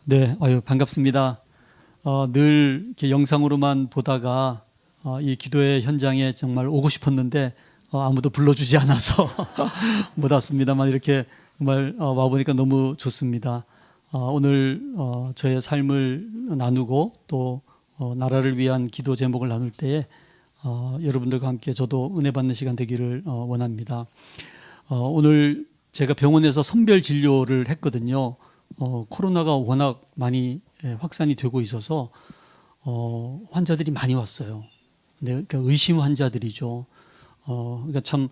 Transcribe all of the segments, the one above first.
네, 반갑습니다. 늘 이렇게 영상으로만 보다가 이 기도의 현장에 정말 오고 싶었는데 아무도 불러주지 않아서 못 왔습니다만 이렇게 정말 와보니까 너무 좋습니다. 오늘 저의 삶을 나누고 또 나라를 위한 기도 제목을 나눌 때에 여러분들과 함께 저도 은혜 받는 시간 되기를 원합니다. 오늘 제가 병원에서 선별 진료를 했거든요. 코로나가 워낙 많이 확산이 되고 있어서 환자들이 많이 왔어요. 네, 그러니까 의심 환자들이죠. 그러니까 참,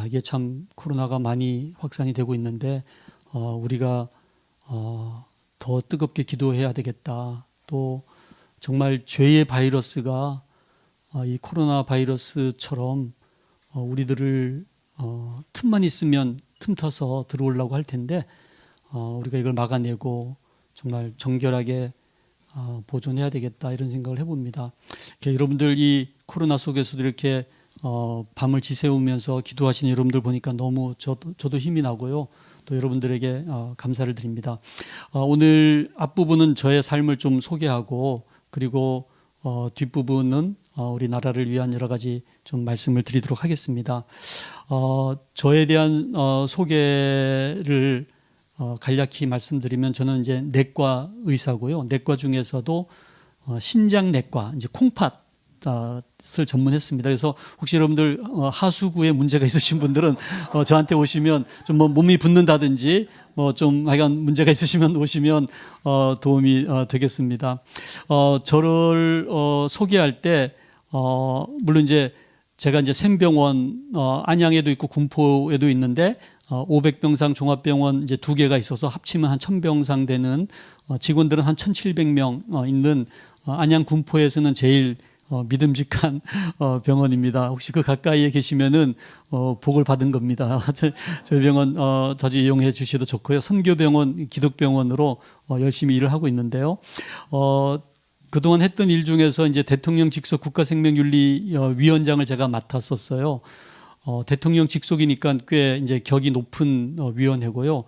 이게 참 코로나가 많이 확산이 되고 있는데 우리가 더 뜨겁게 기도해야 되겠다. 또 정말 죄의 바이러스가 이 코로나 바이러스처럼 우리들을 틈만 있으면 틈타서 들어오려고 할 텐데 우리가 이걸 막아내고 정말 정결하게 보존해야 되겠다 이런 생각을 해봅니다. 여러분들 이 코로나 속에서도 이렇게 밤을 지새우면서 기도하시는 여러분들 보니까 너무 저도 힘이 나고요. 또 여러분들에게 감사를 드립니다. 오늘 앞부분은 저의 삶을 좀 소개하고 그리고 뒷부분은 우리 나라를 위한 여러 가지 좀 말씀을 드리도록 하겠습니다. 저에 대한 소개를 간략히 말씀드리면 저는 이제 내과 의사고요. 내과 중에서도 신장내과, 이제 콩팥을 전문했습니다. 그래서 혹시 여러분들 하수구에 문제가 있으신 분들은 저한테 오시면 좀 뭐 몸이 붓는다든지 뭐 좀 하여간 문제가 있으시면 오시면 도움이 되겠습니다. 저를 소개할 때 물론 이제 제가 이제 샘병원 안양에도 있고 군포에도 있는데 500병상 종합병원 이제 두 개가 있어서 합치면 한 1000병상 되는 직원들은 한 1700명 있는 안양 군포에서는 제일 믿음직한 병원입니다. 혹시 그 가까이에 계시면은 복을 받은 겁니다. 저희 병원 자주 이용해 주셔도 좋고요. 선교병원, 기독병원으로 열심히 일을 하고 있는데요. 그동안 했던 일 중에서 이제 대통령 직속 국가생명윤리위원장을 제가 맡았었어요. 대통령 직속이니까 꽤 이제 격이 높은 위원회고요.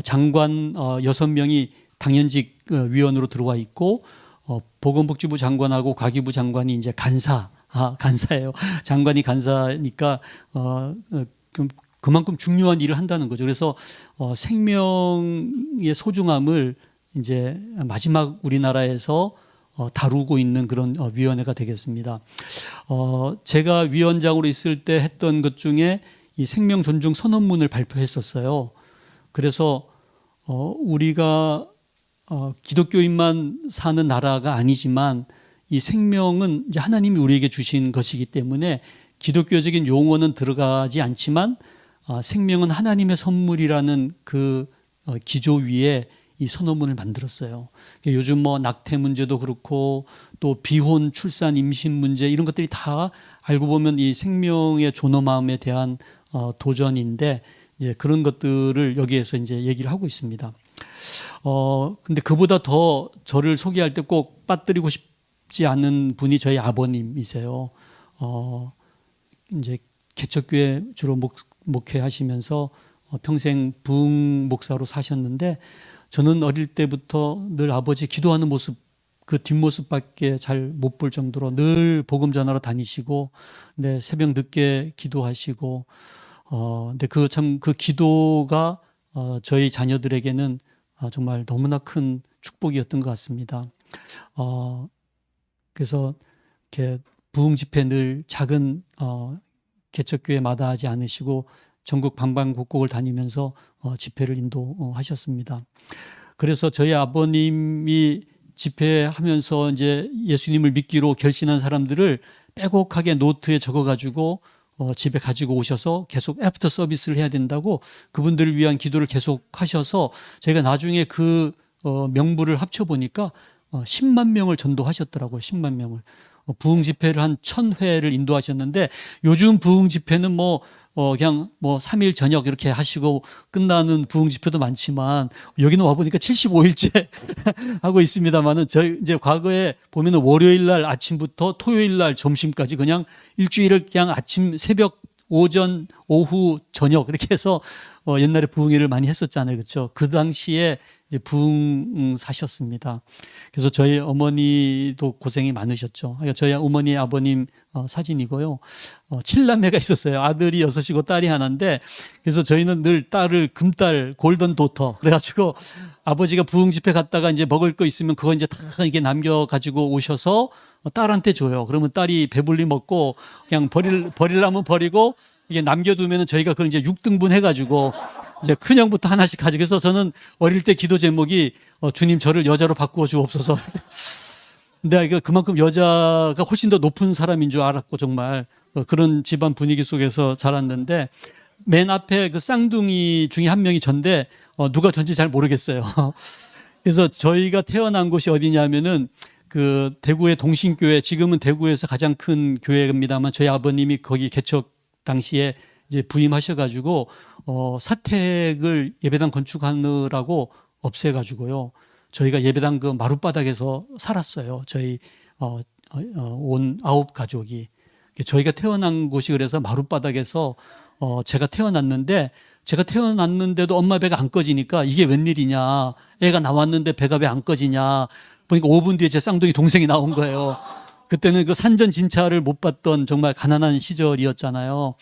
장관 6명이 당연직 위원으로 들어와 있고 보건복지부 장관하고 과기부 장관이 이제 간사예요. 장관이 간사니까 그만큼 중요한 일을 한다는 거죠. 그래서 생명의 소중함을 이제 마지막 우리나라에서 다루고 있는 그런 위원회가 되겠습니다. 제가 위원장으로 있을 때 했던 것 중에 이 생명 존중 선언문을 발표했었어요. 그래서 우리가 기독교인만 사는 나라가 아니지만 이 생명은 이제 하나님이 우리에게 주신 것이기 때문에 기독교적인 용어는 들어가지 않지만 생명은 하나님의 선물이라는 그 기조 위에 이 선언문을 만들었어요. 요즘 뭐 낙태 문제도 그렇고 또 비혼, 출산, 임신 문제 이런 것들이 다 알고 보면 이 생명의 존엄함에 대한 도전인데 이제 그런 것들을 여기에서 이제 얘기를 하고 있습니다. 근데 그보다 더 저를 소개할 때 꼭 빠뜨리고 싶지 않은 분이 저희 아버님이세요. 이제 개척교회 주로 목회하시면서 평생 부흥 목사로 사셨는데 저는 어릴 때부터 늘 아버지 기도하는 모습, 그 뒷모습밖에 잘 못 볼 정도로 늘 복음 전하러 다니시고, 네, 새벽 늦게 기도하시고, 근데 그 기도가 저희 자녀들에게는 정말 너무나 큰 축복이었던 것 같습니다. 그래서 이렇게 부흥 집회 늘 작은 개척교회 마다하지 않으시고 전국 방방곡곡을 다니면서 집회를 인도하셨습니다. 그래서 저희 아버님이 집회하면서 이제 예수님을 믿기로 결신한 사람들을 빼곡하게 노트에 적어가지고 집에 가지고 오셔서 계속 애프터 서비스를 해야 된다고 그분들을 위한 기도를 계속 하셔서 저희가 나중에 그 명부를 합쳐보니까 10만 명을 전도하셨더라고요. 10만 명을. 부흥 집회를 한 1000회를 인도하셨는데 요즘 부흥 집회는 그냥 3일 저녁 이렇게 하시고 끝나는 부흥 집회도 많지만 여기는 와보니까 75일째 하고 있습니다만은 저희 이제 과거에 보면은 월요일 날 아침부터 토요일 날 점심까지 그냥 일주일을 그냥 아침, 새벽, 오전, 오후, 저녁 이렇게 해서 옛날에 부흥회를 많이 했었잖아요. 그렇죠? 그 당시에 이제 부흥 사셨습니다. 그래서 저희 어머니도 고생이 많으셨죠. 그러니까 저희 어머니 아버님 사진이고요. 7남매가 있었어요. 아들이 6이고 딸이 하나인데, 그래서 저희는 늘 딸을 금딸 골든 도터 그래가지고 아버지가 부흥 집회 갔다가 이제 먹을 거 있으면 그거 이제 다 이게 남겨 가지고 오셔서 딸한테 줘요. 그러면 딸이 배불리 먹고 그냥 버리려면 버리고, 이게 남겨두면은 저희가 그걸 이제 6등분 해가지고 이제 큰형부터 하나씩 가지고. 그래서 저는 어릴 때 기도 제목이 주님 저를 여자로 바꾸어 주옵소서. 근데 이거 그만큼 여자가 훨씬 더 높은 사람인 줄 알았고, 정말 그런 집안 분위기 속에서 자랐는데, 맨 앞에 그 쌍둥이 중에 한 명이 전데 누가 전지 잘 모르겠어요. 그래서 저희가 태어난 곳이 어디냐면은 그 대구의 동신교회, 지금은 대구에서 가장 큰 교회입니다만 저희 아버님이 거기 개척 당시에 이제 부임하셔가지고 사택을 예배당 건축하느라고 없애가지고요. 저희가 예배당 그 마룻바닥에서 살았어요. 저희 온 9가족이. 저희가 태어난 곳이 그래서 마룻바닥에서 제가 태어났는데도 엄마 배가 안 꺼지니까 이게 웬일이냐. 애가 나왔는데 배가 왜 안 꺼지냐. 보니까 5분 뒤에 제 쌍둥이 동생이 나온 거예요. 그때는 그 산전 진찰을 못 받던 정말 가난한 시절이었잖아요.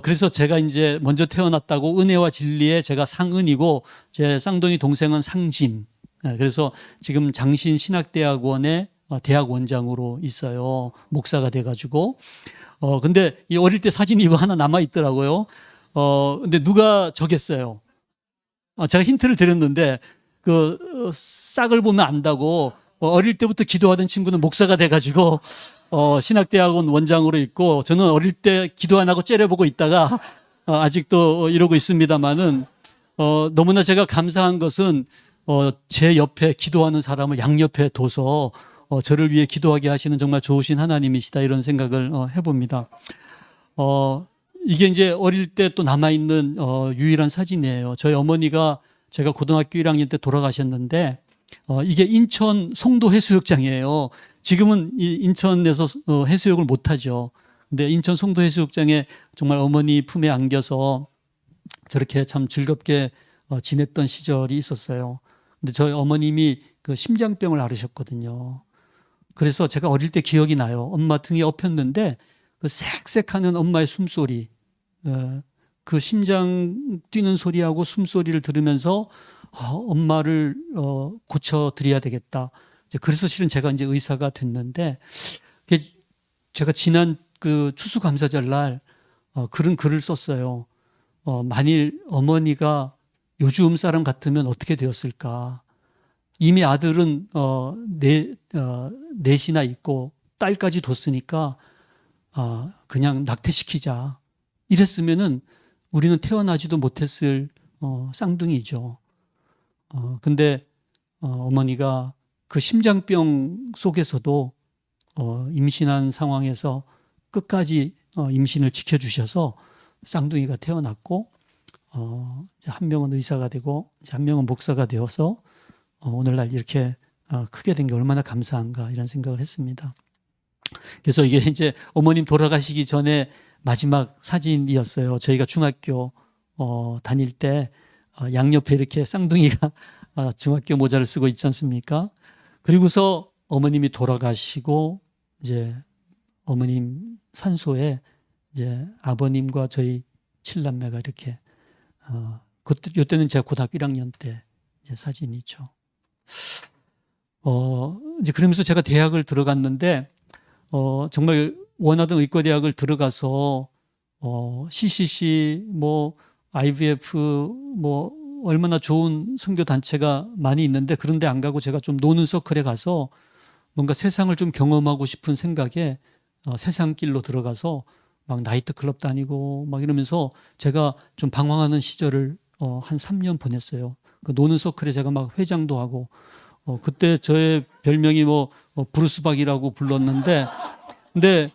그래서 제가 이제 먼저 태어났다고 은혜와 진리에 제가 상은이고 제 쌍둥이 동생은 상진. 그래서 지금 장신 신학대학원의 대학 원장으로 있어요. 목사가 돼가지고. 근데 이 어릴 때 사진이 이거 하나 남아 있더라고요. 근데 누가 적겠어요? 제가 힌트를 드렸는데 그 싹을 보면 안다고. 어릴 때부터 기도하던 친구는 목사가 돼가지고 신학대학원 원장으로 있고, 저는 어릴 때 기도 안 하고 째려보고 있다가 아직도 이러고 있습니다만은 너무나 제가 감사한 것은 제 옆에 기도하는 사람을 양옆에 둬서 저를 위해 기도하게 하시는 정말 좋으신 하나님이시다, 이런 생각을 해봅니다. 이게 이제 어릴 때 또 남아있는 유일한 사진이에요. 저희 어머니가 제가 고등학교 1학년 때 돌아가셨는데 이게 인천 송도 해수욕장이에요. 지금은 인천에서 해수욕을 못 하죠. 근데 인천 송도 해수욕장에 정말 어머니 품에 안겨서 저렇게 참 즐겁게 지냈던 시절이 있었어요. 근데 저희 어머님이 그 심장병을 앓으셨거든요. 그래서 제가 어릴 때 기억이 나요. 엄마 등에 엎였는데 그 쌕쌕하는 엄마의 숨소리, 그 심장 뛰는 소리하고 숨소리를 들으면서 엄마를 고쳐드려야 되겠다. 그래서 실은 제가 이제 의사가 됐는데, 제가 지난 그 추수감사절 날 그런 글을 썼어요. 만일 어머니가 요즘 사람 같으면 어떻게 되었을까. 이미 아들은 넷이나 있고 딸까지 뒀으니까 그냥 낙태시키자. 이랬으면은 우리는 태어나지도 못했을 쌍둥이죠. 근데 어머니가 그 심장병 속에서도 임신한 상황에서 끝까지 임신을 지켜주셔서 쌍둥이가 태어났고, 한 명은 의사가 되고 한 명은 목사가 되어서 오늘날 이렇게 크게 된 게 얼마나 감사한가, 이런 생각을 했습니다. 그래서 이게 이제 어머님 돌아가시기 전에 마지막 사진이었어요. 저희가 중학교 다닐 때 양옆에 이렇게 쌍둥이가 중학교 모자를 쓰고 있지 않습니까? 그리고서 어머님이 돌아가시고 이제 어머님 산소에 이제 아버님과 저희 7남매가 이렇게 이때는 제가 고등학교 1학년 때 이제 사진이죠. 이제 그러면서 제가 대학을 들어갔는데 정말 원하던 의과대학을 들어가서 CCC 뭐 IVF 뭐 얼마나 좋은 선교 단체가 많이 있는데 그런데 안 가고 제가 좀 노는 서클에 가서 뭔가 세상을 좀 경험하고 싶은 생각에 세상길로 들어가서 막 나이트 클럽 다니고 막 이러면서 제가 좀 방황하는 시절을 한 3년 보냈어요. 그 노는 서클에 제가 막 회장도 하고 그때 저의 별명이 뭐 브루스박이라고 불렀는데, 근데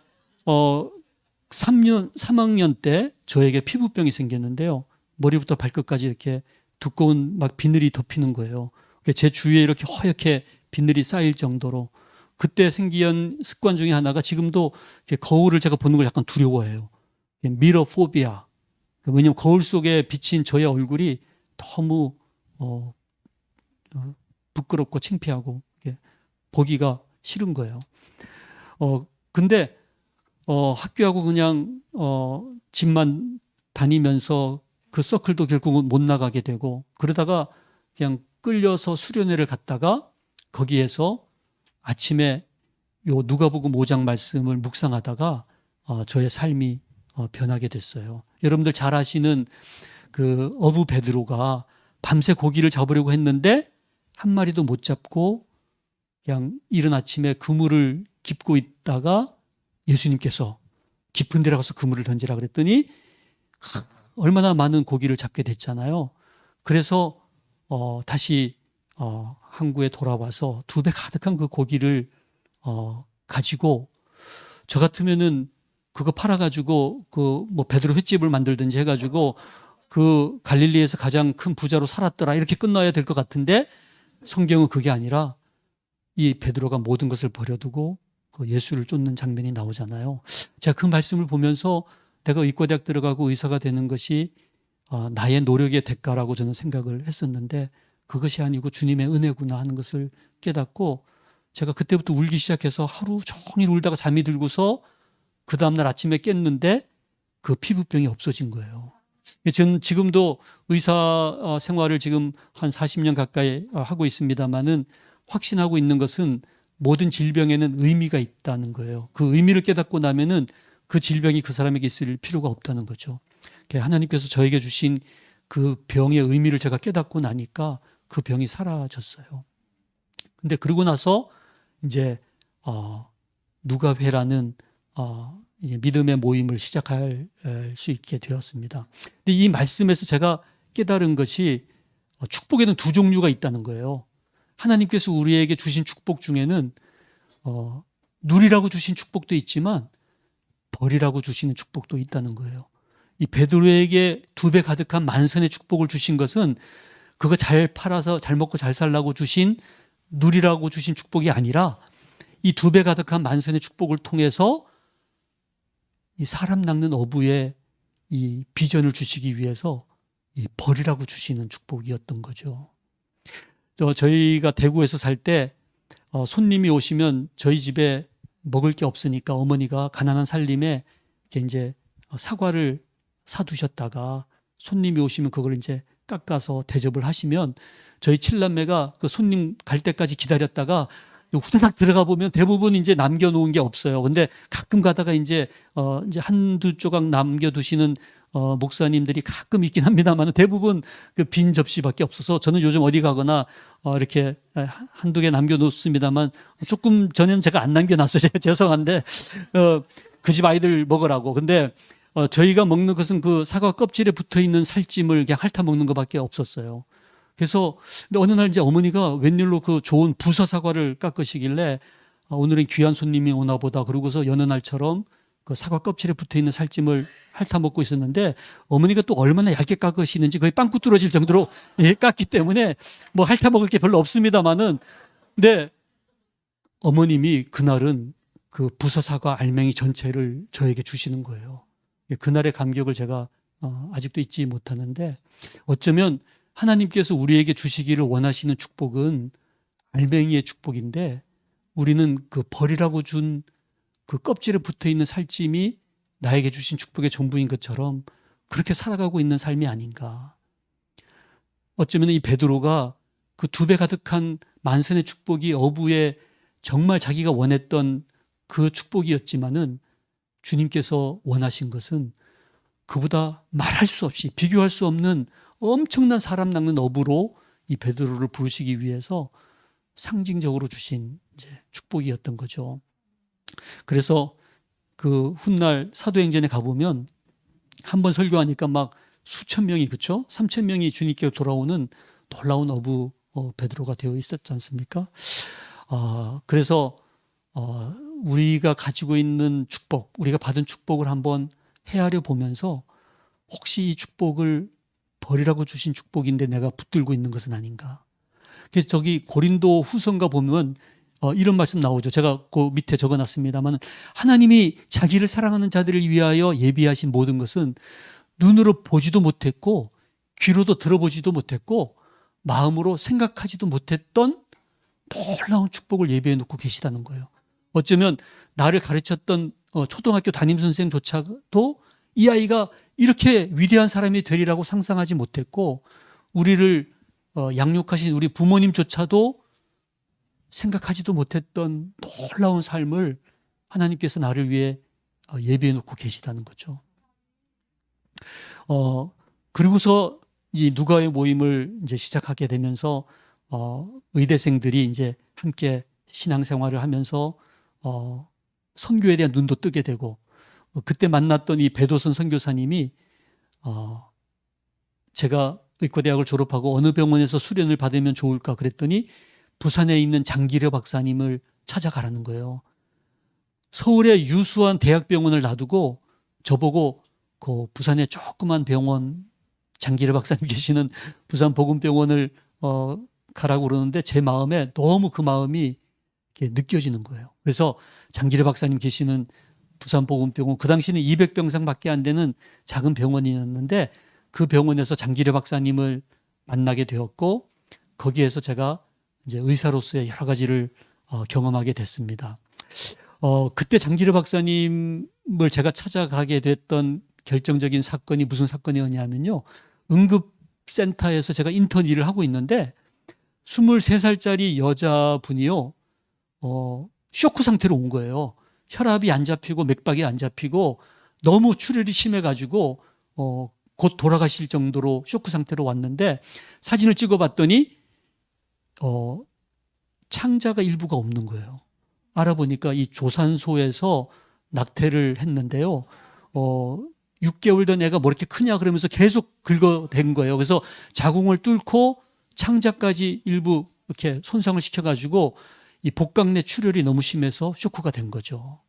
3학년 때 저에게 피부병이 생겼는데요. 머리부터 발끝까지 이렇게 두꺼운 막 비늘이 덮이는 거예요. 제 주위에 이렇게 허옇게 비늘이 쌓일 정도로. 그때 생긴 습관 중에 하나가 지금도 거울을 제가 보는 걸 약간 두려워해요. 미러 포비아. 왜냐하면 거울 속에 비친 저의 얼굴이 너무 부끄럽고 창피하고 보기가 싫은 거예요. 근데 학교하고 그냥 집만 다니면서 그 서클도 결국은 못 나가게 되고, 그러다가 그냥 끌려서 수련회를 갔다가 거기에서 아침에 요 누가복음 5장 말씀을 묵상하다가 저의 삶이 변하게 됐어요. 여러분들 잘 아시는 그 어부 베드로가 밤새 고기를 잡으려고 했는데 한 마리도 못 잡고 그냥 이른 아침에 그물을 깁고 있다가 예수님께서 깊은 데 가서 그물을 던지라 그랬더니 얼마나 많은 고기를 잡게 됐잖아요. 그래서 다시 항구에 돌아와서 2배 가득한 그 고기를 가지고, 저 같으면은 그거 팔아가지고 그 뭐 베드로 횟집을 만들든지 해가지고 그 갈릴리에서 가장 큰 부자로 살았더라 이렇게 끝나야 될 것 같은데, 성경은 그게 아니라 이 베드로가 모든 것을 버려두고 그 예수를 쫓는 장면이 나오잖아요. 제가 그 말씀을 보면서 내가 의과대학 들어가고 의사가 되는 것이 나의 노력의 대가라고 저는 생각을 했었는데, 그것이 아니고 주님의 은혜구나 하는 것을 깨닫고, 제가 그때부터 울기 시작해서 하루 종일 울다가 잠이 들고서 그 다음날 아침에 깼는데 그 피부병이 없어진 거예요. 저는 지금도 의사 생활을 지금 한 40년 가까이 하고 있습니다만은 확신하고 있는 것은 모든 질병에는 의미가 있다는 거예요. 그 의미를 깨닫고 나면은 그 질병이 그 사람에게 있을 필요가 없다는 거죠. 하나님께서 저에게 주신 그 병의 의미를 제가 깨닫고 나니까 그 병이 사라졌어요. 근데 그러고 나서 이제 누가회라는 이제 믿음의 모임을 시작할 수 있게 되었습니다. 근데 이 말씀에서 제가 깨달은 것이 축복에는 2 종류가 있다는 거예요. 하나님께서 우리에게 주신 축복 중에는 누리라고 주신 축복도 있지만 버리라고 주시는 축복도 있다는 거예요. 이 베드로에게 2배 가득한 만선의 축복을 주신 것은 그거 잘 팔아서 잘 먹고 잘 살라고 주신 누리라고 주신 축복이 아니라, 이 2배 가득한 만선의 축복을 통해서 이 사람 낚는 어부의 이 비전을 주시기 위해서 이 버리라고 주시는 축복이었던 거죠. 저희가 대구에서 살 때 손님이 오시면 저희 집에 먹을 게 없으니까 어머니가 가난한 살림에 이제 사과를 사두셨다가 손님이 오시면 그걸 이제 깎아서 대접을 하시면 저희 7남매가 그 손님 갈 때까지 기다렸다가 후다닥 들어가 보면 대부분 이제 남겨놓은 게 없어요. 근데 가끔 가다가 이제 한두 조각 남겨두시는 목사님들이 가끔 있긴 합니다만 대부분 그 빈 접시밖에 없어서, 저는 요즘 어디 가거나 이렇게 한두 개 남겨놓습니다만 조금 전에는 제가 안 남겨놨어요. 죄송한데 그 집 아이들 먹으라고. 근데 저희가 먹는 것은 그 사과 껍질에 붙어 있는 살찜을 그냥 핥아 먹는 것밖에 없었어요. 그래서 근데 어느 날 이제 어머니가 웬일로 그 좋은 부서 사과를 깎으시길래 오늘은 귀한 손님이 오나 보다 그러고서 여느 날처럼 그 사과 껍질에 붙어 있는 살찜을 핥아 먹고 있었는데, 어머니가 또 얼마나 얇게 깎으시는지 거의 빵꾸 뚫어질 정도로 깎기 때문에 뭐 핥아 먹을 게 별로 없습니다만은, 근데 어머님이 그날은 그 부서 사과 알맹이 전체를 저에게 주시는 거예요. 그날의 감격을 제가 아직도 잊지 못하는데, 어쩌면 하나님께서 우리에게 주시기를 원하시는 축복은 알맹이의 축복인데, 우리는 그 버리라고 준 그 껍질에 붙어 있는 살찜이 나에게 주신 축복의 전부인 것처럼 그렇게 살아가고 있는 삶이 아닌가. 어쩌면 이 베드로가 그 2배 가득한 만선의 축복이 어부의 정말 자기가 원했던 그 축복이었지만은, 주님께서 원하신 것은 그보다 말할 수 없이 비교할 수 없는 엄청난 사람 낚는 어부로 이 베드로를 부르시기 위해서 상징적으로 주신 이제 축복이었던 거죠. 그래서 그 훗날 사도행전에 가보면 한번 설교하니까 막 수천 명이, 그렇죠? 3천 명이 주님께 돌아오는 놀라운 어부 베드로가 되어 있었지 않습니까? 그래서 우리가 가지고 있는 축복, 우리가 받은 축복을 한번 헤아려 보면서 혹시 이 축복을 버리라고 주신 축복인데 내가 붙들고 있는 것은 아닌가. 그래서 저기 고린도 후서인가 보면 이런 말씀 나오죠. 제가 그 밑에 적어놨습니다만, 하나님이 자기를 사랑하는 자들을 위하여 예비하신 모든 것은 눈으로 보지도 못했고 귀로도 들어보지도 못했고 마음으로 생각하지도 못했던 놀라운 축복을 예비해 놓고 계시다는 거예요. 어쩌면 나를 가르쳤던 초등학교 담임선생조차도 이 아이가 이렇게 위대한 사람이 되리라고 상상하지 못했고, 우리를 양육하신 우리 부모님조차도 생각하지도 못했던 놀라운 삶을 하나님께서 나를 위해 예비해 놓고 계시다는 거죠. 그리고서 이 누가의 모임을 이제 시작하게 되면서 의대생들이 이제 함께 신앙생활을 하면서 선교에 대한 눈도 뜨게 되고, 그때 만났던 이 배도선 선교사님이 제가 의과대학을 졸업하고 어느 병원에서 수련을 받으면 좋을까 그랬더니 부산에 있는 장기려 박사님을 찾아가라는 거예요. 서울의 유수한 대학병원을 놔두고 저보고 그 부산의 조그만 병원, 장기려 박사님 계시는 부산 복음병원을 가라고 그러는데 제 마음에 너무 그 마음이 이렇게 느껴지는 거예요. 그래서 장기려 박사님 계시는 부산 복음병원, 그 당시는 200병상밖에 안 되는 작은 병원이었는데 그 병원에서 장기려 박사님을 만나게 되었고, 거기에서 제가 이제 의사로서의 여러 가지를 경험하게 됐습니다. 그때 장기려 박사님을 제가 찾아가게 됐던 결정적인 사건이 무슨 사건이었냐면요, 응급센터에서 제가 인턴 일을 하고 있는데 23살짜리 여자분이요, 쇼크 상태로 온 거예요. 혈압이 안 잡히고 맥박이 안 잡히고 너무 출혈이 심해가지고 곧 돌아가실 정도로 쇼크 상태로 왔는데, 사진을 찍어봤더니 창자가 일부가 없는 거예요. 알아보니까 이 조산소에서 낙태를 했는데요. 6개월 된 애가 뭐 이렇게 크냐 그러면서 계속 긁어댄 거예요. 그래서 자궁을 뚫고 창자까지 일부 이렇게 손상을 시켜가지고 이 복강 내 출혈이 너무 심해서 쇼크가 된 거죠.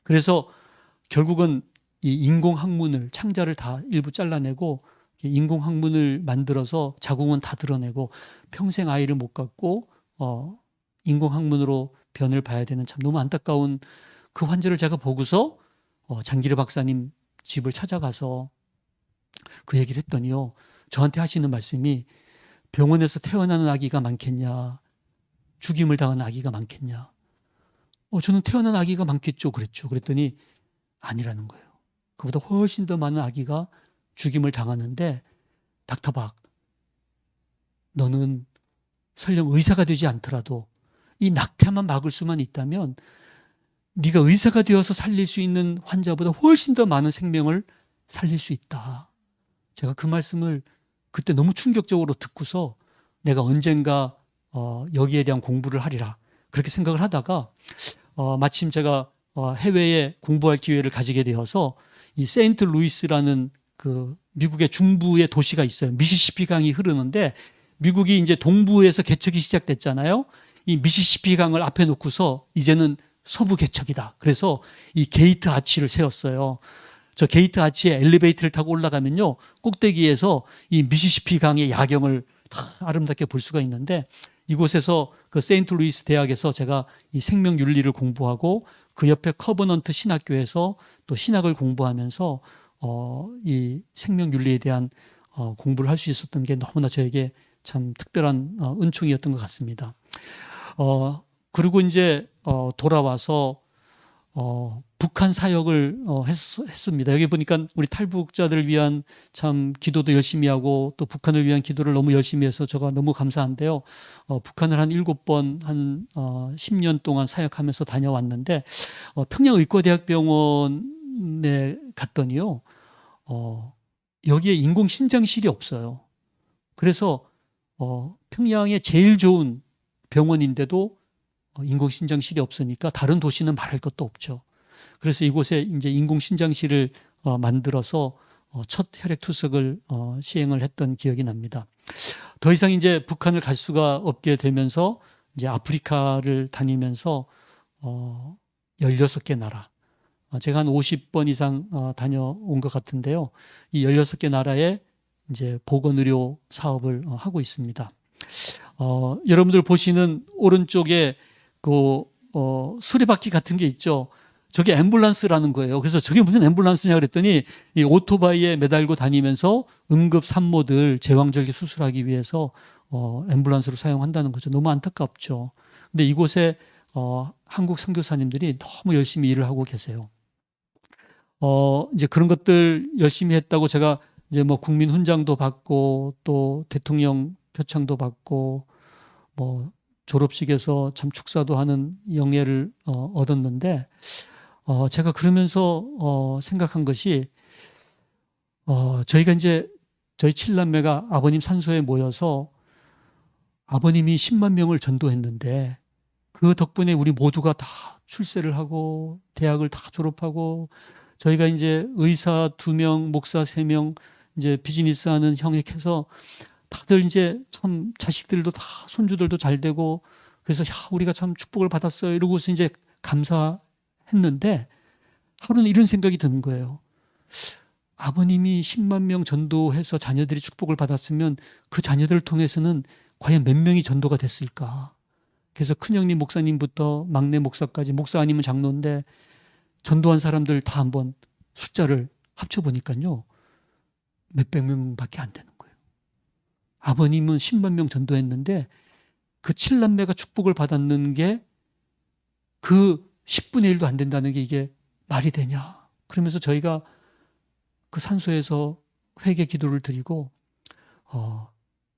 그래서 결국은 이 인공항문을, 창자를 다 일부 잘라내고 인공항문을 만들어서 자궁은 다 드러내고 평생 아이를 못 갖고 인공항문으로 변을 봐야 되는 참 너무 안타까운 그 환자를 제가 보고서 장기려 박사님 집을 찾아가서 그 얘기를 했더니요, 저한테 하시는 말씀이 병원에서 태어나는 아기가 많겠냐, 죽임을 당한 아기가 많겠냐. 저는 태어난 아기가 많겠죠 그랬죠. 그랬더니 아니라는 거예요. 그보다 훨씬 더 많은 아기가 죽임을 당하는데, 닥터박, 너는 설령 의사가 되지 않더라도 이 낙태만 막을 수만 있다면 네가 의사가 되어서 살릴 수 있는 환자보다 훨씬 더 많은 생명을 살릴 수 있다. 제가 그 말씀을 그때 너무 충격적으로 듣고서 내가 언젠가 여기에 대한 공부를 하리라 그렇게 생각을 하다가 마침 제가 해외에 공부할 기회를 가지게 되어서 이 세인트 루이스라는 그 미국의 중부의 도시가 있어요. 미시시피 강이 흐르는데 미국이 이제 동부에서 개척이 시작됐잖아요. 이 미시시피 강을 앞에 놓고서 이제는 서부 개척이다. 그래서 이 게이트 아치를 세웠어요. 저 게이트 아치에 엘리베이터를 타고 올라가면요, 꼭대기에서 이 미시시피 강의 야경을 다 아름답게 볼 수가 있는데, 이곳에서 그 세인트 루이스 대학에서 제가 이 생명윤리를 공부하고 그 옆에 커버넌트 신학교에서 또 신학을 공부하면서 이 생명윤리에 대한 공부를 할 수 있었던 게 너무나 저에게 참 특별한 은총이었던 것 같습니다. 그리고 이제 돌아와서 북한 사역을 했습니다. 여기 보니까 우리 탈북자들을 위한 참 기도도 열심히 하고 또 북한을 위한 기도를 너무 열심히 해서 제가 너무 감사한데요. 북한을 한 7번 한 10년 동안 사역하면서 다녀왔는데, 평양의과대학병원에 갔더니요, 여기에 인공신장실이 없어요. 그래서 평양에 제일 좋은 병원인데도 인공신장실이 없으니까 다른 도시는 말할 것도 없죠. 그래서 이곳에 이제 인공신장실을 만들어서 첫 혈액투석을 시행을 했던 기억이 납니다. 더 이상 이제 북한을 갈 수가 없게 되면서 이제 아프리카를 다니면서 16개 나라, 제가 한 50번 이상 다녀온 것 같은데요. 이 16개 나라에 이제 보건의료 사업을 하고 있습니다. 여러분들 보시는 오른쪽에 그 수레바퀴 같은 게 있죠. 저게 앰뷸런스라는 거예요. 그래서 저게 무슨 앰뷸런스냐 그랬더니 이 오토바이에 매달고 다니면서 응급 산모들 제왕절개 수술하기 위해서 앰뷸런스로 사용한다는 거죠. 너무 안타깝죠. 근데 이곳에 한국 선교사님들이 너무 열심히 일을 하고 계세요. 이제 그런 것들 열심히 했다고 제가 이제 뭐 국민 훈장도 받고 또 대통령 표창도 받고 뭐 졸업식에서 참 축사도 하는 영예를 얻었는데 제가 그러면서 생각한 것이 저희가 이제 저희 7남매가 아버님 산소에 모여서 아버님이 10만 명을 전도했는데 그 덕분에 우리 모두가 다 출세를 하고 대학을 다 졸업하고 저희가 이제 의사 2명, 목사 3명, 이제 비즈니스 하는 형액해서 다들 이제 참 자식들도 다 손주들도 잘 되고 그래서 우리가 참 축복을 받았어요. 이러고서 이제 감사했는데 하루는 이런 생각이 드는 거예요. 아버님이 10만 명 전도해서 자녀들이 축복을 받았으면 그 자녀들을 통해서는 과연 몇 명이 전도가 됐을까? 그래서 큰형님 목사님부터 막내 목사까지, 목사 아니면 장로인데 전도한 사람들 다 한번 숫자를 합쳐보니까요. 몇백 명밖에 안 되는 거예요. 아버님은 10만 명 전도했는데 그 7남매가 축복을 받았는 게 그 10분의 1도 안 된다는 게 이게 말이 되냐. 그러면서 저희가 그 산소에서 회개 기도를 드리고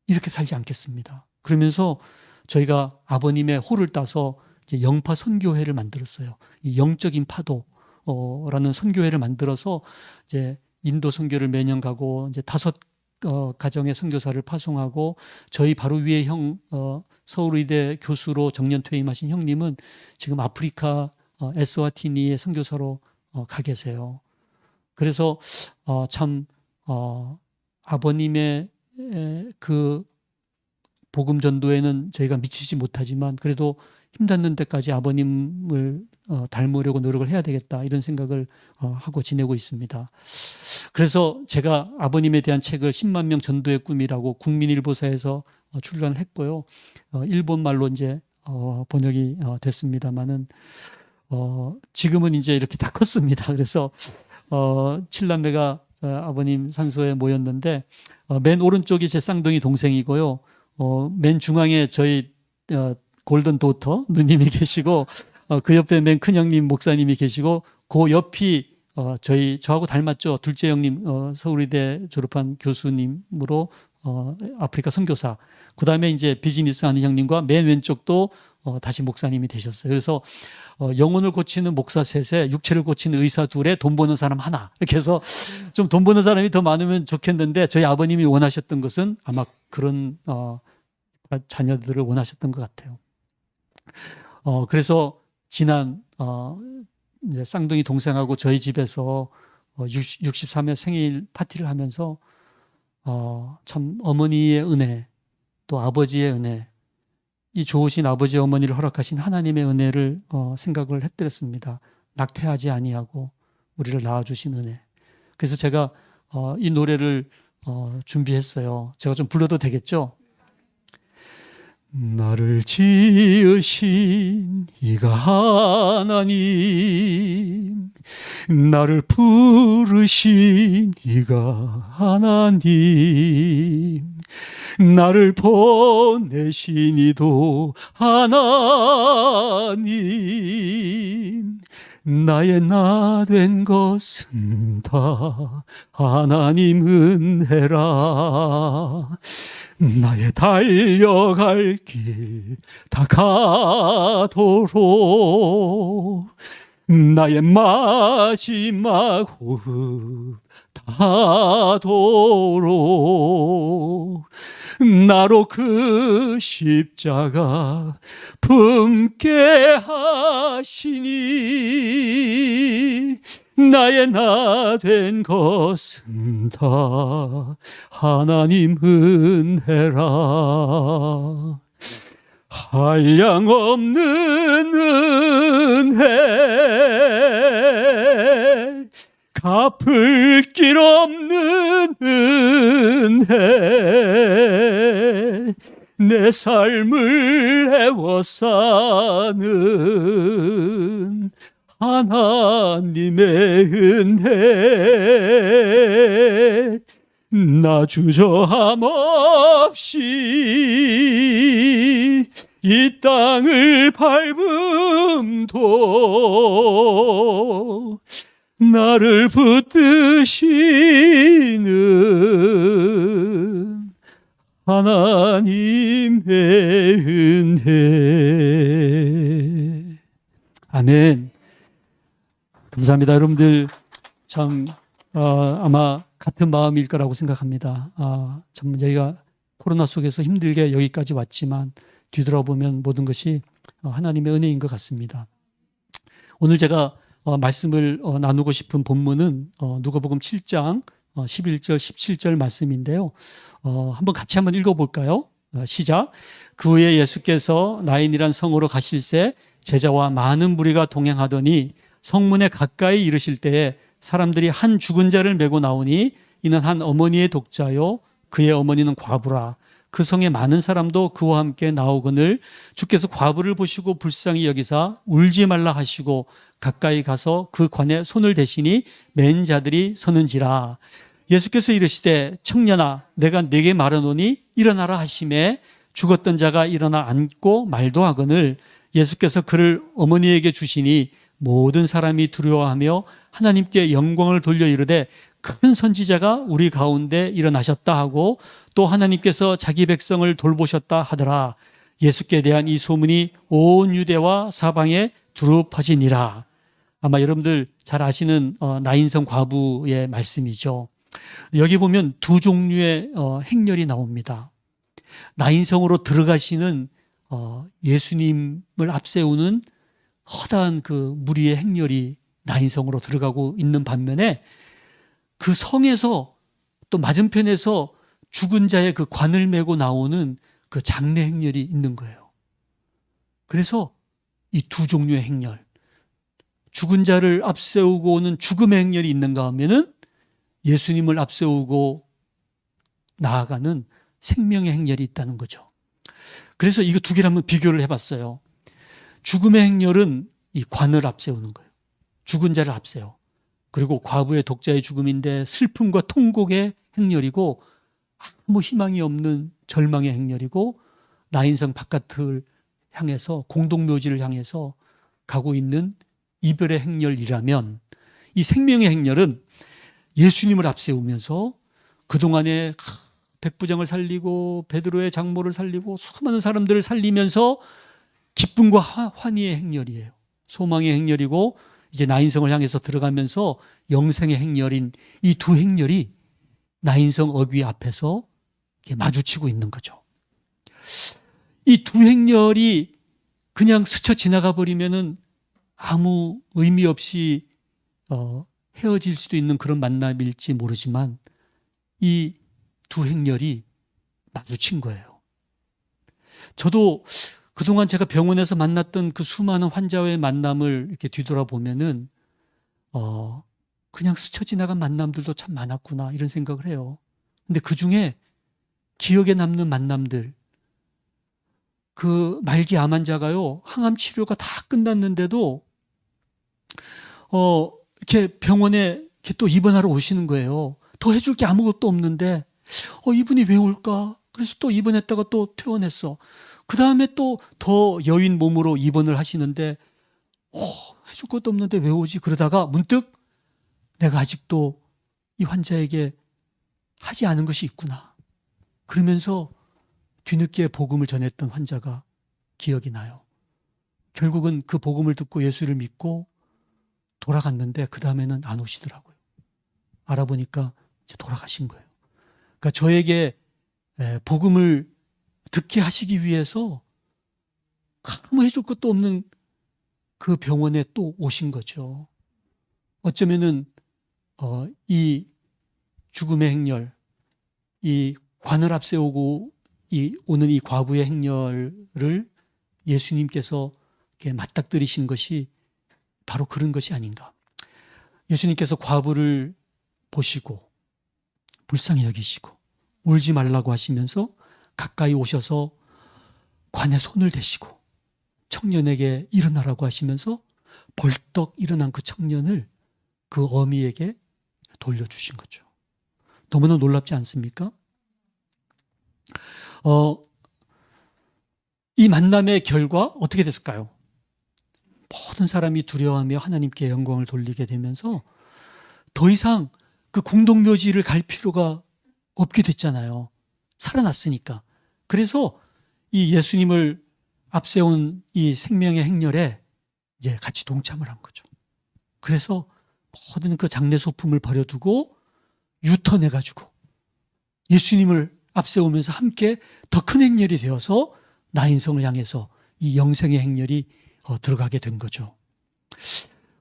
이렇게 살지 않겠습니다. 그러면서 저희가 아버님의 호를 따서 이제 영파 선교회를 만들었어요. 이 영적인 파도라는 선교회를 만들어서 이제 인도 선교를 매년 가고 이제 5 가정의 선교사를 파송하고 저희 바로 위에 서울의대 교수로 정년 퇴임하신 형님은 지금 아프리카 에스와티니의 선교사로 가 계세요. 그래서 참 아버님의 그 복음 전도에는 저희가 미치지 못하지만 그래도 힘닿는 데까지 아버님을 닮으려고 노력을 해야 되겠다 이런 생각을 하고 지내고 있습니다. 그래서 제가 아버님에 대한 책을 10만 명 전도의 꿈이라고 국민일보사에서 출간을 했고요. 일본 말로 이제 번역이 됐습니다만은 지금은 이제 이렇게 다 컸습니다. 그래서 7남매가 아버님 산소에 모였는데 맨 오른쪽이 제 쌍둥이 동생이고요. 맨 중앙에 저희 골든 도터 누님이 계시고 그 옆에 맨 큰형님 목사님이 계시고 그 옆이 저하고 닮았죠. 둘째 형님 서울의대 졸업한 교수님으로 아프리카 선교사. 그 다음에 이제 비즈니스 하는 형님과 맨 왼쪽도 다시 목사님이 되셨어요. 그래서 영혼을 고치는 목사 3에 육체를 고치는 의사 2에 돈 버는 사람 1. 이렇게 해서 좀 돈 버는 사람이 더 많으면 좋겠는데 저희 아버님이 원하셨던 것은 아마 그런 자녀들을 원하셨던 것 같아요. 그래서 지난 이제 쌍둥이 동생하고 저희 집에서 63회 생일 파티를 하면서 참 어머니의 은혜 또 아버지의 은혜 이 좋으신 아버지 어머니를 허락하신 하나님의 은혜를 생각을 했더랬습니다. 낙태하지 아니하고 우리를 낳아주신 은혜. 그래서 제가 이 노래를 준비했어요. 제가 좀 불러도 되겠죠? 나를 지으신 이가 하나님, 나를 부르신 이가 하나님, 나를 보내신 이도 하나님, 나의 나 된 것은 다 하나님 은혜라. 나의 달려갈 길 다 가도록 나의 마지막 호흡 다하도록 나로 그 십자가 품게 하시니 나의 나 된 것은 다 하나님 은혜라. 한량없는 은혜, 갚을 길 없는 은혜, 내 삶을 애워싸는 하나님의 은혜, 나 주저함 없이 이 땅을 밟음도 나를 붙드시는 하나님의 은혜. 아멘. 감사합니다. 여러분들 참 아마 같은 마음일 거라고 생각합니다. 참 저희가 코로나 속에서 힘들게 여기까지 왔지만 뒤돌아보면 모든 것이 하나님의 은혜인 것 같습니다. 오늘 제가 말씀을 나누고 싶은 본문은 누가복음 7장 11절 17절 말씀인데요. 한번 같이 한번 읽어볼까요? 시작. 그 후에 예수께서 나인이란 성으로 가실새 제자와 많은 무리가 동행하더니 성문에 가까이 이르실 때에 사람들이 한 죽은 자를 메고 나오니 이는 한 어머니의 독자요 그의 어머니는 과부라. 그 성에 많은 사람도 그와 함께 나오거늘 주께서 과부를 보시고 불쌍히 여기사 울지 말라 하시고 가까이 가서 그 관에 손을 대시니 맨 자들이 서는지라. 예수께서 이르시되 청년아 내가 네게 말하노니 일어나라 하시매 죽었던 자가 일어나 앉고 말도 하거늘 예수께서 그를 어머니에게 주시니 모든 사람이 두려워하며 하나님께 영광을 돌려 이르되 큰 선지자가 우리 가운데 일어나셨다 하고 또 하나님께서 자기 백성을 돌보셨다 하더라. 예수께 대한 이 소문이 온 유대와 사방에 두루 퍼지니라. 아마 여러분들 잘 아시는 나인성 과부의 말씀이죠. 여기 보면 두 종류의 행렬이 나옵니다. 나인성으로 들어가시는 예수님을 앞세우는 허다한 그 무리의 행렬이 나인성으로 들어가고 있는 반면에 그 성에서 또 맞은편에서 죽은 자의 그 관을 메고 나오는 그 장례 행렬이 있는 거예요. 그래서 이 두 종류의 행렬, 죽은 자를 앞세우고 오는 죽음의 행렬이 있는가 하면은 예수님을 앞세우고 나아가는 생명의 행렬이 있다는 거죠. 그래서 이거 두 개를 한번 비교를 해봤어요. 죽음의 행렬은 이 관을 앞세우는 거예요. 죽은 자를 앞세워. 그리고 과부의 독자의 죽음인데 슬픔과 통곡의 행렬이고 아무 희망이 없는 절망의 행렬이고 나인성 바깥을 향해서 공동묘지를 향해서 가고 있는 이별의 행렬이라면 이 생명의 행렬은 예수님을 앞세우면서 그동안에 백부장을 살리고 베드로의 장모를 살리고 수많은 사람들을 살리면서 기쁨과 환희의 행렬이에요. 소망의 행렬이고 이제 나인성을 향해서 들어가면서 영생의 행렬인 이 두 행렬이 나인성 어귀 앞에서 마주치고 있는 거죠. 이 두 행렬이 그냥 스쳐 지나가 버리면은 아무 의미 없이 헤어질 수도 있는 그런 만남일지 모르지만 이 두 행렬이 마주친 거예요. 저도 그동안 제가 병원에서 만났던 그 수많은 환자와의 만남을 이렇게 뒤돌아보면은 그냥 스쳐 지나간 만남들도 참 많았구나 이런 생각을 해요. 근데 그 중에 기억에 남는 만남들, 그 말기 암 환자가요 항암 치료가 다 끝났는데도 이렇게 병원에 이렇게 또 입원하러 오시는 거예요. 더 해줄 게 아무것도 없는데 이분이 왜 올까? 그래서 또 입원했다가 또 퇴원했어. 그 다음에 또 더 여인 몸으로 입원을 하시는데 해줄 것도 없는데 왜 오지? 그러다가 문득 내가 아직도 이 환자에게 하지 않은 것이 있구나. 그러면서 뒤늦게 복음을 전했던 환자가 기억이 나요. 결국은 그 복음을 듣고 예수를 믿고 돌아갔는데 그 다음에는 안 오시더라고요. 알아보니까 이제 돌아가신 거예요. 그러니까 저에게 복음을 듣게 하시기 위해서 아무 해줄 것도 없는 그 병원에 또 오신 거죠. 어쩌면은 이 죽음의 행렬, 이 관을 앞세우고 오는 이 과부의 행렬을 예수님께서 맞닥뜨리신 것이 바로 그런 것이 아닌가. 예수님께서 과부를 보시고 불쌍히 여기시고 울지 말라고 하시면서 가까이 오셔서 관에 손을 대시고 청년에게 일어나라고 하시면서 벌떡 일어난 그 청년을 그 어미에게 돌려주신 거죠. 너무나 놀랍지 않습니까? 이 만남의 결과 어떻게 됐을까요? 모든 사람이 두려워하며 하나님께 영광을 돌리게 되면서 더 이상 그 공동묘지를 갈 필요가 없게 됐잖아요. 살아났으니까. 그래서 이 예수님을 앞세운 이 생명의 행렬에 이제 같이 동참을 한 거죠. 그래서 모든 그 장례 소품을 버려두고 유턴해가지고 예수님을 앞세우면서 함께 더 큰 행렬이 되어서 나인성을 향해서 이 영생의 행렬이 들어가게 된 거죠.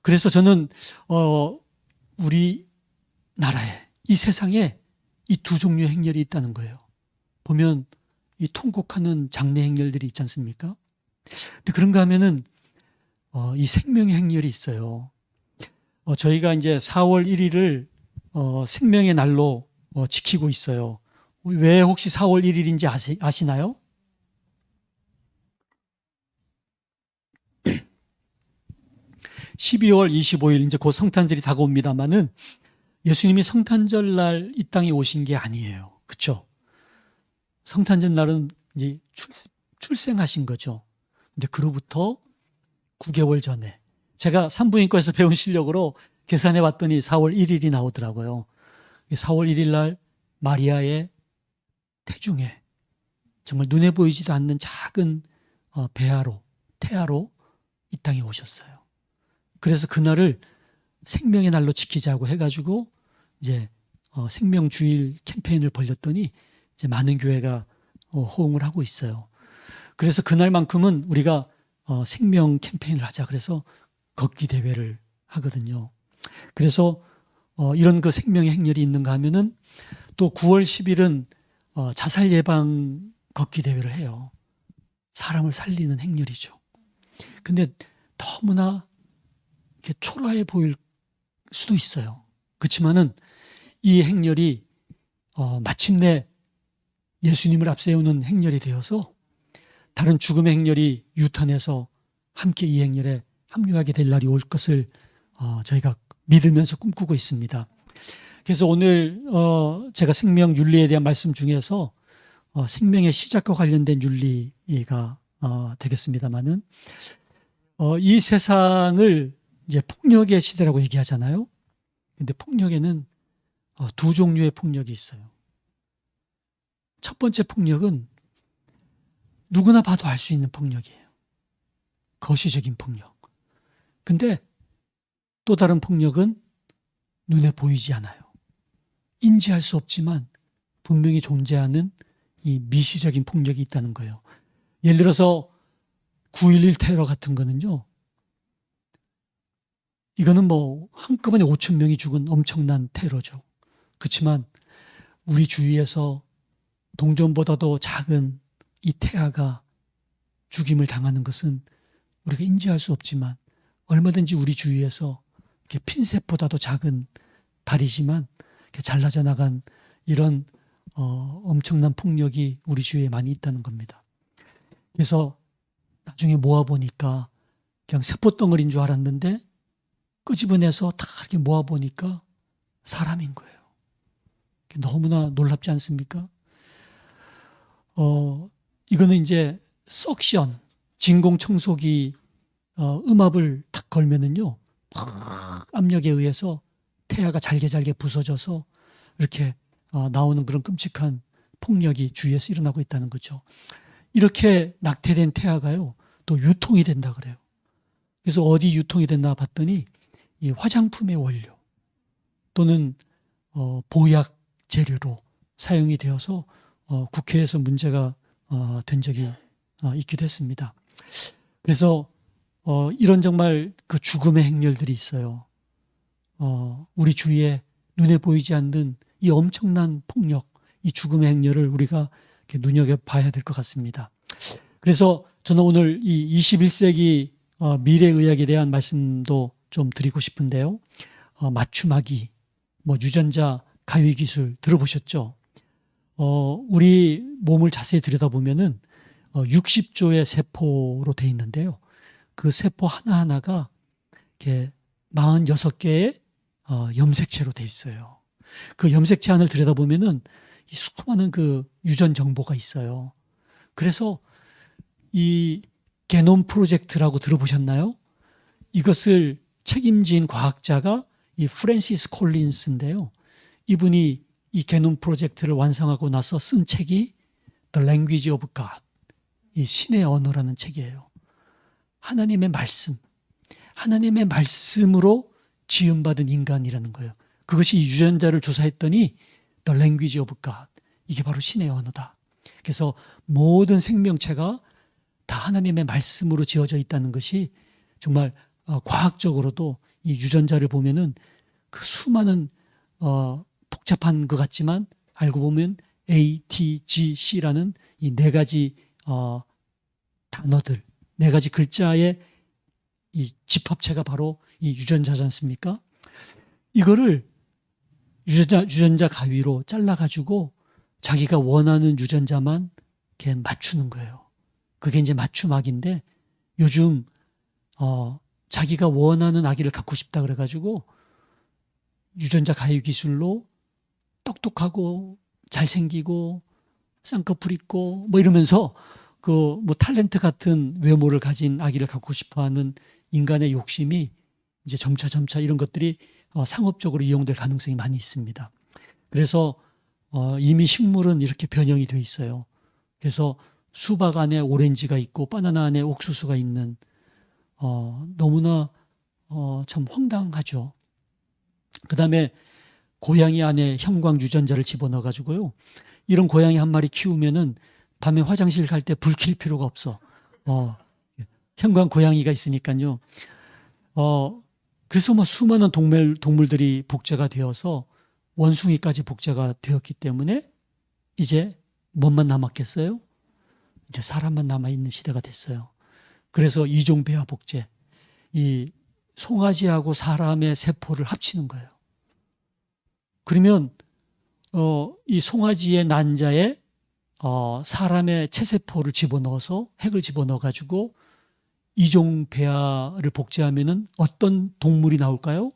그래서 저는 우리 나라에, 이 세상에 이 두 종류의 행렬이 있다는 거예요. 보면 이 통곡하는 장례 행렬들이 있지 않습니까? 근데 그런가 하면은 이 생명의 행렬이 있어요. 저희가 이제 4월 1일을 생명의 날로 지키고 있어요. 왜 혹시 4월 1일인지 아시나요? (12월 25일) 이제 곧 성탄절이 다가옵니다만은 예수님이 성탄절 날 이 땅에 오신 게 아니에요. 그렇죠? 성탄절 날은 이제 출생하신 거죠. 근데 그로부터 9개월 전에 제가 산부인과에서 배운 실력으로 계산해 봤더니 4월 1일이 나오더라고요. 4월 1일 날 마리아의 태중에 정말 눈에 보이지도 않는 작은 태아로 이 땅에 오셨어요. 그래서 그날을 생명의 날로 지키자고 해가지고 이제 생명주일 캠페인을 벌였더니 이제 많은 교회가 호응을 하고 있어요. 그래서 그날만큼은 우리가 생명 캠페인을 하자 그래서 걷기 대회를 하거든요. 그래서 이런 그 생명의 행렬이 있는가 하면은 또 9월 10일은 자살 예방 걷기 대회를 해요. 사람을 살리는 행렬이죠. 근데 너무나 이렇게 초라해 보일 수도 있어요. 그렇지만은 이 행렬이 마침내 예수님을 앞세우는 행렬이 되어서 다른 죽음의 행렬이 유턴해서 함께 이 행렬에 합류하게 될 날이 올 것을 저희가 믿으면서 꿈꾸고 있습니다. 그래서 오늘 제가 생명 윤리에 대한 말씀 중에서 생명의 시작과 관련된 윤리가 되겠습니다만은 이 세상을 이제 폭력의 시대라고 얘기하잖아요. 근데 폭력에는 두 종류의 폭력이 있어요. 첫 번째 폭력은 누구나 봐도 알 수 있는 폭력이에요. 거시적인 폭력. 근데 또 다른 폭력은 눈에 보이지 않아요. 인지할 수 없지만 분명히 존재하는 이 미시적인 폭력이 있다는 거예요. 예를 들어서 9.11 테러 같은 거는요. 이거는 뭐 한꺼번에 5천 명이 죽은 엄청난 테러죠. 그렇지만 우리 주위에서 동전보다도 작은 이 태아가 죽임을 당하는 것은 우리가 인지할 수 없지만 얼마든지 우리 주위에서 이렇게 핀셋보다도 작은 발이지만 이렇게 잘라져 나간 이런 엄청난 폭력이 우리 주위에 많이 있다는 겁니다. 그래서 나중에 모아보니까 그냥 세포덩어리인 줄 알았는데 끄집어내서 다 이렇게 모아보니까 사람인 거예요. 너무나 놀랍지 않습니까? 이거는 이제 석션, 진공청소기 음압을 탁 걸면은요, 팍 압력에 의해서 태아가 잘게 부서져서 이렇게 나오는 그런 끔찍한 폭력이 주위에서 일어나고 있다는 거죠. 이렇게 낙태된 태아가요, 또 유통이 된다 그래요. 그래서 어디 유통이 됐나 봤더니 이 화장품의 원료 또는 보약 재료로 사용이 되어서 국회에서 문제가 된 적이 있기도 했습니다. 그래서 이런 정말 그 죽음의 행렬들이 있어요. 우리 주위에 눈에 보이지 않는 이 엄청난 폭력, 이 죽음의 행렬을 우리가 이렇게 눈여겨봐야 될 것 같습니다. 그래서 저는 오늘 이 21세기 미래의학에 대한 말씀도 좀 드리고 싶은데요. 맞춤하기, 유전자 가위 기술 들어보셨죠? 우리 몸을 자세히 들여다보면은 60조의 세포로 되어 있는데요. 그 세포 하나하나가 이렇게 46개의 염색체로 되어 있어요. 그 염색체 안을 들여다보면은 이 수많은 그 유전 정보가 있어요. 그래서 이 게놈 프로젝트라고 들어보셨나요? 이것을 책임진 과학자가 이 프랜시스 콜린스인데요. 이분이 이 게놈 프로젝트를 완성하고 나서 쓴 책이 The Language of God, 이 신의 언어라는 책이에요. 하나님의 말씀, 하나님의 말씀으로 지음받은 인간이라는 거예요. 그것이 유전자를 조사했더니 The Language of God, 이게 바로 신의 언어다. 그래서 모든 생명체가 다 하나님의 말씀으로 지어져 있다는 것이 정말 과학적으로도 이 유전자를 보면은 그 수많은 복잡한 것 같지만 알고 보면 A, T, G, C라는 이 네 가지 단어들, 네 가지 글자의 이 집합체가 바로 이 유전자지 않습니까? 이거를 유전자 가위로 잘라가지고 자기가 원하는 유전자만 이렇게 맞추는 거예요. 그게 이제 맞춤학인데 요즘 자기가 원하는 아기를 갖고 싶다 그래가지고 유전자 가위 기술로 똑똑하고 잘생기고 쌍꺼풀 있고 뭐 이러면서 그 뭐 탤런트 같은 외모를 가진 아기를 갖고 싶어하는 인간의 욕심이 이제 점차 이런 것들이 상업적으로 이용될 가능성이 많이 있습니다. 그래서 이미 식물은 이렇게 변형이 돼 있어요. 그래서 수박 안에 오렌지가 있고 바나나 안에 옥수수가 있는 너무나 참 황당하죠. 그 다음에 고양이 안에 형광 유전자를 집어넣어 가지고요. 이런 고양이 한 마리 키우면은 밤에 화장실 갈 때 불 켤 필요가 없어. 형광 고양이가 있으니까요. 그래서 뭐 수많은 동물들이 복제가 되어서 원숭이까지 복제가 되었기 때문에 이제 뭔만 남았겠어요? 이제 사람만 남아있는 시대가 됐어요. 그래서 이종배아 복제, 이 송아지하고 사람의 세포를 합치는 거예요. 그러면 이 송아지의 난자에 사람의 체세포를 집어넣어서 핵을 집어넣어 가지고 이종배아를 복제하면은 어떤 동물이 나올까요?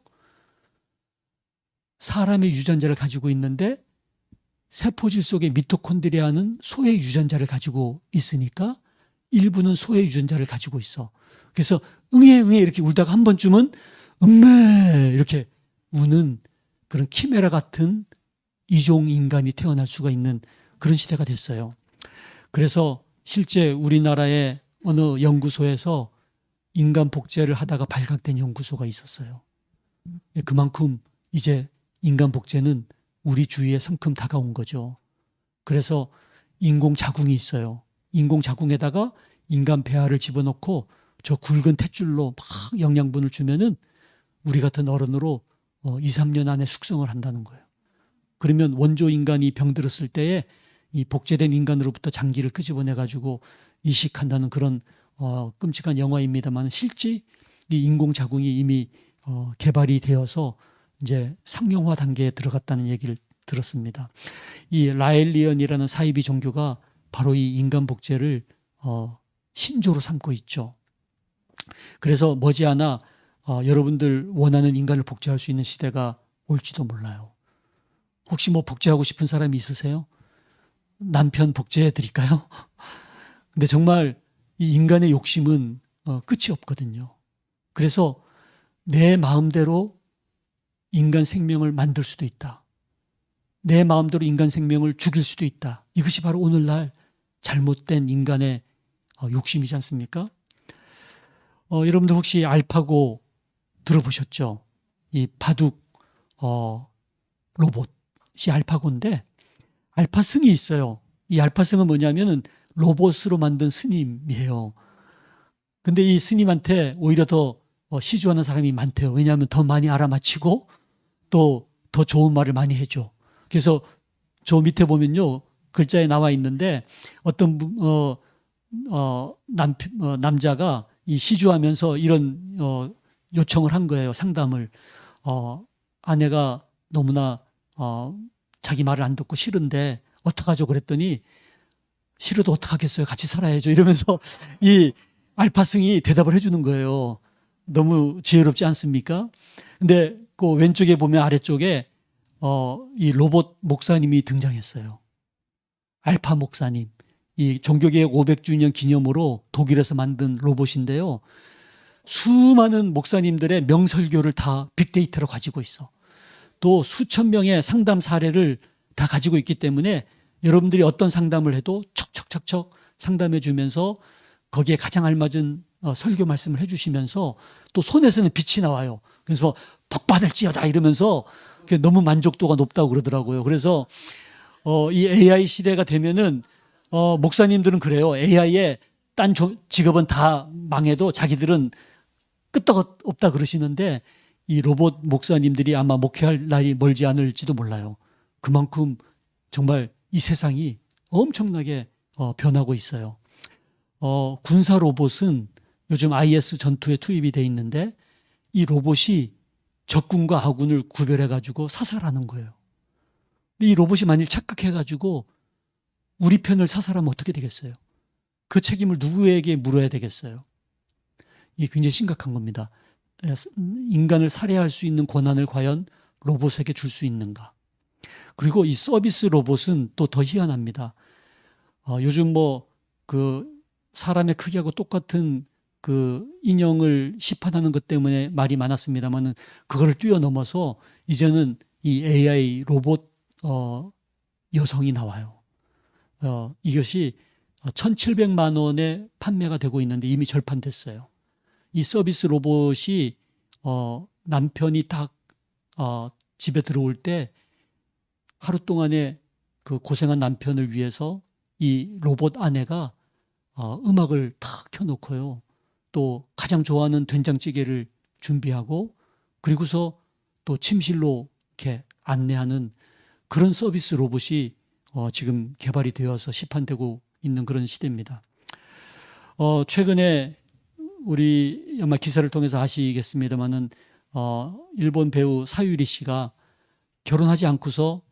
사람의 유전자를 가지고 있는데 세포질 속에 미토콘드리아는 소의 유전자를 가지고 있으니까 일부는 소의 유전자를 가지고 있어. 그래서 응애 이렇게 울다가 한 번쯤은 음메 이렇게 우는 그런 키메라 같은 이종 인간이 태어날 수가 있는 그런 시대가 됐어요. 그래서 실제 우리나라의 어느 연구소에서 인간 복제를 하다가 발각된 연구소가 있었어요. 그만큼 이제 인간 복제는 우리 주위에 성큼 다가온 거죠. 그래서 인공 자궁이 있어요. 인공 자궁에다가 인간 배아를 집어넣고 저 굵은 탯줄로 막 영양분을 주면은 우리 같은 어른으로 2, 3년 안에 숙성을 한다는 거예요. 그러면 원조 인간이 병들었을 때에 이 복제된 인간으로부터 장기를 끄집어내 가지고 이식한다는 그런 끔찍한 영화입니다만 실제 이 인공 자궁이 이미 개발이 되어서 이제 상용화 단계에 들어갔다는 얘기를 들었습니다. 이 라엘리언이라는 사이비 종교가 바로 이 인간 복제를 신조로 삼고 있죠. 그래서 머지않아 여러분들 원하는 인간을 복제할 수 있는 시대가 올지도 몰라요. 혹시 뭐 복제하고 싶은 사람이 있으세요? 남편 복제해 드릴까요? 근데 정말 이 인간의 욕심은 끝이 없거든요. 그래서 내 마음대로 인간 생명을 만들 수도 있다. 내 마음대로 인간 생명을 죽일 수도 있다. 이것이 바로 오늘날 잘못된 인간의 욕심이지 않습니까? 여러분들 혹시 알파고 들어보셨죠? 이 바둑 로봇이 알파고인데 알파승이 있어요. 이 알파승은 뭐냐면은 로봇으로 만든 스님이에요. 근데 이 스님한테 오히려 더 시주하는 사람이 많대요. 왜냐하면 더 많이 알아맞히고 또 더 좋은 말을 많이 해줘. 그래서 저 밑에 보면요 글자에 나와 있는데 어떤 남자가 이 시주하면서 이런 요청을 한 거예요. 상담을. 아내가 너무나 자기 말을 안 듣고 싫은데 어떡하죠? 그랬더니 싫어도 어떡하겠어요? 같이 살아야죠. 이러면서 이 알파승이 대답을 해주는 거예요. 너무 지혜롭지 않습니까? 근데 그 왼쪽에 보면 아래쪽에 이 로봇 목사님이 등장했어요. 알파 목사님. 이 종교개혁 500주년 기념으로 독일에서 만든 로봇인데요. 수많은 목사님들의 명설교를 다 빅데이터로 가지고 있어. 또 수천 명의 상담 사례를 다 가지고 있기 때문에 여러분들이 어떤 상담을 해도 척척척척 상담해 주면서 거기에 가장 알맞은 설교 말씀을 해주시면서 또 손에서는 빛이 나와요. 그래서 복 받을지어다 이러면서 너무 만족도가 높다고 그러더라고요. 그래서 이 AI 시대가 되면은 목사님들은 그래요. AI에 딴 직업은 다 망해도 자기들은 끄떡없다 그러시는데 이 로봇 목사님들이 아마 목회할 날이 멀지 않을지도 몰라요. 그만큼 정말 이 세상이 엄청나게 변하고 있어요. 군사 로봇은 요즘 IS 전투에 투입이 돼 있는데 이 로봇이 적군과 아군을 구별해가지고 사살하는 거예요. 이 로봇이 만일 착각해가지고 우리 편을 사살하면 어떻게 되겠어요? 그 책임을 누구에게 물어야 되겠어요? 이게 굉장히 심각한 겁니다. 인간을 살해할 수 있는 권한을 과연 로봇에게 줄 수 있는가? 그리고 이 서비스 로봇은 또 더 희한합니다. 요즘 그 사람의 크기하고 똑같은 그 인형을 시판하는 것 때문에 말이 많았습니다만은 그거를 뛰어넘어서 이제는 이 AI 로봇 여성이 나와요. 이것이 1,700만 원에 판매가 되고 있는데 이미 절판됐어요. 이 서비스 로봇이 남편이 딱 집에 들어올 때 하루 동안에 그 고생한 남편을 위해서 이 로봇 아내가 음악을 탁 켜놓고요. 또 가장 좋아하는 된장찌개를 준비하고 그리고서 또 침실로 이렇게 안내하는 그런 서비스 로봇이 지금 개발이 되어서 시판되고 있는 그런 시대입니다. 최근에 우리 아마 기사를 통해서 아시겠습니다만은 일본 배우 사유리 씨가 결혼하지 않고서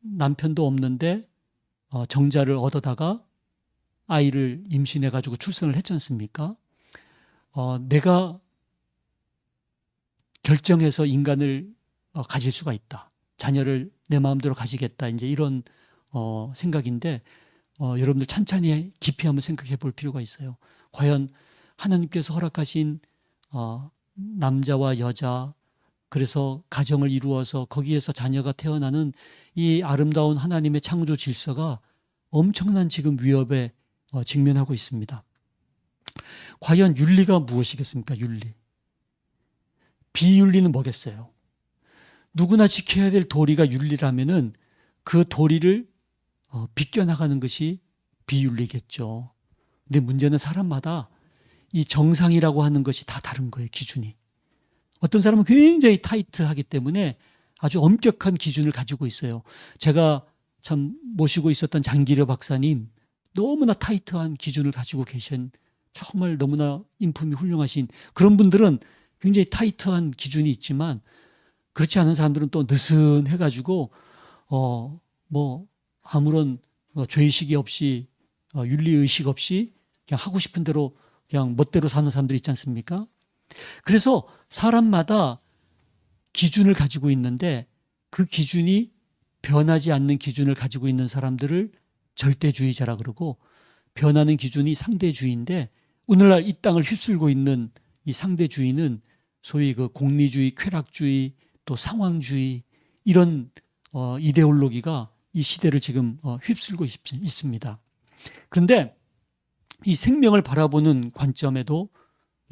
남편도 없는데 정자를 얻어다가 아이를 임신해가지고 출산을 했지 않습니까? 내가 결정해서 인간을 가질 수가 있다. 자녀를 내 마음대로 가지겠다. 이제 이런 생각인데 여러분들 찬찬히 깊이 한번 생각해 볼 필요가 있어요. 과연 하나님께서 허락하신 남자와 여자 그래서 가정을 이루어서 거기에서 자녀가 태어나는 이 아름다운 하나님의 창조 질서가 엄청난 지금 위협에 직면하고 있습니다. 과연 윤리가 무엇이겠습니까? 윤리. 비윤리는 뭐겠어요? 누구나 지켜야 될 도리가 윤리라면은 그 도리를 비껴나가는 것이 비윤리겠죠. 근데 문제는 사람마다 이 정상이라고 하는 것이 다 다른 거예요. 기준이. 어떤 사람은 굉장히 타이트하기 때문에 아주 엄격한 기준을 가지고 있어요. 제가 참 모시고 있었던 장기려 박사님 너무나 타이트한 기준을 가지고 계신 정말 너무나 인품이 훌륭하신 그런 분들은 굉장히 타이트한 기준이 있지만 그렇지 않은 사람들은 또 느슨해가지고 아무런 죄의식이 없이 윤리의식 없이 그냥 하고 싶은 대로 그냥 멋대로 사는 사람들 있지 않습니까? 그래서 사람마다 기준을 가지고 있는데 그 기준이 변하지 않는 기준을 가지고 있는 사람들을 절대주의자라 그러고 변하는 기준이 상대주의인데 오늘날 이 땅을 휩쓸고 있는 이 상대주의는 소위 그 공리주의, 쾌락주의, 또 상황주의 이런 이데올로기가 이 시대를 지금 휩쓸고 있습니다. 그런데 이 생명을 바라보는 관점에도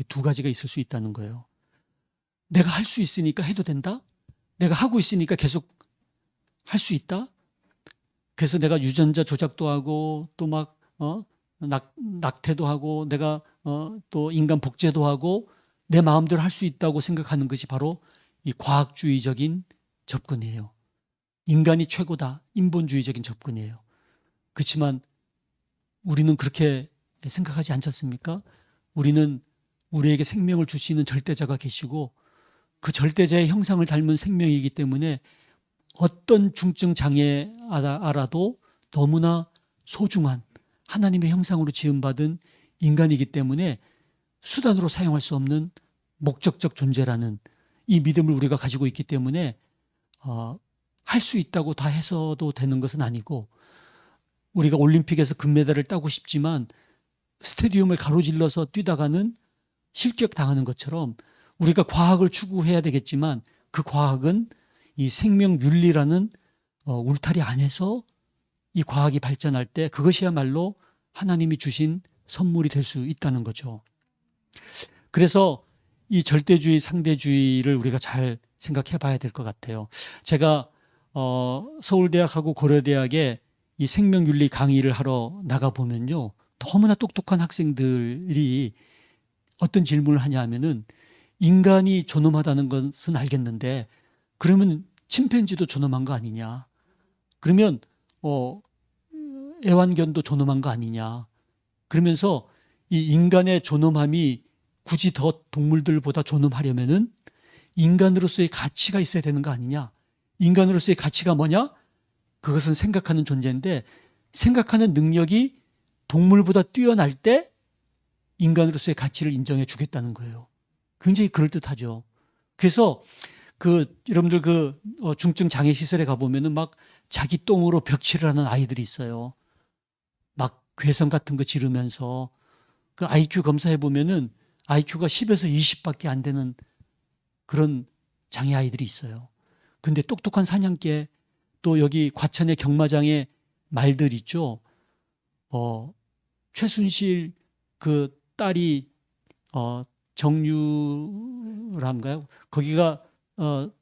두 가지가 있을 수 있다는 거예요. 내가 할 수 있으니까 해도 된다? 내가 하고 있으니까 계속 할 수 있다? 그래서 내가 유전자 조작도 하고 또 막 낙태도 하고 내가 또 인간 복제도 하고 내 마음대로 할 수 있다고 생각하는 것이 바로 이 과학주의적인 접근이에요. 인간이 최고다. 인본주의적인 접근이에요. 그렇지만 우리는 그렇게 생각하지 않지 않습니까? 우리는 우리에게 생명을 주시는 절대자가 계시고 그 절대자의 형상을 닮은 생명이기 때문에 어떤 중증 장애 알아도 너무나 소중한 하나님의 형상으로 지음받은 인간이기 때문에 수단으로 사용할 수 없는 목적적 존재라는 이 믿음을 우리가 가지고 있기 때문에 할 수 있다고 다 해서도 되는 것은 아니고, 우리가 올림픽에서 금메달을 따고 싶지만 스테디움을 가로질러서 뛰다가는 실격당하는 것처럼 우리가 과학을 추구해야 되겠지만 그 과학은 이 생명윤리라는 울타리 안에서 이 과학이 발전할 때 그것이야말로 하나님이 주신 선물이 될 수 있다는 거죠. 그래서 이 절대주의, 상대주의를 우리가 잘 생각해 봐야 될 것 같아요. 제가 서울대학하고 고려대학에 이 생명윤리 강의를 하러 나가보면요, 너무나 똑똑한 학생들이 어떤 질문을 하냐 하면은, 인간이 존엄하다는 것은 알겠는데 그러면 침팬지도 존엄한 거 아니냐, 그러면 애완견도 존엄한 거 아니냐, 그러면서 이 인간의 존엄함이 굳이 더 동물들보다 존엄하려면은 인간으로서의 가치가 있어야 되는 거 아니냐. 인간으로서의 가치가 뭐냐? 그것은 생각하는 존재인데, 생각하는 능력이 동물보다 뛰어날 때 인간으로서의 가치를 인정해 주겠다는 거예요. 굉장히 그럴듯하죠. 그래서 여러분들 중증 장애 시설에 가보면은 막 자기 똥으로 벽칠을 하는 아이들이 있어요. 막 괴성 같은 거 지르면서. 그 IQ 검사해 보면은 IQ가 10에서 20밖에 안 되는 그런 장애 아이들이 있어요. 근데 똑똑한 사냥개, 또 여기 과천의 경마장에 말들 있죠. 최순실 그 딸이 정유라인가요? 거기가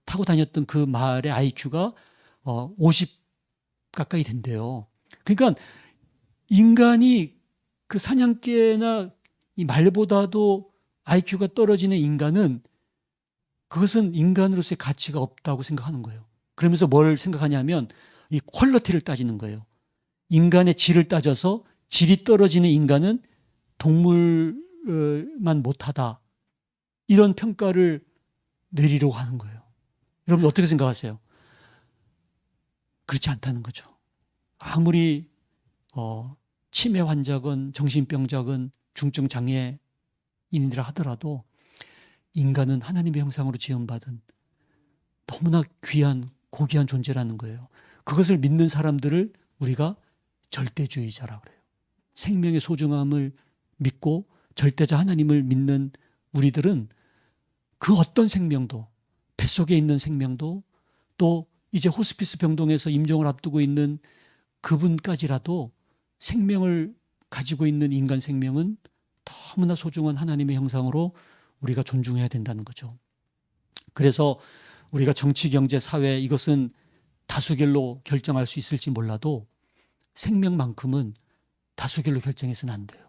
타고 다녔던 그 말의 IQ가 50 가까이 된대요. 그러니까 인간이 그 사냥개나 이 말보다도 IQ가 떨어지는 인간은, 그것은 인간으로서의 가치가 없다고 생각하는 거예요. 그러면서 뭘 생각하냐면 이 퀄리티를 따지는 거예요. 인간의 질을 따져서 질이 떨어지는 인간은 동물만 못하다, 이런 평가를 내리려고 하는 거예요. 여러분 어떻게 생각하세요? 그렇지 않다는 거죠. 아무리 치매 환자건 정신병자건 중증 장애인이라 하더라도 인간은 하나님의 형상으로 지음받은 너무나 귀한 고귀한 존재라는 거예요. 그것을 믿는 사람들을 우리가 절대주의자라고 그래요. 생명의 소중함을 믿고 절대자 하나님을 믿는 우리들은 그 어떤 생명도, 뱃속에 있는 생명도, 또 이제 호스피스 병동에서 임종을 앞두고 있는 그분까지라도 생명을 가지고 있는 인간 생명은 너무나 소중한 하나님의 형상으로 우리가 존중해야 된다는 거죠. 그래서 우리가 정치, 경제, 사회, 이것은 다수결로 결정할 수 있을지 몰라도 생명만큼은 다수결로 결정해서는 안 돼요.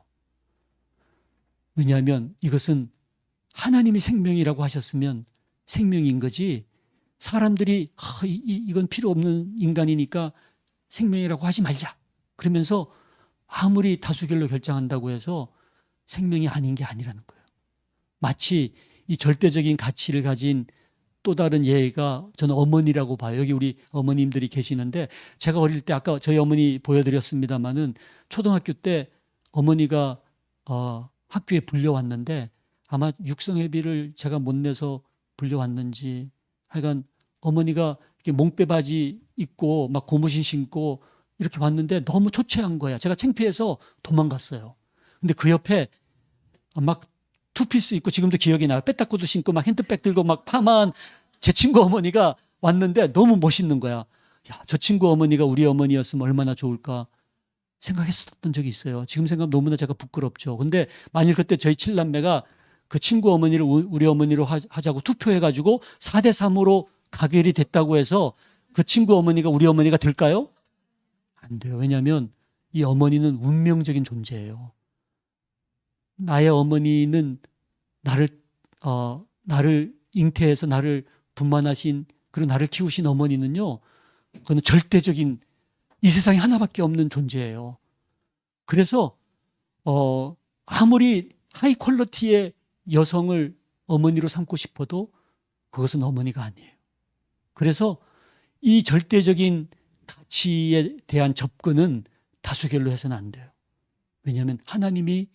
왜냐하면 이것은 하나님이 생명이라고 하셨으면 생명인 거지, 사람들이 이건 필요 없는 인간이니까 생명이라고 하지 말자 그러면서 아무리 다수결로 결정한다고 해서 생명이 아닌 게 아니라는 거예요. 마치 이 절대적인 가치를 가진 또 다른 예가 저는 어머니라고 봐요. 여기 우리 어머님들이 계시는데, 제가 어릴 때 아까 저희 어머니 보여드렸습니다마는 초등학교 때 어머니가 학교에 불려왔는데, 아마 육성회비를 제가 못 내서 불려왔는지, 하여간 어머니가 이렇게 몽빼 바지 입고 막 고무신 신고 이렇게 왔는데 너무 초췌한 거야. 제가 창피해서 도망갔어요. 근데 그 옆에 막 투피스 입고, 지금도 기억이 나요. 빼딱구도 신고 막 핸드백 들고 막 파마한 제 친구 어머니가 왔는데 너무 멋있는 거야. 야, 저 친구 어머니가 우리 어머니였으면 얼마나 좋을까 생각했었던 적이 있어요. 지금 생각하면 너무나 제가 부끄럽죠. 근데 만일 그때 저희 칠남매가 그 친구 어머니를 우리 어머니로 하자고 투표해가지고 4대3으로 가결이 됐다고 해서 그 친구 어머니가 우리 어머니가 될까요? 안 돼요. 왜냐하면 이 어머니는 운명적인 존재예요. 나의 어머니는 나를 잉태해서 나를 분만하신, 그리고 나를 키우신 어머니는요, 그건 절대적인, 이 세상에 하나밖에 없는 존재예요. 그래서 아무리 하이 퀄리티의 여성을 어머니로 삼고 싶어도 그것은 어머니가 아니에요. 그래서 이 절대적인 가치에 대한 접근은 다수결로 해서는 안 돼요. 왜냐하면 하나님이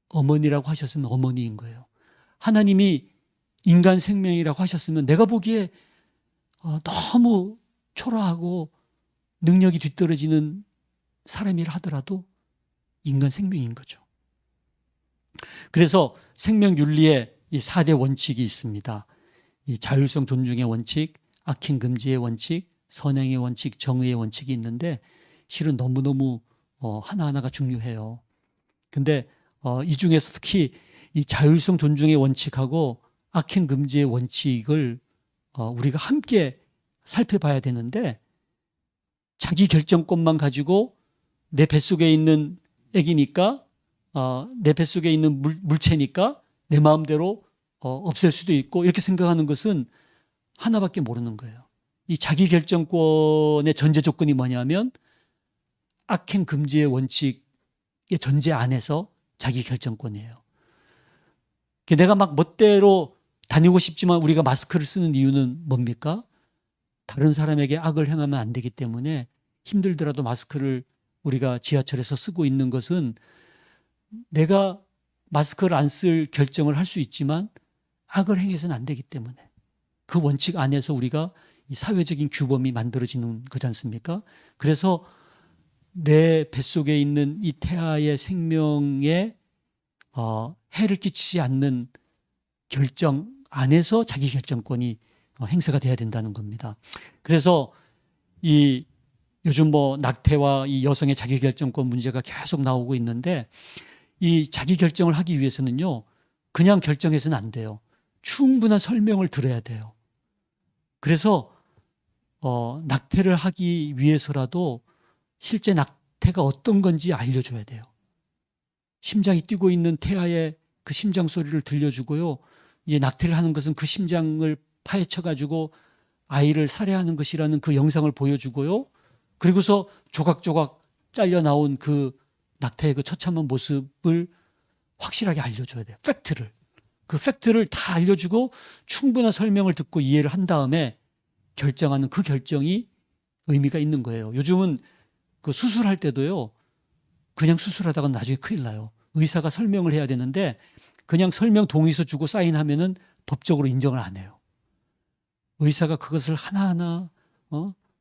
어머니라고 하셨으면 어머니인 거예요. 하나님이 인간 생명이라고 하셨으면 내가 보기에 너무 초라하고 능력이 뒤떨어지는 사람이라 하더라도 인간 생명인 거죠. 그래서 생명윤리에 이 4대 원칙이 있습니다. 이 자율성 존중의 원칙, 악행 금지의 원칙, 선행의 원칙, 정의의 원칙이 있는데 실은 너무너무 하나하나가 중요해요. 근데 이 중에서 특히 이 자율성 존중의 원칙하고 악행 금지의 원칙을 우리가 함께 살펴봐야 되는데 자기 결정권만 가지고 내 뱃속에 있는 애기니까 내 뱃속에 있는 물체니까 내 마음대로 없앨 수도 있고 이렇게 생각하는 것은 하나밖에 모르는 거예요. 이 자기 결정권의 전제 조건이 뭐냐면 악행 금지의 원칙의 전제 안에서 자기 결정권이에요. 내가 막 멋대로 다니고 싶지만 우리가 마스크를 쓰는 이유는 뭡니까? 다른 사람에게 악을 행하면 안 되기 때문에 힘들더라도 마스크를 우리가 지하철에서 쓰고 있는 것은 내가 마스크를 안 쓸 결정을 할 수 있지만 악을 행해서는 안 되기 때문에 그 원칙 안에서 우리가 이 사회적인 규범이 만들어지는 거지 않습니까? 그래서 내 뱃속에 있는 이 태아의 생명에 해를 끼치지 않는 결정 안에서 자기 결정권이 행사가 돼야 된다는 겁니다. 그래서 이 요즘 낙태와 이 여성의 자기 결정권 문제가 계속 나오고 있는데 이 자기 결정을 하기 위해서는요, 그냥 결정해서는 안 돼요. 충분한 설명을 들어야 돼요. 그래서 낙태를 하기 위해서라도 실제 낙태가 어떤 건지 알려줘야 돼요. 심장이 뛰고 있는 태아의 그 심장 소리를 들려주고요. 이제 낙태를 하는 것은 그 심장을 파헤쳐가지고 아이를 살해하는 것이라는 그 영상을 보여주고요. 그리고서 조각조각 잘려 나온 그 낙태의 그 처참한 모습을 확실하게 알려줘야 돼요. 팩트를. 그 팩트를 다 알려주고 충분한 설명을 듣고 이해를 한 다음에 결정하는 그 결정이 의미가 있는 거예요. 요즘은 그 수술할 때도요, 그냥 수술하다가 나중에 큰일 나요. 의사가 설명을 해야 되는데 그냥 설명 동의서 주고 사인하면은 법적으로 인정을 안 해요. 의사가 그것을 하나하나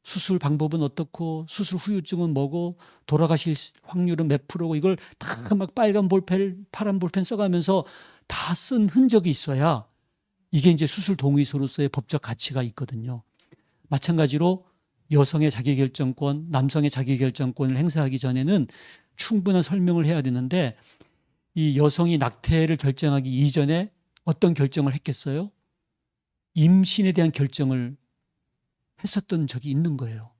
수술 방법은 어떻고 수술 후유증은 뭐고 돌아가실 확률은 몇 프로고 이걸 다 막 빨간 볼펜, 파란 볼펜 써가면서 다 쓴 흔적이 있어야 이게 이제 수술 동의서로서의 법적 가치가 있거든요. 마찬가지로 여성의 자기결정권, 남성의 자기결정권을 행사하기 전에는 충분한 설명을 해야 되는데 이 여성이 낙태를 결정하기 이전에 어떤 결정을 했겠어요? 임신에 대한 결정을 했었던 적이 있는 거예요.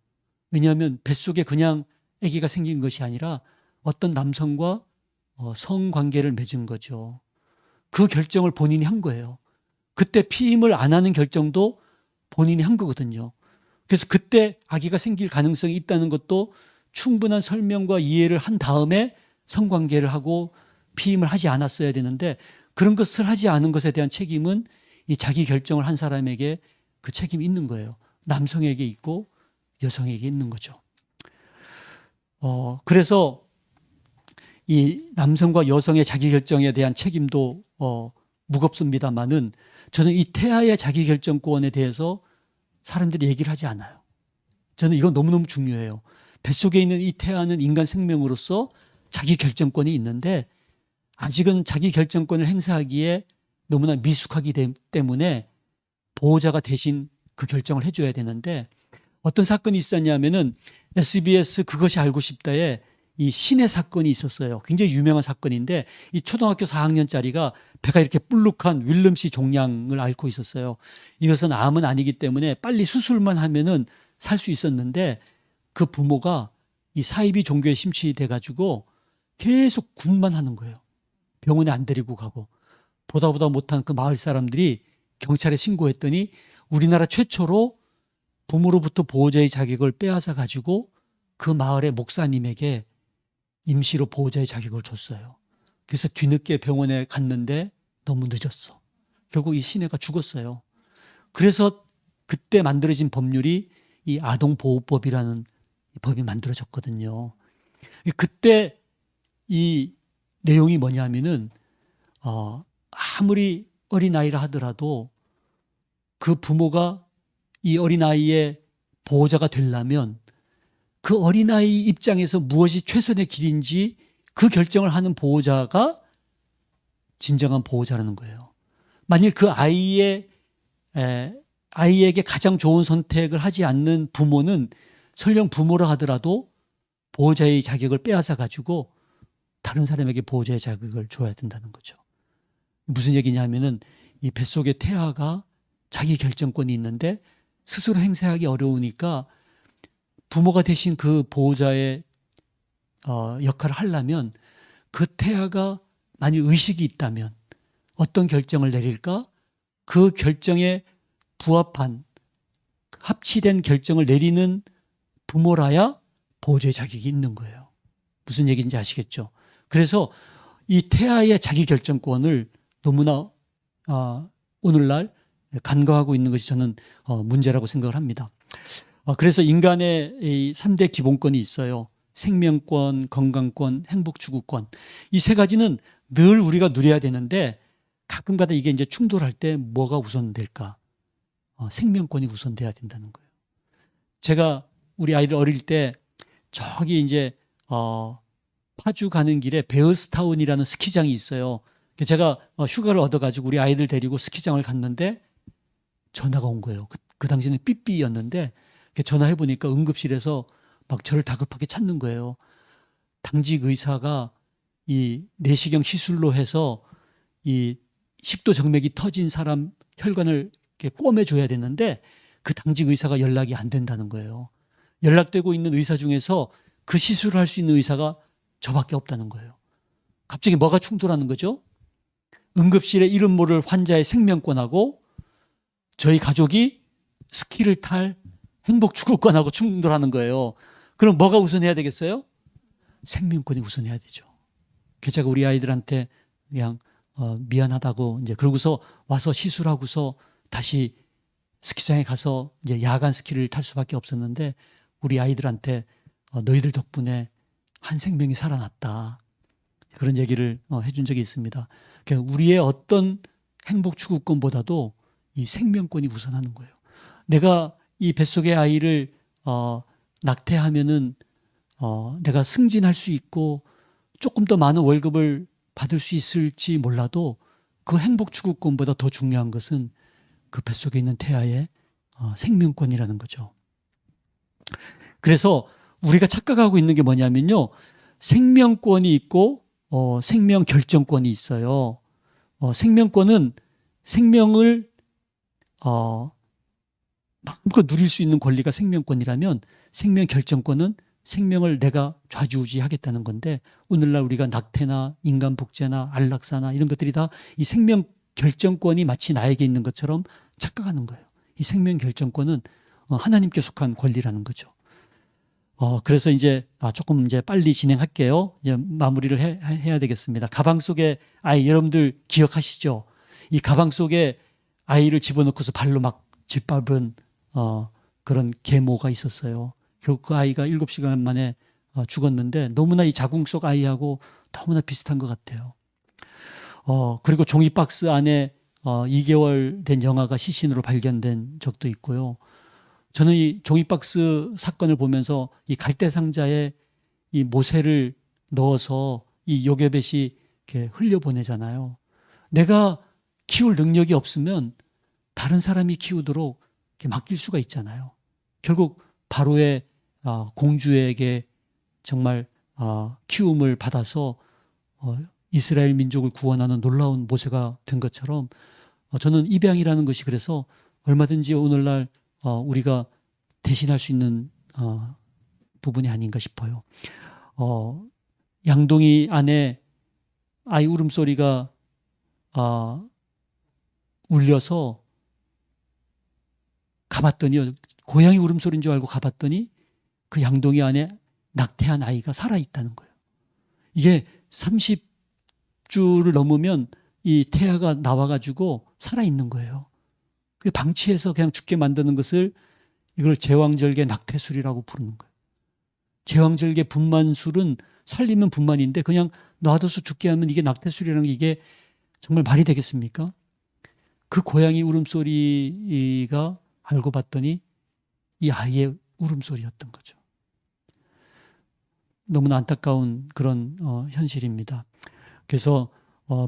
왜냐하면 뱃속에 그냥 아기가 생긴 것이 아니라 어떤 남성과 성관계를 맺은 거죠. 그 결정을 본인이 한 거예요. 그때 피임을 안 하는 결정도 본인이 한 거거든요. 그래서 그때 아기가 생길 가능성이 있다는 것도 충분한 설명과 이해를 한 다음에 성관계를 하고 피임을 하지 않았어야 되는데 그런 것을 하지 않은 것에 대한 책임은 이 자기 결정을 한 사람에게 그 책임이 있는 거예요. 남성에게 있고 여성에게 있는 거죠. 그래서 이 남성과 여성의 자기 결정에 대한 책임도 무겁습니다만은 저는 이 태아의 자기 결정권에 대해서 사람들이 얘기를 하지 않아요. 저는 이건 너무너무 중요해요. 뱃속에 있는 이 태아는 인간 생명으로서 자기 결정권이 있는데 아직은 자기 결정권을 행사하기에 너무나 미숙하기 때문에 보호자가 대신 그 결정을 해줘야 되는데 어떤 사건이 있었냐면은 SBS 그것이 알고 싶다에 이 신의 사건이 있었어요. 굉장히 유명한 사건인데 이 초등학교 4학년짜리가 배가 이렇게 불룩한 윌름씨 종양을 앓고 있었어요. 이것은 암은 아니기 때문에 빨리 수술만 하면은 살 수 있었는데 그 부모가 이 사이비 종교에 심취돼 가지고 계속 군만 하는 거예요. 병원에 안 데리고 가고 보다 못한 그 마을 사람들이 경찰에 신고했더니 우리나라 최초로 부모로부터 보호자의 자격을 빼앗아 가지고 그 마을의 목사님에게 임시로 보호자의 자격을 줬어요. 그래서 뒤늦게 병원에 갔는데 너무 늦었어. 결국 이 시내가 죽었어요. 그래서 그때 만들어진 법률이 이 아동보호법이라는 법이 만들어졌거든요. 그때 이 내용이 뭐냐면은 아무리 어린아이라 하더라도 그 부모가 이 어린아이의 보호자가 되려면 그 어린아이 입장에서 무엇이 최선의 길인지 그 결정을 하는 보호자가 진정한 보호자라는 거예요. 만일 그 아이에게 가장 좋은 선택을 하지 않는 부모는 설령 부모라 하더라도 보호자의 자격을 빼앗아 가지고 다른 사람에게 보호자의 자격을 줘야 된다는 거죠. 무슨 얘기냐면은 이 뱃속의 태아가 자기 결정권이 있는데 스스로 행세하기 어려우니까 부모가 대신 그 보호자의 역할을 하려면 그 태아가 만일 의식이 있다면 어떤 결정을 내릴까? 그 결정에 부합한 합치된 결정을 내리는 부모라야 보호자의 자격이 있는 거예요. 무슨 얘기인지 아시겠죠? 그래서 이 태아의 자기 결정권을 너무나 오늘날 간과하고 있는 것이 저는 문제라고 생각을 합니다. 그래서 인간의 이 3대 기본권이 있어요. 생명권, 건강권, 행복추구권. 이 세 가지는 늘 우리가 누려야 되는데 가끔가다 이게 이제 충돌할 때 뭐가 우선될까? 생명권이 우선돼야 된다는 거예요. 제가 우리 아이들 어릴 때 저기 이제 파주 가는 길에 베어스타운이라는 스키장이 있어요. 제가 휴가를 얻어가지고 우리 아이들 데리고 스키장을 갔는데 전화가 온 거예요. 그 당시에는 삐삐였는데 전화해 보니까 응급실에서 막 저를 다급하게 찾는 거예요. 당직 의사가 이 내시경 시술로 해서 이 식도 정맥이 터진 사람 혈관을 이렇게 꿰매줘야 되는데 그 당직 의사가 연락이 안 된다는 거예요. 연락되고 있는 의사 중에서 그 시술을 할 수 있는 의사가 저밖에 없다는 거예요. 갑자기 뭐가 충돌하는 거죠? 응급실에 이름 모를 환자의 생명권하고 저희 가족이 스키를 탈 행복추구권하고 충돌하는 거예요. 그럼 뭐가 우선해야 되겠어요? 생명권이 우선해야 되죠. 제가 우리 아이들한테 그냥 미안하다고 이제 그러고서 와서 시술하고서 다시 스키장에 가서 이제 야간 스키를 탈 수밖에 없었는데 우리 아이들한테 너희들 덕분에 한 생명이 살아났다. 그런 얘기를 해준 적이 있습니다. 그러니까 우리의 어떤 행복추구권보다도 이 생명권이 우선하는 거예요. 내가 이 뱃속의 아이를 낙태하면은 내가 승진할 수 있고 조금 더 많은 월급을 받을 수 있을지 몰라도 그 행복추구권보다 더 중요한 것은 그 뱃속에 있는 태아의 생명권이라는 거죠. 그래서 우리가 착각하고 있는 게 뭐냐면요. 생명권이 있고 생명 결정권이 있어요. 생명권은 생명을 마음껏 누릴 수 있는 권리가 생명권이라면 생명 결정권은 생명을 내가 좌지우지하겠다는 건데 오늘날 우리가 낙태나 인간 복제나 안락사나 이런 것들이 다 이 생명 결정권이 마치 나에게 있는 것처럼 착각하는 거예요. 이 생명 결정권은 하나님께 속한 권리라는 거죠. 그래서 이제 조금 이제 빨리 진행할게요. 이제 마무리를 해야 되겠습니다. 가방 속에 아이 여러분들 기억하시죠? 이 가방 속에 아이를 집어넣고서 발로 막 짓밟은 그런 계모가 있었어요. 결국 그 아이가 7시간 만에 죽었는데 너무나 이 자궁 속 아이하고 너무나 비슷한 것 같아요. 그리고 종이박스 안에 2개월 된 영아가 시신으로 발견된 적도 있고요. 저는 이 종이박스 사건을 보면서 이 갈대상자에 이 모세를 넣어서 이 요괴벳이 이렇게 흘려보내잖아요. 내가 키울 능력이 없으면 다른 사람이 키우도록 이렇게 맡길 수가 있잖아요. 결국 바로의 공주에게 정말 키움을 받아서 이스라엘 민족을 구원하는 놀라운 모세가 된 것처럼 저는 입양이라는 것이 그래서 얼마든지 오늘날 우리가 대신할 수 있는 부분이 아닌가 싶어요. 양동이 안에 아이 울음소리가 울려서 가봤더니 고양이 울음소리인 줄 알고 가봤더니 그 양동이 안에 낙태한 아이가 살아있다는 거예요. 이게 30주를 넘으면 이 태아가 나와가지고 살아있는 거예요. 방치해서 그냥 죽게 만드는 것을 이걸 제왕절개 낙태술이라고 부르는 거예요. 제왕절개 분만술은 살리면 분만인데 그냥 놔둬서 죽게 하면 이게 낙태술이라는 게 이게 정말 말이 되겠습니까? 그 고양이 울음소리가 알고 봤더니 이 아이의 울음소리였던 거죠. 너무나 안타까운 그런 현실입니다. 그래서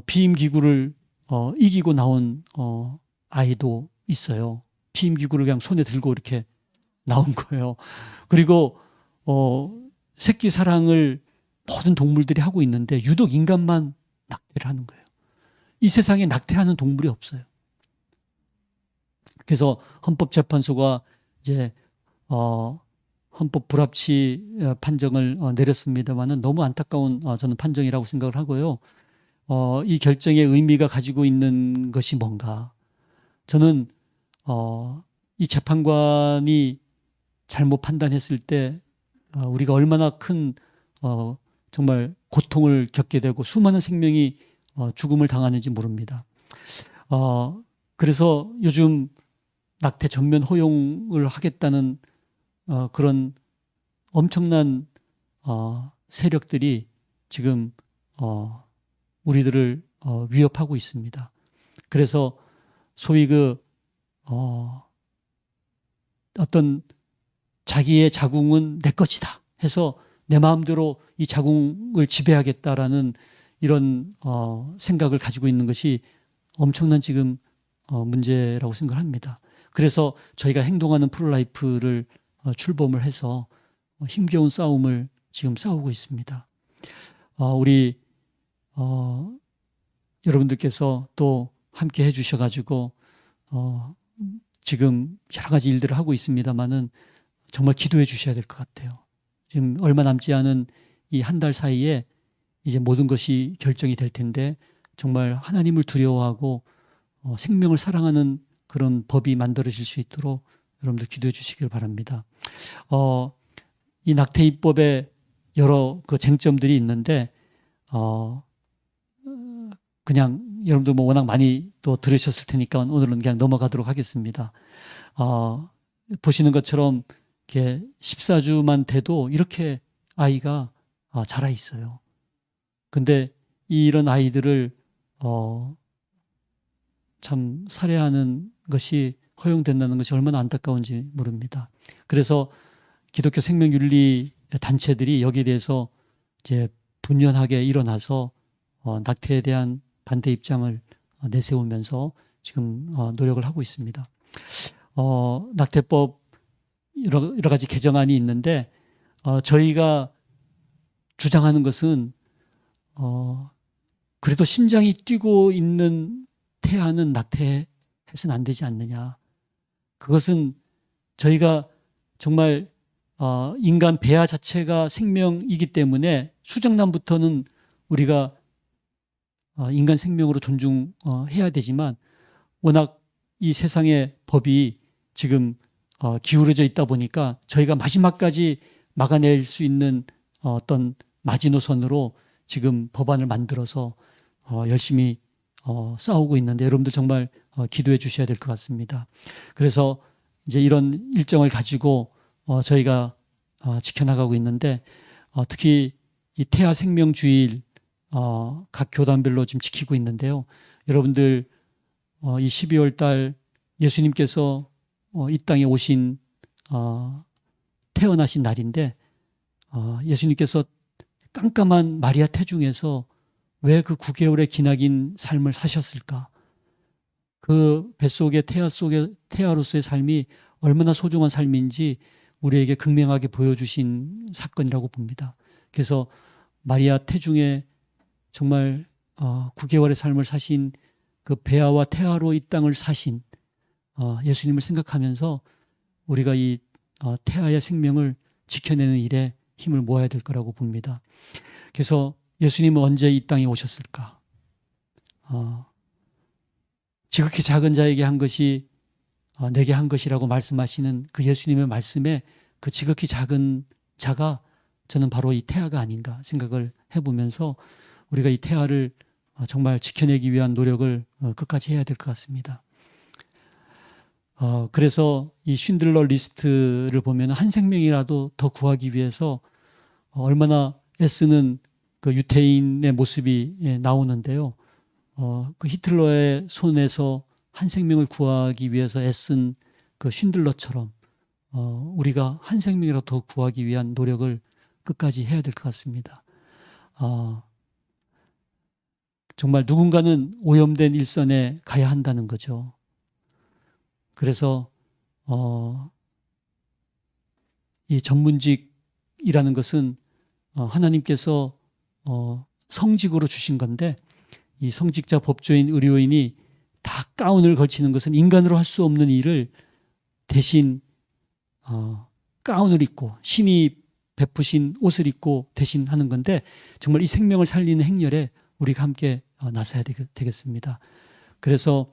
피임기구를 이기고 나온 아이도 있어요. 피임기구를 그냥 손에 들고 이렇게 나온 거예요. 그리고 새끼 사랑을 모든 동물들이 하고 있는데 유독 인간만 낙태를 하는 거예요. 이 세상에 낙태하는 동물이 없어요. 그래서 헌법재판소가 이제 헌법 불합치 판정을 내렸습니다만은 너무 안타까운 저는 판정이라고 생각을 하고요. 이 결정의 의미가 가지고 있는 것이 뭔가? 저는 이 재판관이 잘못 판단했을 때 우리가 얼마나 큰 정말 고통을 겪게 되고 수많은 생명이 죽음을 당하는지 모릅니다. 그래서 요즘 낙태 전면 허용을 하겠다는 그런 엄청난 세력들이 지금 우리들을 위협하고 있습니다. 그래서 소위 어떤 자기의 자궁은 내 것이다 해서 내 마음대로 이 자궁을 지배하겠다라는 이런 생각을 가지고 있는 것이 엄청난 지금 문제라고 생각합니다. 그래서 저희가 행동하는 프로라이프를 출범을 해서 힘겨운 싸움을 지금 싸우고 있습니다. 우리 여러분들께서 또 함께 해주셔가지고 지금 여러 가지 일들을 하고 있습니다만은 정말 기도해 주셔야 될 것 같아요. 지금 얼마 남지 않은 이 한 달 사이에 이제 모든 것이 결정이 될 텐데 정말 하나님을 두려워하고 생명을 사랑하는 그런 법이 만들어질 수 있도록 여러분들 기도해 주시길 바랍니다. 이 낙태 입법에 여러 그 쟁점들이 있는데 그냥 여러분들 뭐 워낙 많이 또 들으셨을 테니까 오늘은 그냥 넘어가도록 하겠습니다. 보시는 것처럼 이렇게 14주만 돼도 이렇게 아이가 자라 있어요. 근데 이런 아이들을 참 살해하는 것이 허용된다는 것이 얼마나 안타까운지 모릅니다. 그래서 기독교 생명윤리 단체들이 여기에 대해서 이제 분연하게 일어나서 낙태에 대한 반대 입장을 내세우면서 지금 노력을 하고 있습니다. 낙태법 여러 가지 개정안이 있는데 저희가 주장하는 것은 그래도 심장이 뛰고 있는 태아는 낙태해서는 안 되지 않느냐. 그것은 저희가 정말 인간 배아 자체가 생명이기 때문에 수정란부터는 우리가 인간 생명으로 존중해야 되지만 워낙 이 세상의 법이 지금 기울어져 있다 보니까 저희가 마지막까지 막아낼 수 있는 어떤 마지노선으로 지금 법안을 만들어서 열심히 싸우고 있는데 여러분들 정말 기도해 주셔야 될 것 같습니다. 그래서 이제 이런 일정을 가지고 저희가 지켜나가고 있는데 특히 이 태아 생명 주일 각 교단별로 지금 지키고 있는데요. 여러분들 이 12월 달 예수님께서 이 땅에 오신 태어나신 날인데 예수님께서 깜깜한 마리아 태중에서 왜 그 9개월의 기나긴 삶을 사셨을까? 그 뱃속의 태아 속의 태아로서의 삶이 얼마나 소중한 삶인지 우리에게 극명하게 보여주신 사건이라고 봅니다. 그래서 마리아 태중에 정말 9개월의 삶을 사신 그 배아와 태아로 이 땅을 사신 예수님을 생각하면서 우리가 이 태아의 생명을 지켜내는 일에 힘을 모아야 될 거라고 봅니다. 그래서 예수님은 언제 이 땅에 오셨을까? 지극히 작은 자에게 한 것이 내게 한 것이라고 말씀하시는 그 예수님의 말씀에 그 지극히 작은 자가 저는 바로 이 태아가 아닌가 생각을 해보면서 우리가 이 태아를 정말 지켜내기 위한 노력을 끝까지 해야 될 것 같습니다. 그래서 이 쉰들러 리스트를 보면 한 생명이라도 더 구하기 위해서 얼마나 애쓰는 그 유태인의 모습이 나오는데요. 그 히틀러의 손에서 한 생명을 구하기 위해서 애쓴 그 쉰들러처럼 우리가 한 생명이라도 더 구하기 위한 노력을 끝까지 해야 될 것 같습니다. 정말 누군가는 오염된 일선에 가야 한다는 거죠. 그래서 이 전문직이라는 것은 하나님께서 성직으로 주신 건데, 이 성직자, 법조인, 의료인이 다 가운을 걸치는 것은 인간으로 할 수 없는 일을 대신 가운을 입고 신이 베푸신 옷을 입고 대신 하는 건데, 정말 이 생명을 살리는 행렬에 우리가 함께 나서야 되겠습니다. 그래서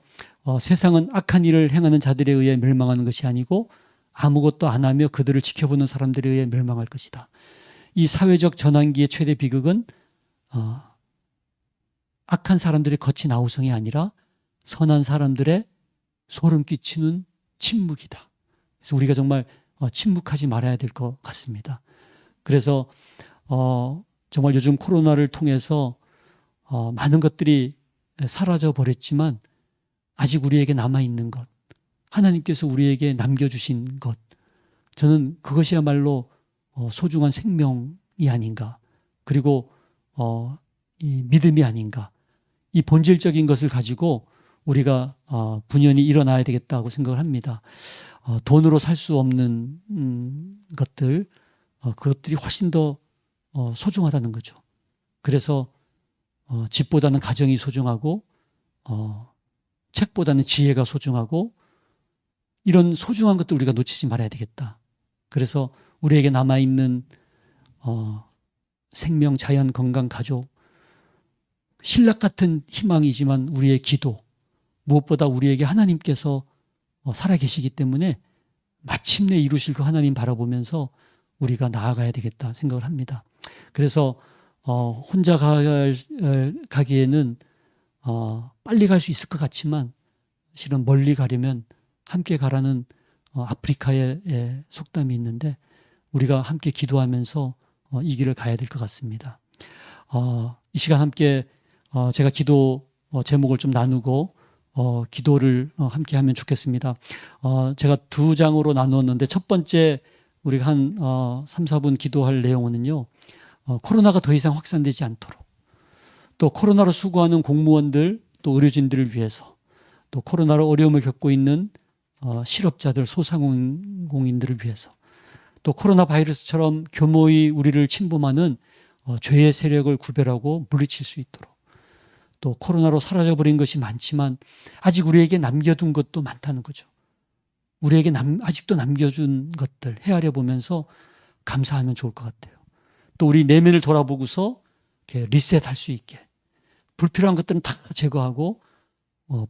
세상은 악한 일을 행하는 자들에 의해 멸망하는 것이 아니고 아무것도 안 하며 그들을 지켜보는 사람들에 의해 멸망할 것이다. 이 사회적 전환기의 최대 비극은 악한 사람들의 거친 아우성이 아니라 선한 사람들의 소름 끼치는 침묵이다. 그래서 우리가 정말 침묵하지 말아야 될 것 같습니다. 그래서 정말 요즘 코로나를 통해서 많은 것들이 사라져 버렸지만 아직 우리에게 남아있는 것, 하나님께서 우리에게 남겨주신 것, 저는 그것이야말로 소중한 생명이 아닌가, 그리고 이 믿음이 아닌가, 이 본질적인 것을 가지고 우리가 분연히 일어나야 되겠다고 생각을 합니다. 돈으로 살 수 없는 것들, 그것들이 훨씬 더 소중하다는 거죠. 그래서 집보다는 가정이 소중하고 책보다는 지혜가 소중하고, 이런 소중한 것들 우리가 놓치지 말아야 되겠다. 그래서 우리에게 남아있는 생명, 자연, 건강, 가족, 신락 같은 희망이지만 우리의 기도, 무엇보다 우리에게 하나님께서 살아계시기 때문에 마침내 이루실 그 하나님 바라보면서 우리가 나아가야 되겠다 생각을 합니다. 그래서 혼자 가기에는 빨리 갈 수 있을 것 같지만 실은 멀리 가려면 함께 가라는 아프리카의 속담이 있는데, 우리가 함께 기도하면서 이 길을 가야 될 것 같습니다. 이 시간 함께 제가 기도 제목을 좀 나누고 기도를 함께 하면 좋겠습니다. 제가 두 장으로 나누었는데, 첫 번째 우리가 한 3, 4분 기도할 내용은요, 코로나가 더 이상 확산되지 않도록, 또 코로나로 수고하는 공무원들, 또 의료진들을 위해서, 또 코로나로 어려움을 겪고 있는 실업자들, 소상공인들을 위해서, 또 코로나 바이러스처럼 교모히 우리를 침범하는 죄의 세력을 구별하고 물리칠 수 있도록, 또 코로나로 사라져버린 것이 많지만 아직 우리에게 남겨둔 것도 많다는 거죠. 우리에게 아직도 남겨준 것들 헤아려 보면서 감사하면 좋을 것 같아요. 또 우리 내면을 돌아보고서 이렇게 리셋할 수 있게, 불필요한 것들은 다 제거하고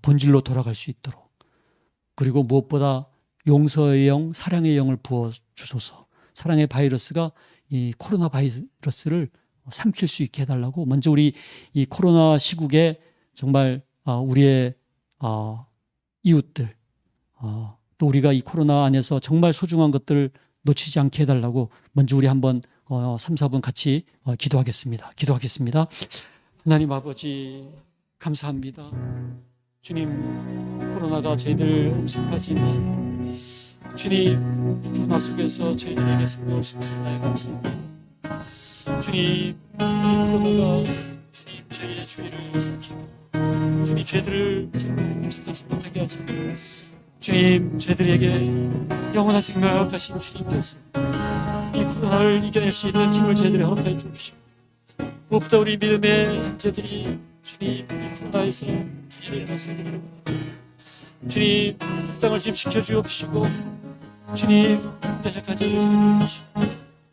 본질로 돌아갈 수 있도록, 그리고 무엇보다 용서의 영, 사랑의 영을 부어주소서. 사랑의 바이러스가 이 코로나 바이러스를 삼킬 수 있게 해달라고, 먼저 우리 이 코로나 시국에 정말 우리의 이웃들, 또 우리가 이 코로나 안에서 정말 소중한 것들을 놓치지 않게 해달라고 먼저 우리 한번 3, 4분 같이 기도하겠습니다. 하나님 아버지, 감사합니다. 주님, 코로나가 저희들 음습하지만 주님, 이 코로나 속에서 저희들에게 생명을 주시나에 감사합니다. 주님, 이 코로나가 주님 저희의 주의를 삼키고 주님 죄들을 찾지 못하게 하시고, 주님 죄들에게 영원한 생명을 허락하신 주님께서 이 코로나를 이겨낼 수 있는 힘을 저희들에 허락하여 주옵시고, 무엇보다 우리 믿음의 형제들이 주님 이 코로나에서 주님을 나서기를 원합니다. 주님, 이 땅을 좀 지켜주옵시고, 주님 내색한 자를 주님 주시고,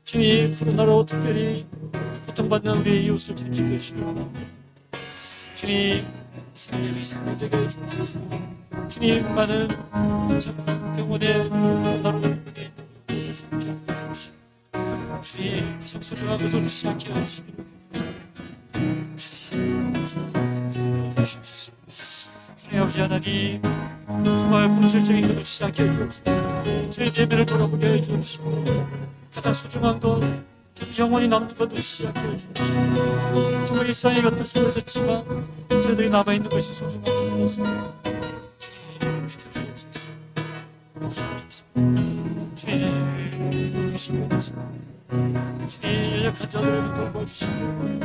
주님 코로나로 특별히 고통받는 우리의 이웃을 주님 지켜주시기 원합니다. 주님 생명이 생명되게 해주옵소서. 주님, 많은 병원에 코로나로 의료되어 있는 분들을 주님 기억해 주옵시고, 주님 가장 소중한 것을 놓치지 않게 해주시기 바랍니다. 주님 주십시오. 사랑의 아버지 하나님, 정말 본질적인 것 놓치지 않게 해주옵소서. 저희 예배를 돌아보게 해주옵시고, 가장 소중한 것, 영원히 남는 것 놓치지 않게 해주옵시고, 정말 일상의 것들 사라졌지만 저희들이 남아있는 것이 소중한 것 같습니다. 주님 지켜주옵소서. 주님 연약한 자들을 좀 돌봐주시고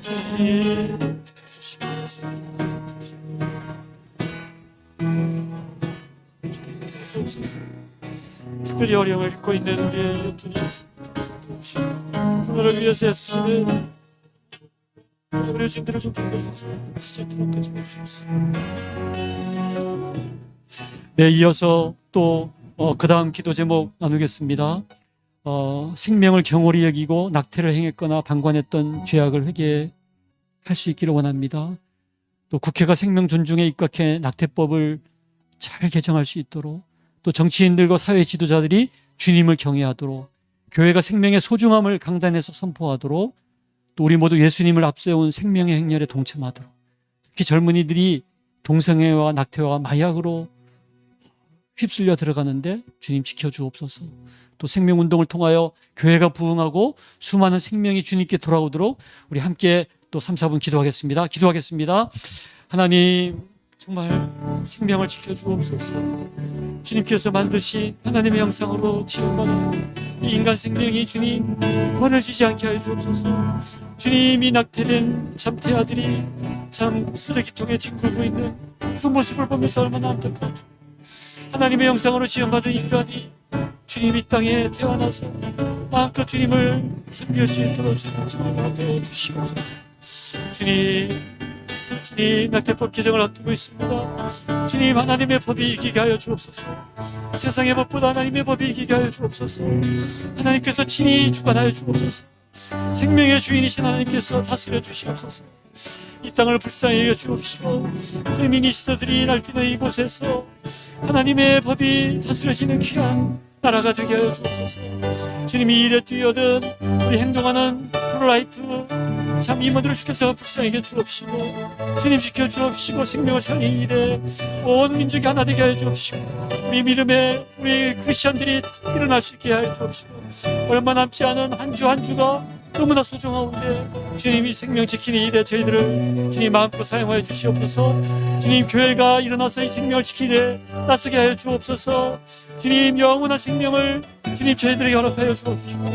주님 주시옵소서. 주님 도우시옵소서. 특별히 어려움을 겪고 있는 우리의 옆분이 있습니다. 도우시고 그들을 위해서 애쓰시는 의료진들을 좀 붙들어주셔서 시작토록 하지 마시옵소서. 네, 이어서 또 그 다음 기도 제목 나누겠습니다. 생명을 경홀히 여기고 낙태를 행했거나 방관했던 죄악을 회개할 수 있기를 원합니다. 또 국회가 생명 존중에 입각해 낙태법을 잘 개정할 수 있도록, 또 정치인들과 사회 지도자들이 주님을 경외하도록, 교회가 생명의 소중함을 강단에서 선포하도록, 또 우리 모두 예수님을 앞세운 생명의 행렬에 동참하도록, 특히 젊은이들이 동성애와 낙태와 마약으로 휩쓸려 들어가는데 주님 지켜주옵소서. 또 생명운동을 통하여 교회가 부흥하고 수많은 생명이 주님께 돌아오도록 우리 함께 또 3, 4분 기도하겠습니다. 하나님, 정말 생명을 지켜주옵소서. 주님께서 만드신 하나님의 형상으로 지음받은 이 인간 생명이 주님 버려지지 않게 하여 주옵소서. 주님이 낙태된 참태 아들이 참 쓰레기통에 뒹굴고 있는 그 모습을 보면서 얼마나 안타까운지, 하나님의 형상으로 지음받은 인간이 주님 이 땅에 태어나서 마음껏 주님을 섬길 수 있도록 주님 지원하여 주시옵소서. 주님 낙태법 개정을 앞두고 있습니다. 주님, 하나님의 법이 이기게 하여 주옵소서. 세상의 법보다 하나님의 법이 이기게 하여 주옵소서. 하나님께서 친히 주관하여 주옵소서. 생명의 주인이신 하나님께서 다스려 주시옵소서. 이 땅을 불쌍히 여겨 주옵시고 페미니스트들이 날뛰는 이곳에서 하나님의 법이 다스려지는 귀한 나라가 되게 하여 주옵소서. 주님이 일에 뛰어든 우리 행동하는 프로라이프 참 임원들을 주께서 불쌍히 여겨 주옵시고 주님 지켜 주옵시고 생명을 살리는 일에 온 민족이 하나 되게 하여 주옵시고 우리 믿음의 우리 크리스천들이 일어날 수 있게 하여 주옵시고 얼마 남지 않은 한 주 한 주가 너무나 소중하온데 주님이 생명 지키는 일에 저희들을 주님 마음껏 사용하여 주시옵소서. 주님, 교회가 일어나서 이 생명을 지키는 일에 나서게 하여 주옵소서. 주님, 영원한 생명을 주님 저희들에게 허락하여 주옵시고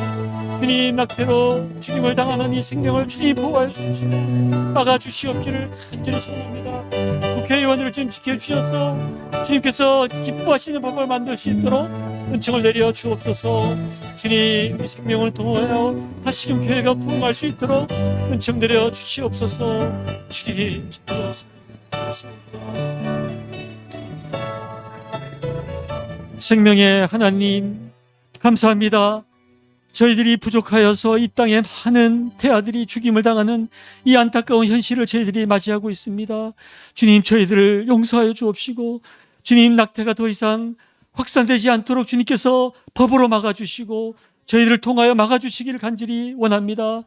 주님, 낙태로 죽임을 당하는 이 생명을 주님 보호하여 주시고 막아주시옵기를 간절히 소원합니다. 국회의원들을 주님 지켜주셔서 주님께서 기뻐하시는 법을 만들 수 있도록 은총을 내려 주옵소서. 주님, 이 생명을 통하여 다시금 교회가 부흥할 수 있도록 은총 내려 주시옵소서. 주님, 감사합니다. 생명의 하나님, 감사합니다. 저희들이 부족하여서 이 땅에 많은 태아들이 죽임을 당하는 이 안타까운 현실을 저희들이 맞이하고 있습니다. 주님, 저희들을 용서하여 주옵시고 주님, 낙태가 더 이상 확산되지 않도록 주님께서 법으로 막아주시고 저희들을 통하여 막아주시기를 간절히 원합니다.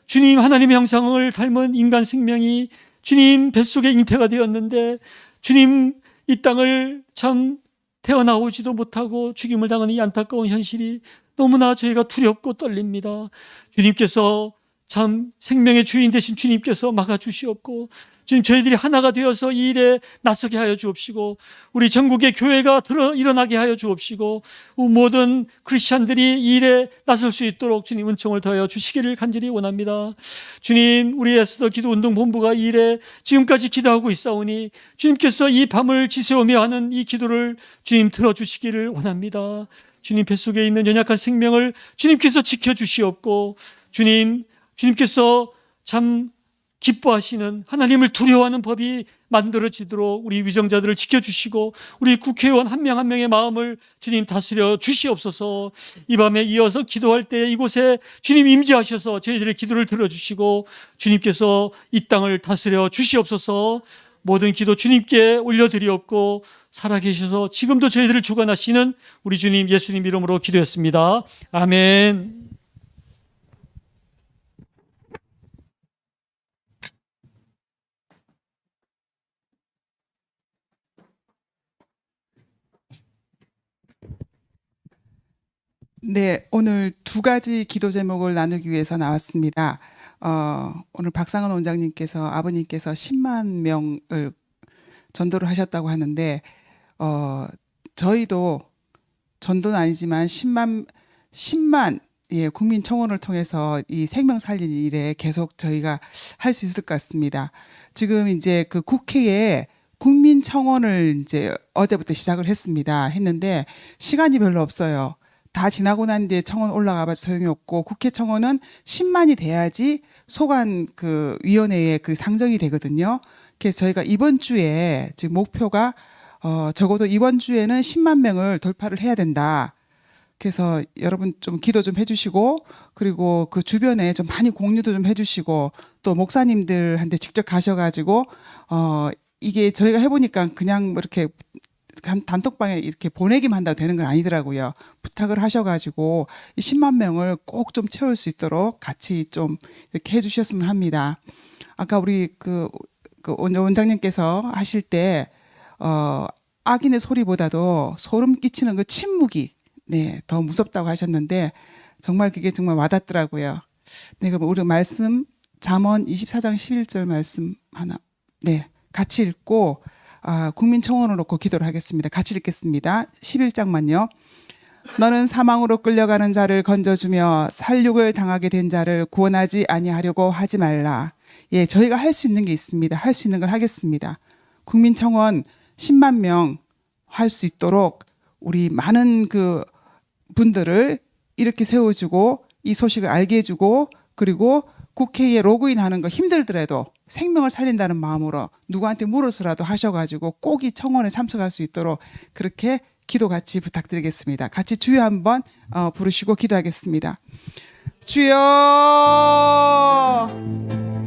주님, 하나님의 형상을 닮은 인간 생명이 주님 뱃속에 잉태가 되었는데 주님, 이 땅을 참 태어나오지도 못하고 죽임을 당하는 이 안타까운 현실이 너무나 저희가 두렵고 떨립니다. 주님께서 참 생명의 주인 되신 주님께서 막아주시옵고 주님, 저희들이 하나가 되어서 이 일에 나서게 하여 주옵시고 우리 전국의 교회가 일어나게 하여 주옵시고 모든 크리스찬들이 이 일에 나설 수 있도록 주님 은총을 더하여 주시기를 간절히 원합니다. 주님, 우리 에스더 기도운동본부가 이 일에 지금까지 기도하고 있사오니 주님께서 이 밤을 지새우며 하는 이 기도를 주님 들어주시기를 원합니다. 주님, 뱃속에 있는 연약한 생명을 주님께서 지켜주시옵고 주님께서 참 기뻐하시는 하나님을 두려워하는 법이 만들어지도록 우리 위정자들을 지켜주시고 우리 국회의원 한 명 한 명의 마음을 주님 다스려 주시옵소서. 이 밤에 이어서 기도할 때 이곳에 주님 임재하셔서 저희들의 기도를 들어주시고 주님께서 이 땅을 다스려 주시옵소서. 모든 기도 주님께 올려드리옵고 살아계셔서 지금도 저희들을 주관하시는 우리 주님 예수님 이름으로 기도했습니다. 아멘. 네, 오늘 두 가지 기도 제목을 나누기 위해서 나왔습니다. 오늘 박상은 원장님께서 아버님께서 10만 명을 전도를 하셨다고 하는데 저희도 전도는 아니지만 10만 10만 국민 청원을 통해서 이 생명 살리는 일에 계속 저희가 할 수 있을 것 같습니다. 지금 이제 그 국회에 국민 청원을 이제 어제부터 시작을 했는데 시간이 별로 없어요. 다 지나고 난 뒤에 청원 올라가봐 소용이 없고 국회 청원은 10만이 돼야지 소관 그 위원회에 그 상정이 되거든요. 그래서 저희가 이번 주에 지금 목표가 적어도 이번 주에는 10만 명을 돌파를 해야 된다. 그래서 여러분 좀 기도 좀 해주시고 그리고 그 주변에 좀 많이 공유도 좀 해주시고 또 목사님들한테 직접 가셔가지고 이게 저희가 해보니까 그냥 뭐 이렇게 단톡방에 이렇게 보내기만 한다고 되는 건 아니더라고요. 부탁을 하셔가지고 이 10만 명을 꼭 좀 채울 수 있도록 같이 좀 이렇게 해주셨으면 합니다. 아까 우리 그 원장님께서 하실 때 악인의 소리보다도 소름 끼치는 그 침묵이 더 무섭다고 하셨는데 정말 그게 정말 와닿더라고요. 네, 그럼 우리 말씀 잠언 24장 11절 말씀 하나 같이 읽고 국민 청원을 놓고 기도를 하겠습니다. 같이 읽겠습니다. 11장만요. 너는 사망으로 끌려가는 자를 건져주며 살육을 당하게 된 자를 구원하지 아니하려고 하지 말라. 예, 저희가 할 수 있는 게 있습니다. 할 수 있는 걸 하겠습니다. 국민 청원 10만 명 할 수 있도록 우리 많은 그 분들을 이렇게 세워주고 이 소식을 알게 해주고 그리고 국회에 로그인하는 거 힘들더라도 생명을 살린다는 마음으로 누구한테 물어서라도 하셔가지고 꼭 이 청원에 참석할 수 있도록 그렇게 기도 같이 부탁드리겠습니다. 같이 주여 한번 부르시고 기도하겠습니다. 주여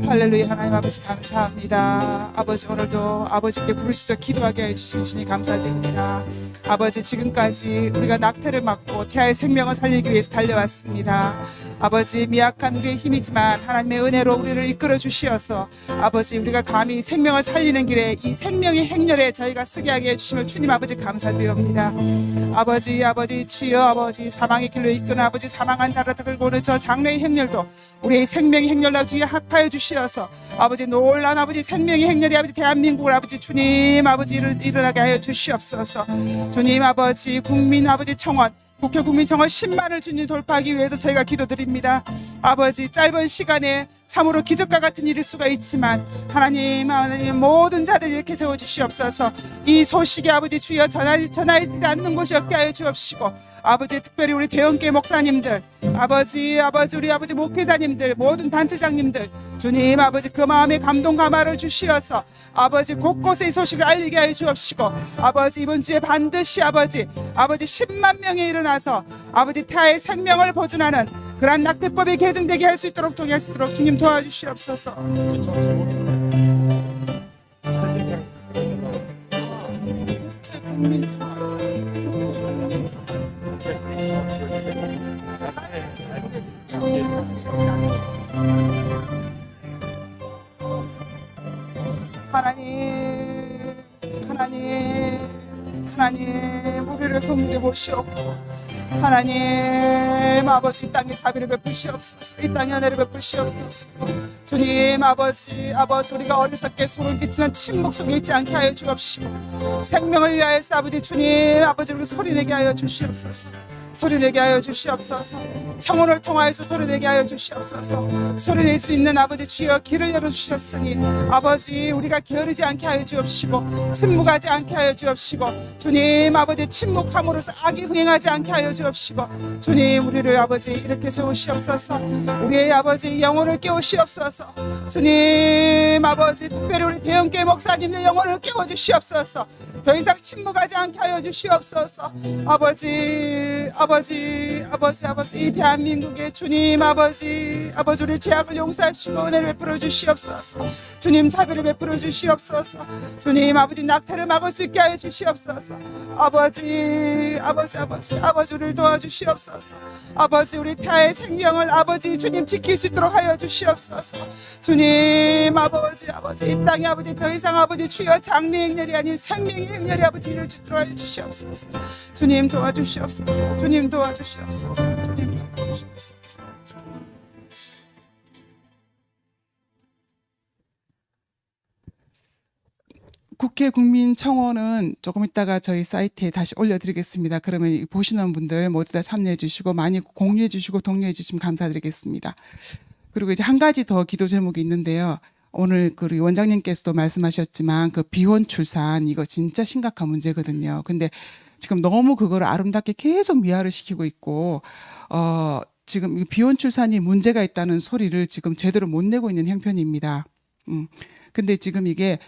할렐루야. 하나님 아버지 감사합니다. 아버지 오늘도 아버지께 부르시죠 기도하게 해주신 주님 감사드립니다. 아버지 지금까지 우리가 낙태를 막고 태아의 생명을 살리기 위해서 달려왔습니다. 아버지 미약한 우리의 힘이지만 하나님의 은혜로 우리를 이끌어 주시어서 아버지 우리가 감히 생명을 살리는 길에 이 생명의 행렬에 저희가 서게 하게 해주시면 주님 아버지 감사드립니다. 아버지 주여 아버지 사망의 길로 이끄는 아버지 사망한 자를 끌고 오는 저 장래의 행렬도 우리의 생명의 행렬로 주여 합하여 주시어서 아버지 놀라운 아버지 생명의 행렬이 아버지 대한민국을 아버지 주님 아버지 일어나게 하여 주시옵소서. 주님 아버지 국민 아버지 청원 국회 국민청원 10만을 주님 돌파하기 위해서 저희가 기도드립니다. 아버지 짧은 시간에 참으로 기적과 같은 일일 수가 있지만 하나님 모든 자들 이렇게 세워주시옵소서. 이 소식이 아버지 주여 전하지 않는 곳이 없게 하여 주옵시고 아버지 특별히 우리 대형교회 목사님들 아버지 우리 아버지 목회자님들 모든 단체장님들 주님 아버지 그 마음에 감동 감화를 주시어서 아버지 곳곳에 이 소식을 알리게 하여 주옵시고 아버지 이번 주에 반드시 아버지 10만 명이 일어나서 아버지 태아의 생명을 보존하는 그러한 낙태법이 개정되게 할 수 있도록 동의할 수 있도록 주님 도와주시옵소서. 하나님 우리를 긍휼히 보시옵고 하나님 아버지 이 땅에 자비를 베푸시옵소서. 이 땅에 은혜를 베푸시옵소서. 주님 아버지 우리가 어리석게 소름 끼치는 침묵 속에 있지 않게 하여 주옵시고 생명을 위하여서 아버지 주님 아버지 우리 소리내게 하여 주시옵소서. 소리내게 하여 주시옵소서. 청원을 통하여서 소리내게 하여 주시옵소서. 소리낼 수 있는 아버지 주여 길을 열어주셨으니 아버지 우리가 게으르지 않게 하여 주옵시고 침묵하지 않게 하여 주옵시고 주님 아버지 침묵함으로써 악이 흥행하지 않게 하여 주옵시고 주님 우리를 아버지 이렇게 세우시옵소서. 우리의 아버지 영혼을 깨우시옵소서. 주님 아버지 특별히 우리 대형교회 목사님의 영혼을 깨워주시옵소서. 더 이상 침묵하지 않게 하여 주시옵소서. 아버지 이 대한민국의 주님 아버지 우리 죄악을 용서하시고 은혜를 베풀어 주시옵소서. 주님 자비를 베풀어 주시옵소서. 주님 아버지 낙태를 막을 수 있게 하여 주시옵소서. 아버지 우리를 도와주시옵소서. 아버지 우리 태아의 생명을 아버지 주님 지킬 수 있도록 하여 주시옵소서. 주님 아버지 이 땅에 아버지 더 이상 아버지 주여 장래 행렬이 아닌 생명의 행렬이 아버지 이룰 수 있도록 하여 주시옵소서. 주님 도와주시옵소서. 주님 도와주시옵소서. 주님 도와주시옵소서. 국회 국민청원은 조금 이따가 저희 사이트에 다시 올려드리겠습니다. 그러면 보시는 분들 모두 다 참여해 주시고 많이 공유해 주시고 독려해 주시면 감사드리겠습니다. 그리고 이제 한 가지 더 기도 제목이 있는데요. 오늘 그 우리 원장님께서도 말씀하셨지만 그 비혼 출산 이거 진짜 심각한 문제거든요. 근데 지금 너무 그걸 아름답게 계속 미화를 시키고 있고 지금 이 비혼 출산이 문제가 있다는 소리를 지금 제대로 못 내고 있는 형편입니다. 근데 지금 이게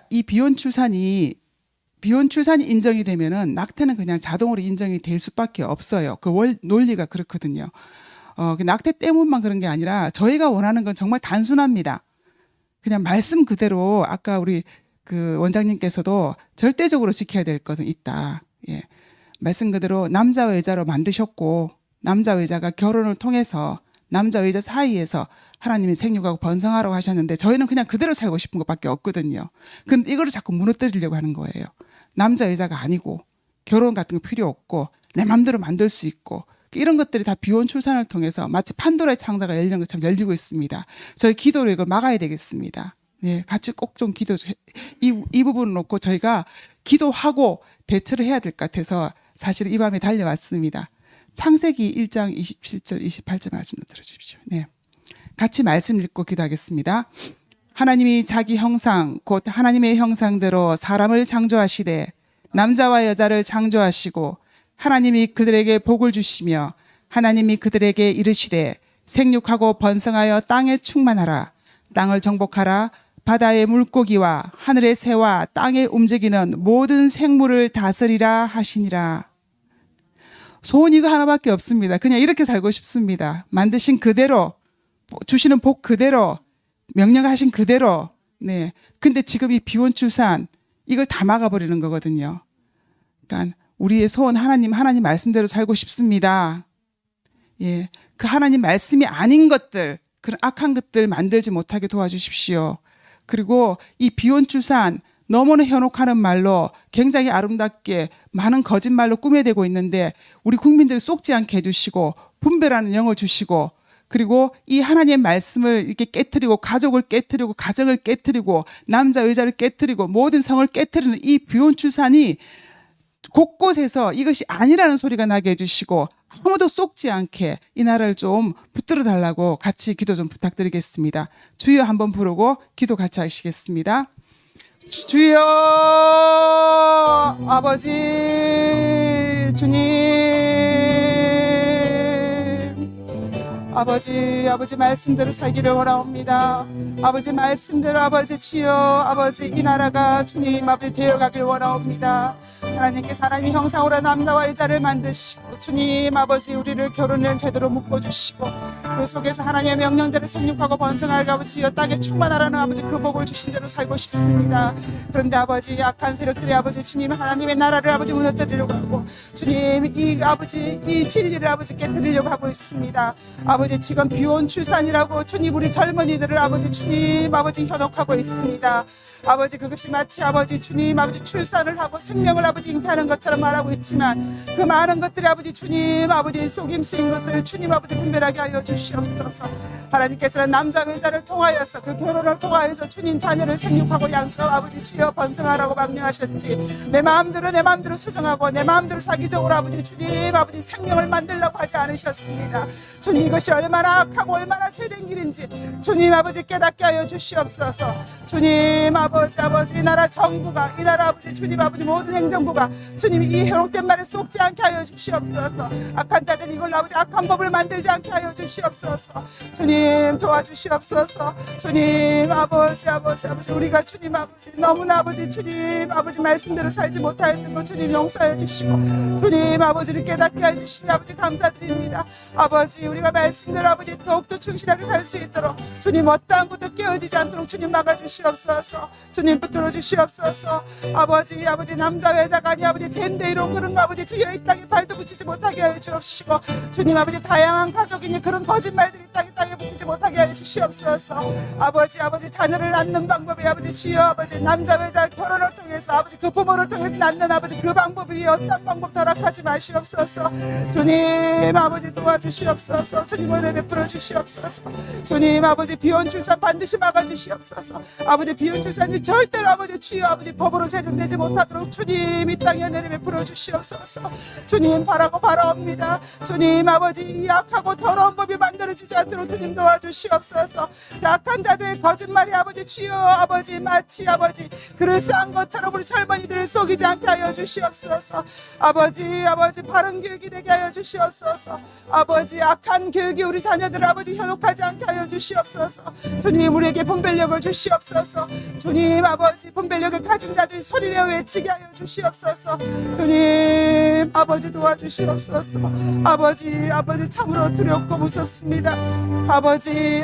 이 비혼 출산이 인정이 되면은 낙태는 그냥 자동으로 인정이 될 수밖에 없어요. 그 논리가 그렇거든요. 그 낙태 때문만 그런 게 아니라 저희가 원하는 건 정말 단순합니다. 그냥 말씀 그대로 아까 우리 그 원장님께서도 절대적으로 지켜야 될 것은 있다. 예. 말씀 그대로 남자와 여자로 만드셨고 남자와 여자가 결혼을 통해서 남자와 여자 사이에서 하나님이 생육하고 번성하라고 하셨는데 저희는 그냥 그대로 살고 싶은 것밖에 없거든요. 근데 이거를 자꾸 무너뜨리려고 하는 거예요. 남자 여자가 아니고 결혼 같은 거 필요 없고 내 마음대로 만들 수 있고 이런 것들이 다 비혼 출산을 통해서 마치 판도라의 창자가 열리는 것처럼 열리고 있습니다. 저희 기도로 이걸 막아야 되겠습니다. 네, 같이 꼭 좀 이 부분을 놓고 저희가 기도하고 대처를 해야 될 것 같아서 사실 이 밤에 달려왔습니다. 창세기 1장 27절 28절 말씀 들어주십시오. 네, 같이 말씀 읽고 기도하겠습니다. 하나님이 자기 형상 곧 하나님의 형상대로 사람을 창조하시되 남자와 여자를 창조하시고 하나님이 그들에게 복을 주시며 하나님이 그들에게 이르시되 생육하고 번성하여 땅에 충만하라. 땅을 정복하라. 바다의 물고기와 하늘의 새와 땅에 움직이는 모든 생물을 다스리라 하시니라. 소원 이거 하나밖에 없습니다. 그냥 이렇게 살고 싶습니다. 만드신 그대로 주시는 복 그대로 명령하신 그대로. 네. 근데 지금 이 비혼 출산 이걸 다 막아버리는 거거든요. 그러니까 우리의 소원 하나님 말씀대로 살고 싶습니다. 예, 그 하나님 말씀이 아닌 것들, 그런 악한 것들 만들지 못하게 도와주십시오. 그리고 이 비혼 출산 너무나 현혹하는 말로 굉장히 아름답게 많은 거짓말로 꾸며대고 있는데 우리 국민들을 속지 않게 해주시고 분별하는 영을 주시고 그리고 이 하나님의 말씀을 이렇게 깨트리고 가족을 깨트리고 가정을 깨트리고 남자 여자를 깨트리고 모든 성을 깨트리는 이 비혼 출산이 곳곳에서 이것이 아니라는 소리가 나게 해주시고 아무도 쏙지 않게 이 나라를 좀 붙들어 달라고 같이 기도 좀 부탁드리겠습니다. 주여 한번 부르고 기도 같이 하시겠습니다. 주여 아버지 주님 아버지 말씀대로 살기를 원하옵니다. 아버지 말씀대로 아버지 주여 아버지 이 나라가 주님 아버지 되어가길 원하옵니다. 하나님께서 하나님의 형상으로 남자와 여자를 만드시고 주님 아버지 우리를 결혼을 제대로 묶어주시고 그 속에서 하나님의 명령대로 생육하고 번성하게 아버지 주여 땅에 충만하라는 아버지 그 복을 주신 대로 살고 싶습니다. 그런데 아버지 악한 세력들이 아버지 주님 하나님의 나라를 아버지 무너뜨리려고 하고 주님 이 아버지 이 진리를 아버지 깨뜨리려고 하고 있습니다. 아버지 지금 비혼 출산이라고 주님 우리 젊은이들을 아버지 주님 아버지 현혹하고 있습니다. 아버지 그것이 마치 아버지 주님 아버지 출산을 하고 생명을 아버지 잉태하는 것처럼 말하고 있지만 그 많은 것들이 아버지 주님 아버지 속임수인 것을 주님 아버지 분별하게 하여 주시옵소서. 하나님께서는 남자 여자를 통하여서 그 결혼을 통하여서 주님 자녀를 생육하고 양성 아버지 주여 번성하라고 명령하셨지. 내 마음대로 수정하고 내 마음대로 사기적으로 아버지 주님 아버지 생명을 만들려고 하지 않으셨습니다. 주님 이것이 얼마나 악하고 얼마나 죄된 길인지 주님 아버지 깨닫게 하여 주시옵소서. 주님 아버지 이 나라 정부가 이 나라 아버지 주님 아버지 모든 행정부가 주님 이 현혹된 말에 속지 않게 하여 주시옵소서. 악한 자들 이걸 아버지 악한 법을 만들지 않게 하여 주시옵소서. 주님 도와주시옵소서. 주님 아버지 우리가 주님 아버지 너무나 아버지 주님 아버지 말씀대로 살지 못하였던 것 주님 용서해 주시고 주님 아버지를 깨닫게 해 주시니 아버지 감사드립니다. 아버지 우리가 말씀대로 아버지 더욱더 충실하게 살 수 있도록 주님 어떠한 것도 깨어지지 않도록 주님 막아주시옵소서. 주님 붙들어 주시옵소서. 아버지 남자 여자가 아니 아버지 젠데이로 그런 거 아버지 주여 이 땅에 발도 붙이지 못하게 하여 주옵시고 주님 아버지 다양한 가족이니 그런 거짓말들이 땅에 붙이지 못하게 하여 주시옵소서. 아버지 자녀를 낳는 방법이 아버지 주여 아버지 남자 여자 결혼을 통해서 아버지 그 부모를 통해서 낳는 아버지 그 방법이 어떤 방법 허락하지 마시옵소서. 주님 아버지 도와주시옵소서. 주님 은혜 베풀어 주시옵소서. 주님 아버지 비혼 출산 반드시 막아 주시옵소서. 아버지 비혼 출산 시간이 절대로 아버지 주여 아버지 법으로 제정되지 못하도록 주님 이 땅에 은혜를 베풀어 주시옵소서. 주님 바라고 바라옵니다. 주님 아버지 약하고 더러운 법이 만들어지지 않도록 주님 도와주시옵소서. 자, 악한 자들의 거짓말이 아버지 주여 아버지 마치 아버지 그럴싸한 것처럼 우리 젊은이들을 속이지 않게 하여 주시옵소서. 아버지 바른 교육이 되게 하여 주시옵소서. 아버지 악한 교육이 우리 자녀들 아버지 현혹하지 않게 하여 주시옵소서. 주님 우리에게 분별력을 주시옵소서. 주님 아버지 분별력을 가진 자들이 소리내어 외치게 하여 주시옵소서. 주님 아버지 도와주시옵소서. 아버지 참으로 두렵고 무섭습니다. 아버지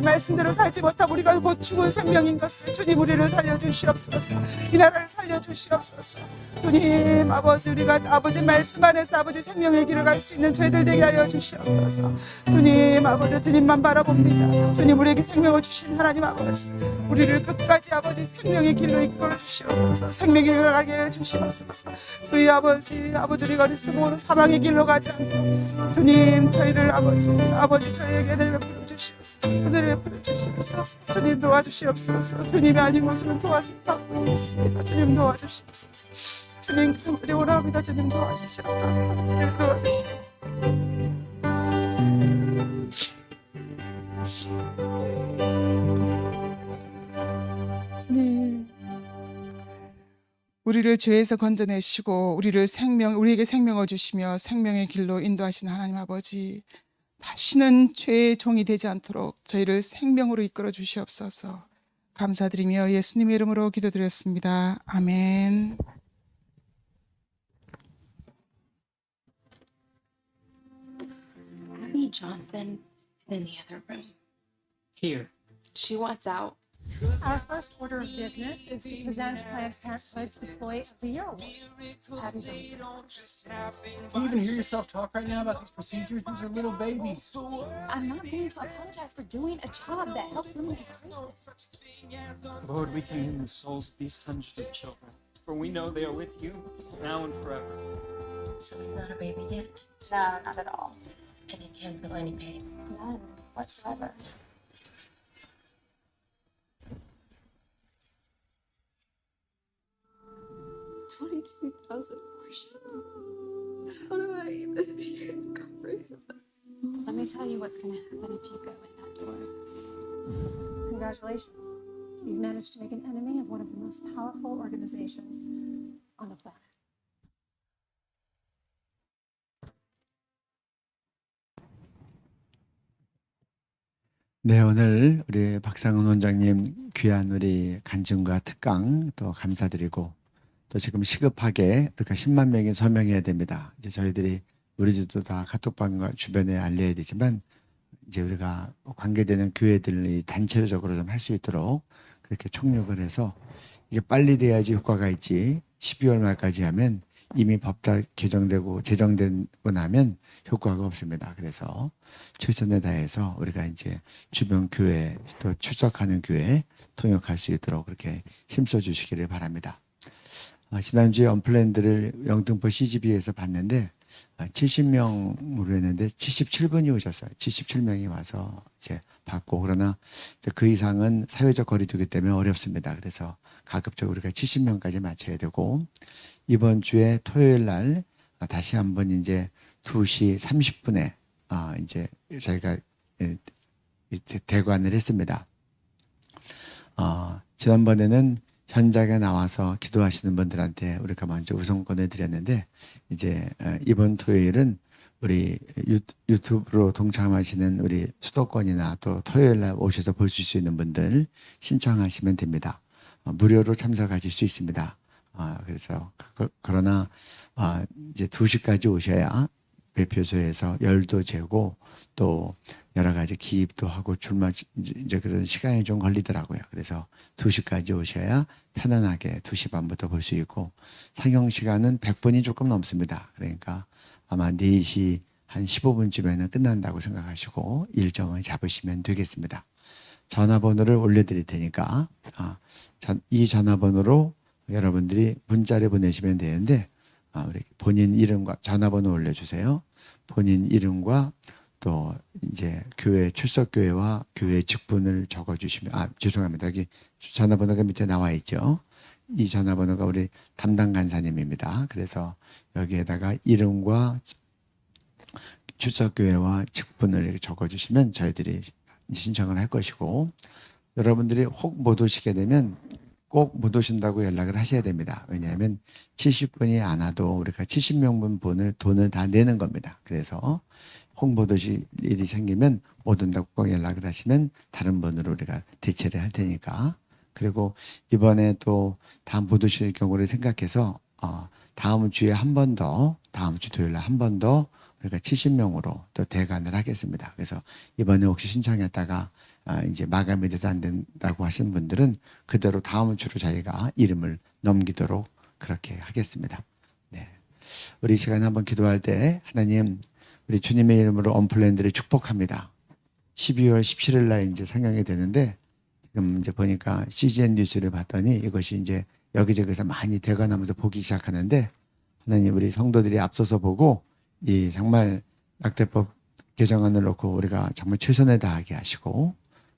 말씀대로 살지 못하고 우리가 곧 죽은 생명인 것을 주님 우리를 살려주시옵소서. 이 나라를 살려주시옵소서. 주님 아버지 우리가 아버지 말씀 안에서 아버지 생명의 길을 갈 수 있는 저희들 되게 하여 주시옵소서. 주님 아버지 주님만 바라봅니다. 주님 우리에게 생명을 주신 하나님 아버지 우리를 끝까지 아버지 생명의 길로 이끌어 주시옵소서. 생명의 길을 가게 하여 주시옵소서. 주의 아버지 우리가 어리석음으로 사망의 길로 가지 않도록 주님 저희를 아버지 저희에게 은혜를 베풀어 주시옵소서. 은혜를 베풀어 주시옵소서. 주님 도와주시옵소서. 주님이 아닌 모습은 도와주실 받고 있습니다. 주님 도와주시옵소서. 주님 간절히 원합니다. 주님 도와주시옵소서. 주님 도와주시옵소서. 주님 우리를 죄에서 건져내시고 우리에게 생명을 주시며 생명의 길로 인도하신 하나님 아버지 다시는 죄의 종이 되지 않도록 저희를 생명으로 이끌어 주시옵소서. 감사드리며 예수님의 이름으로 기도드렸습니다. 아멘. Abby Johnson is in the other room. Here. She wants out. Our first order of business is to present Planned Parenthood's Employee of the Year Award. Abby Johnson. Can you even hear yourself talk right now about these procedures? These are little babies. I'm not going to apologize for doing a job that helped women get pregnant. Lord, we can heal the souls of these hundreds of children, for we know they are with you now and forever. So he's not a baby yet, No, not at all. and he can't feel any pain. None whatsoever. $22,000 abortion. How do I even comprehend? Let me tell you what's going to happen if you go in that door. Congratulations. You've managed to make an enemy of one of the most powerful organizations on the planet. 네, 오늘 우리 박상훈 원장님 귀한 우리 간증과 특강 또 감사드리고 또 지금 시급하게 우리가 10만 명이 서명해야 됩니다. 이제 저희들이 우리 집도 다 카톡방과 주변에 알려야 되지만 이제 우리가 관계되는 교회들이 단체적으로 좀 할 수 있도록 그렇게 총력을 해서 이게 빨리 돼야지 효과가 있지 12월 말까지 하면 이미 법 다 개정되고 제정되고 나면 효과가 없습니다. 그래서 최선을 다해서 우리가 이제 주변 교회 또 출석하는 교회 통역할 수 있도록 그렇게 힘써 주시기를 바랍니다. 지난주에 언플랜드를 영등포 CGV에서 봤는데 70명으로 했는데 77분이 오셨어요. 77명이 와서 이제 받고 그러나 그 이상은 사회적 거리두기 때문에 어렵습니다. 그래서 가급적 우리가 70명까지 맞춰야 되고 이번 주에 토요일 날 다시 한번 이제 2시 30분에 이제 저희가 대관을 했습니다. 지난번에는 현장에 나와서 기도하시는 분들한테 우리가 먼저 우선권을 드렸는데 이제 이번 토요일은 우리 유튜브로 동참하시는 우리 수도권이나 또 토요일 날 오셔서 보실 수 있는 분들 신청하시면 됩니다. 무료로 참석하실 수 있습니다. 그래서 그러나 이제 2시까지 오셔야 배표소에서 열도 재고 또 여러 가지 기입도 하고 이제 그런 시간이 좀 걸리더라고요. 그래서 2시까지 오셔야 편안하게 2시 반부터 볼 수 있고 상영 시간은 100분이 조금 넘습니다. 그러니까 아마 4시 한 15분쯤에는 끝난다고 생각하시고 일정을 잡으시면 되겠습니다. 전화번호를 올려드릴 테니까 이 전화번호로 여러분들이 문자를 보내시면 되는데 우리 본인 이름과 전화번호 올려주세요. 본인 이름과 또 이제 교회 출석교회와 교회 직분을 적어주시면 죄송합니다. 여기 전화번호가 밑에 나와 있죠. 이 전화번호가 우리 담당 간사님입니다. 그래서 여기에다가 이름과 출석교회와 직분을 이렇게 적어주시면 저희들이 신청을 할 것이고, 여러분들이 혹 못 오시게 되면 꼭 못 오신다고 연락을 하셔야 됩니다. 왜냐하면 70분이 안 와도 우리가 70명분 돈을 다 내는 겁니다. 그래서 혹 못 오실 일이 생기면 못 온다고 꼭 연락을 하시면 다른 분으로 우리가 대체를 할 테니까. 그리고 이번에 또 다음 못 오실 경우를 생각해서 다음 주에 한 번 더, 다음 주 토요일 날 한 번 더 우리가 70명으로 또 대관을 하겠습니다. 그래서 이번에 혹시 신청했다가 이제 마감이 돼서 안 된다고 하신 분들은 그대로 다음 주로 저희가 이름을 넘기도록 그렇게 하겠습니다. 네. 우리 이 시간에 한번 기도할 때, 하나님, 우리 주님의 이름으로 언플랜드를 축복합니다. 12월 17일 날 이제 상영이 되는데, 지금 이제 보니까 CGN 뉴스를 봤더니 이것이 이제 여기저기서 많이 되관하면서 보기 시작하는데, 하나님, 우리 성도들이 앞서서 보고 이 정말 낙태법 개정안을 놓고 우리가 정말 최선을 다하게 하시고,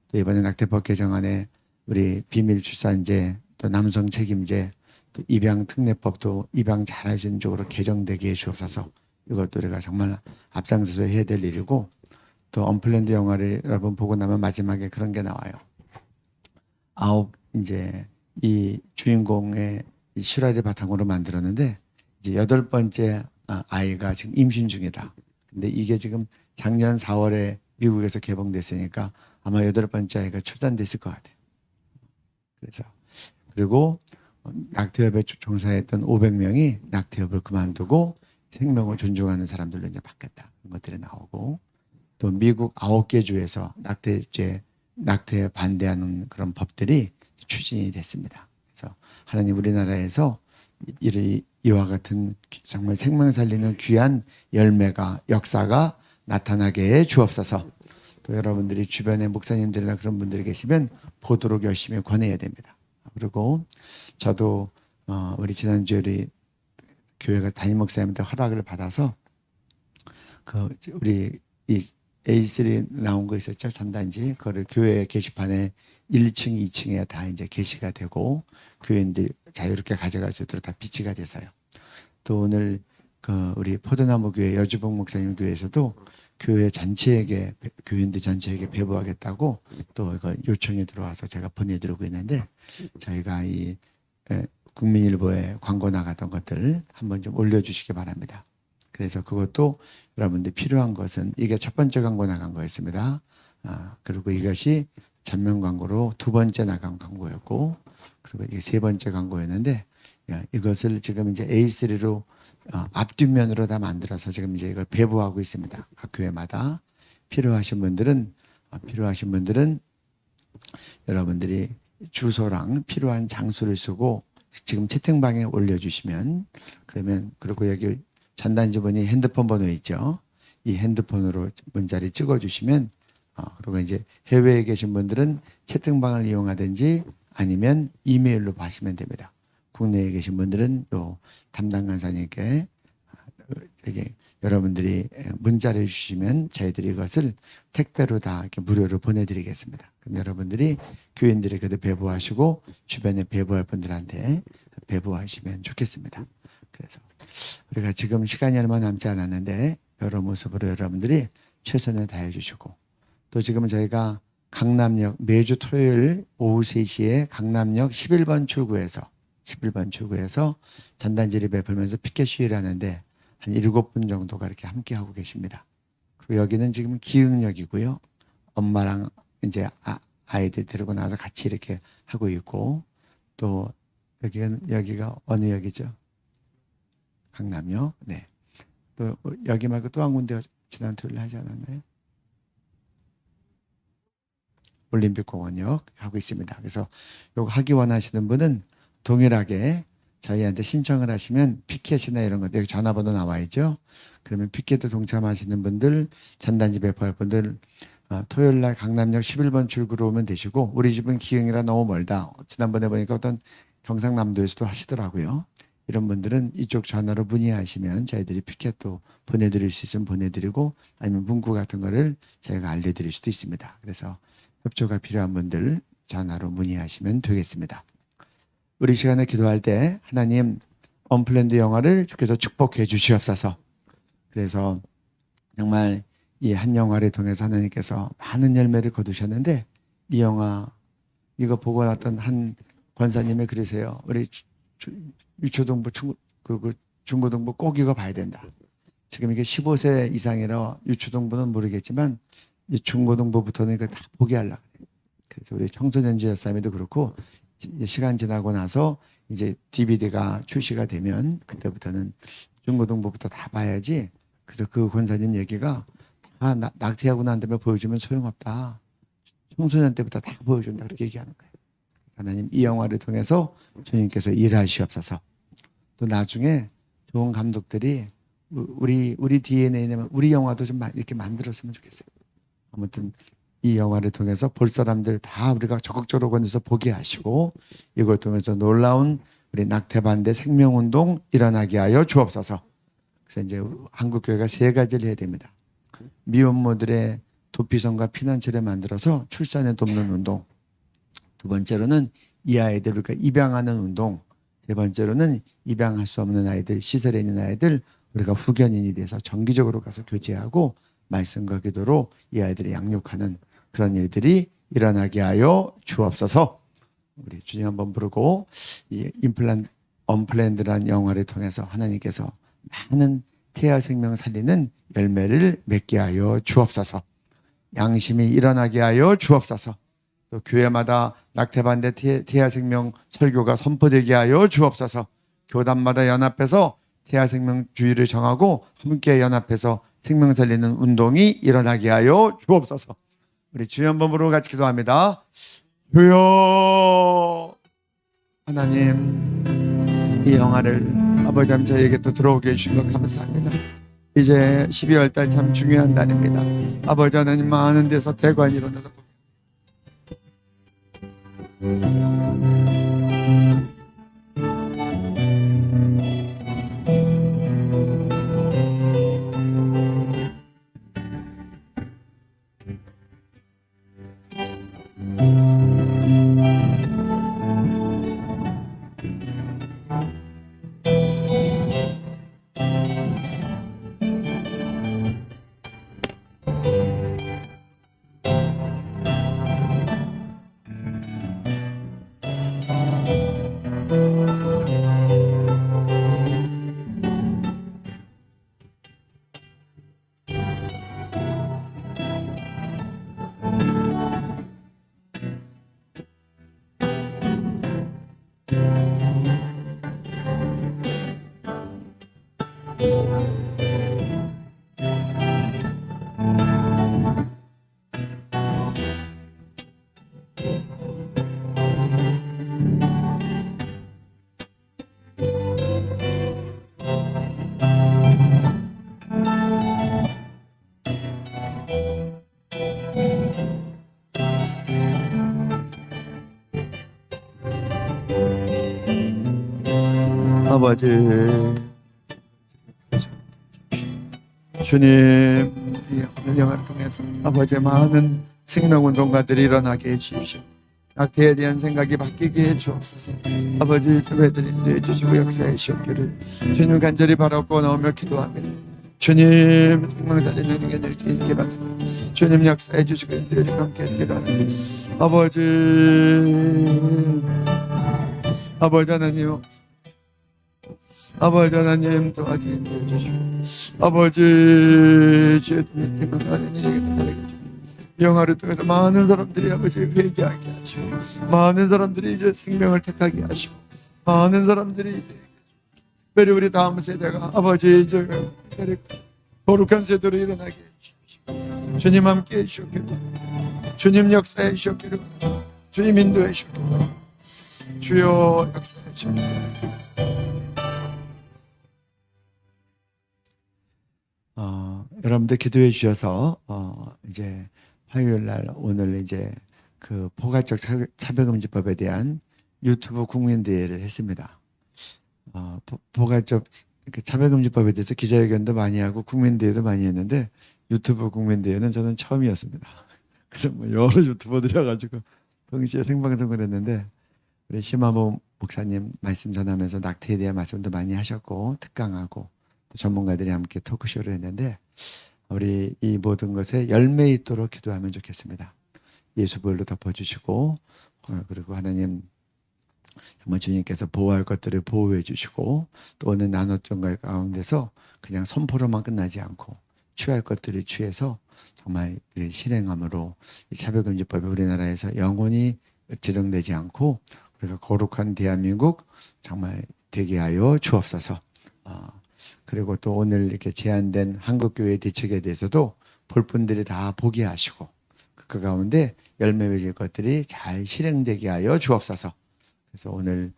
또 이번에 낙태법 개정안에 우리 비밀 출산제, 또 남성 책임제, 또 입양 특례법도 입양 잘하시는 쪽으로 개정되게 해 주옵소서. 이것도 우리가 정말 앞장서서 해야 될 일이고, 또 언플랜드 영화를 여러분 보고 나면 마지막에 그런 게 나와요. 이제 이 주인공의 이 실화를 바탕으로 만들었는데, 이제 8번째 아이가 지금 임신 중이다. 근데 이게 지금 작년 4월에 미국에서 개봉됐으니까 아마 8번째 아이가 출산됐을 것 같아요. 그래서 그리고 낙태협에 종사했던 500명이 낙태협을 그만두고 생명을 존중하는 사람들로 이제 바뀌었다. 그런 것들이 나오고, 또 미국 9개 주에서 낙태에 반대하는 그런 법들이 추진이 됐습니다. 그래서 하나님, 우리나라에서 이와 같은 정말 생명 살리는 귀한 열매가, 역사가 나타나게 해 주옵소서. 또 여러분들이 주변에 목사님들이나 그런 분들이 계시면 보도록 열심히 권해야 됩니다. 그리고 저도 우리 지난주에 우리 교회가 담임 목사님한테 허락을 받아서 우리 이 A3 나온 거 있었죠, 전단지. 그거를 교회 게시판에 1층, 2층에 다 이제 게시가 되고 교인들이 자유롭게 가져갈 수 있도록 다 비치가 돼서요. 또 오늘 우리 포도나무 교회 여주봉 목사님 교회에서도 교회 전체에게, 교인들 전체에게 배부하겠다고 또 이거 요청이 들어와서 제가 보내드리고 있는데, 저희가 이 국민일보에 광고 나갔던 것들 한번 좀 올려주시기 바랍니다. 그래서 그것도 여러분들 필요한 것은, 이게 첫 번째 광고 나간 거였습니다. 그리고 이것이 전면 광고로 2번째 나간 광고였고, 그리고 이게 3번째 광고였는데, 이것을 지금 이제 A3로 앞뒷면으로 다 만들어서 지금 이제 이걸 배부하고 있습니다. 각 교회마다 필요하신 분들은 여러분들이 주소랑 필요한 장소를 쓰고 지금 채팅방에 올려주시면, 그러면, 그리고 여기 전단지본이 핸드폰 번호 있죠. 이 핸드폰으로 문자를 찍어주시면, 그리고 이제 해외에 계신 분들은 채팅방을 이용하든지 아니면 이메일로 하시면 됩니다. 국내에 계신 분들은 또 담당 간사님께 여러분들이 문자를 주시면 저희들이 이것을 택배로 다 이렇게 무료로 보내드리겠습니다. 그럼 여러분들이 교인들에게도 배부하시고 주변에 배부할 분들한테 배부하시면 좋겠습니다. 그래서 우리가 지금 시간이 얼마 남지 않았는데 여러 모습으로 여러분들이 최선을 다해 주시고, 또 지금 저희가 강남역 매주 토요일 오후 3시에 강남역 11번 출구에서 전단지를 베풀면서 피켓 시위를 하는데 한 7분 정도가 이렇게 함께 하고 계십니다. 그리고 여기는 지금 기흥역이고요. 엄마랑 이제 아이들 데리고 나와서 같이 이렇게 하고 있고, 또 여기가 어느 역이죠? 강남역. 네. 또 여기 말고 또 한 군데 지난 토요일 하지 않았나요? 올림픽공원역 하고 있습니다. 그래서 요거 하기 원하시는 분은 동일하게 저희한테 신청을 하시면 피켓이나 이런 것들, 여기 전화번호 나와 있죠. 그러면 피켓에 동참하시는 분들, 전단지 배포할 분들 토요일 날 강남역 11번 출구로 오면 되시고, 우리 집은 기흥이라 너무 멀다. 지난번에 보니까 어떤 경상남도에서도 하시더라고요. 이런 분들은 이쪽 전화로 문의하시면 저희들이 피켓도 보내드릴 수 있으면 보내드리고 아니면 문구 같은 거를 저희가 알려드릴 수도 있습니다. 그래서 협조가 필요한 분들 전화로 문의하시면 되겠습니다. 우리 시간에 기도할 때 하나님 언플랜드 영화를 주께서 축복해 주시옵소서. 그래서 정말 이 한 영화를 통해서 하나님께서 많은 열매를 거두셨는데 이 영화 이거 보고 났던 한 권사님이 그러세요. 우리 유초등부 그리고 중고등부 꼭 이거 봐야 된다. 지금 이게 15세 이상이라 유초등부는 모르겠지만 이 중고등부부터는 이거 다 보게 하려고 그래요. 그래서 우리 청소년 지역사회도 그렇고 시간 지나고 나서 이제 DVD가 출시가 되면 그때부터는 중고등부부터 다 봐야지. 그래서 그 권사님 얘기가 다 낙태하고 난 다음에 보여주면 소용없다. 청소년 때부터 다 보여준다. 그렇게 얘기하는 거예요. 하나님 이 영화를 통해서 주님께서 일하시옵소서. 또 나중에 좋은 감독들이 우리 DNA는 우리 영화도 좀 이렇게 만들었으면 좋겠어요. 아무튼 이 영화를 통해서 볼 사람들 다 우리가 적극적으로 건져서 보게 하시고 이걸 통해서 놀라운 우리 낙태반대 생명운동 일어나게 하여 주옵소서. 그래서 이제 한국교회가 3가지를 해야 됩니다. 미혼모들의 도피성과 피난처를 만들어서 출산을 돕는 운동. 두 번째로는 이 아이들 우리가 입양하는 운동. 세 번째로는 입양할 수 없는 아이들, 시설에 있는 아이들 우리가 후견인이 돼서 정기적으로 가서 교제하고 말씀과 기도로 이 아이들을 양육하는 그런 일들이 일어나게 하여 주옵소서. 우리 주님 한번 부르고 이 언플랜드란 영화를 통해서 하나님께서 많은 태아 생명 살리는 열매를 맺게 하여 주옵소서. 양심이 일어나게 하여 주옵소서. 또 교회마다 낙태반대 태아 생명 설교가 선포되게 하여 주옵소서. 교단마다 연합해서 태아 생명 주의를 정하고 함께 연합해서 생명 살리는 운동이 일어나게 하여 주옵소서. 우리 주여 한번 부르고 같이 기도합니다. 주여 하나님 이 영화를 아버지 하나님 저희에게 또 들어오게 해주신 것 감사합니다. 이제 12월 달 참 중요한 날입니다. 아버지 하나님 많은 데서 대관이 일어나서 아버지 주님 이 영화를 통해서 아버지의 많은 생명운동가들이 일어나게 해주십시오. 낙태에 대한 생각이 바뀌게 해주옵소서. 아버지 교회들 인도해 주시고 역사해 주시옵기를 주님 간절히 바라고 나오며 기도합니다. 주님 생명 살리는 능력을 있게 받습니다. 주님 역사해 주시고 인도해 주시고 함께 했기를 합니다. 아버지 하나님 아버지 하나님 도와주시고 인도해 주시고 아버지 주의 믿음을 하는 일에게 나타내게 주시고 영화를 통해서 많은 사람들이 아버지 회개하게 하시고 많은 사람들이 이제 생명을 택하게 하시고 많은 사람들이 이제 특별히 우리 다음 세대가 아버지 이제 거룩한 세대로 일어나게 해주십시오. 주님 함께 해주셨기를 바랍니다. 주님 역사해 주셨기를 바랍니다. 주님 인도해 주셨기를 바랍니다. 주여 역사해 주십시오. 여러분들 기도해 주셔서 이제 화요일 날 오늘 이제 그 포괄적 차별금지법에 대한 유튜브 국민대회를 했습니다. 포괄적 차별금지법에 대해서 기자회견도 많이 하고 국민대회도 많이 했는데 유튜브 국민대회는 저는 처음이었습니다. 그래서 뭐 여러 유튜버들이 와가지고 동시에 생방송을 했는데 우리 심화보 목사님 말씀 전하면서 낙태에 대한 말씀도 많이 하셨고 특강하고 또 전문가들이 함께 토크쇼를 했는데 우리 이 모든 것에 열매 있도록 기도하면 좋겠습니다. 예수보혈로 덮어주시고 그리고 하나님 정말 주님께서 보호할 것들을 보호해 주시고 또 오늘 나눴던 것 가운데서 그냥 선포로만 끝나지 않고 취할 것들을 취해서 정말 실행함으로 이 차별금지법이 우리나라에서 영원히 제정되지 않고 우리가 거룩한 대한민국 정말 되게 하여 주옵소서. 그리고 또 오늘 이렇게 제안된 한국교회 대책에 대해서도 볼 분들이 다 보게 하시고 그 가운데 열매 맺을 것들이 잘 실행되게 하여 주옵소서. 그래서 오늘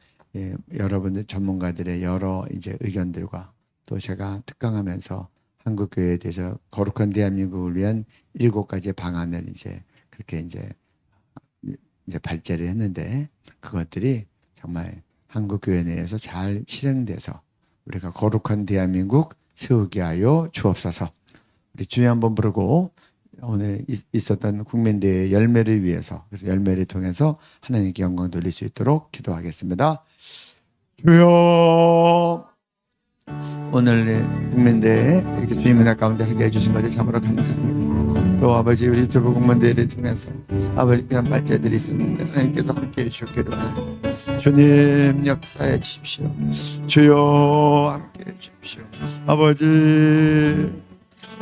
여러분들 전문가들의 여러 이제 의견들과 또 제가 특강하면서 한국교회에 대해서 거룩한 대한민국을 위한 7가지 방안을 이제 그렇게 이제 발제를 했는데 그것들이 정말 한국교회 내에서 잘 실행돼서 우리가 거룩한 대한민국 세우게 하여 주옵소서. 우리 주여 한번 부르고 오늘 있었던 국민대회 열매를 위해서 그래서 열매를 통해서 하나님께 영광 돌릴 수 있도록 기도하겠습니다. 주여 오늘 국민대회 이렇게 주님 은혜 가운데 하게 해주신 것을 참으로 감사합니다. 또 아버지 우리 유튜브 국민대회를 통해서 아버지 귀한 발제들이 있었는데 하나님께서 함께해 주셨기를 바랍니다. 주님 역사해 주십시오. 주여 함께해 주십시오. 아버지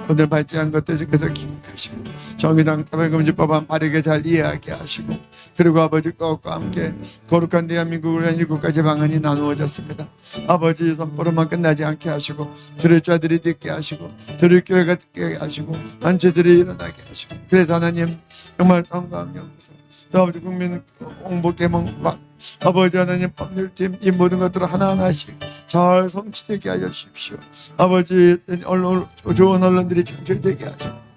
오늘 발제한 것들 주께서 기억하시고 정의당 차별금지법안 바르게 잘 이해하게 하시고 그리고 아버지 것과 함께 거룩한 대한민국을 위한 7가지 방안이 나누어졌습니다. 아버지 선포로만 끝나지 않게 하시고 들을 자들이 듣게 하시고 들을 교회가 듣게 하시고 단체들이 일어나게 하시고 그래서 하나님 정말 건강연구소 또 아버지 국민 홍보 개몽관 아버지 하나님 법률팀 이 모든 것들을 하나하나씩 잘 성취되게 하여 주십시오. 아버지 언론 좋은 언론들이 창출되게 하시고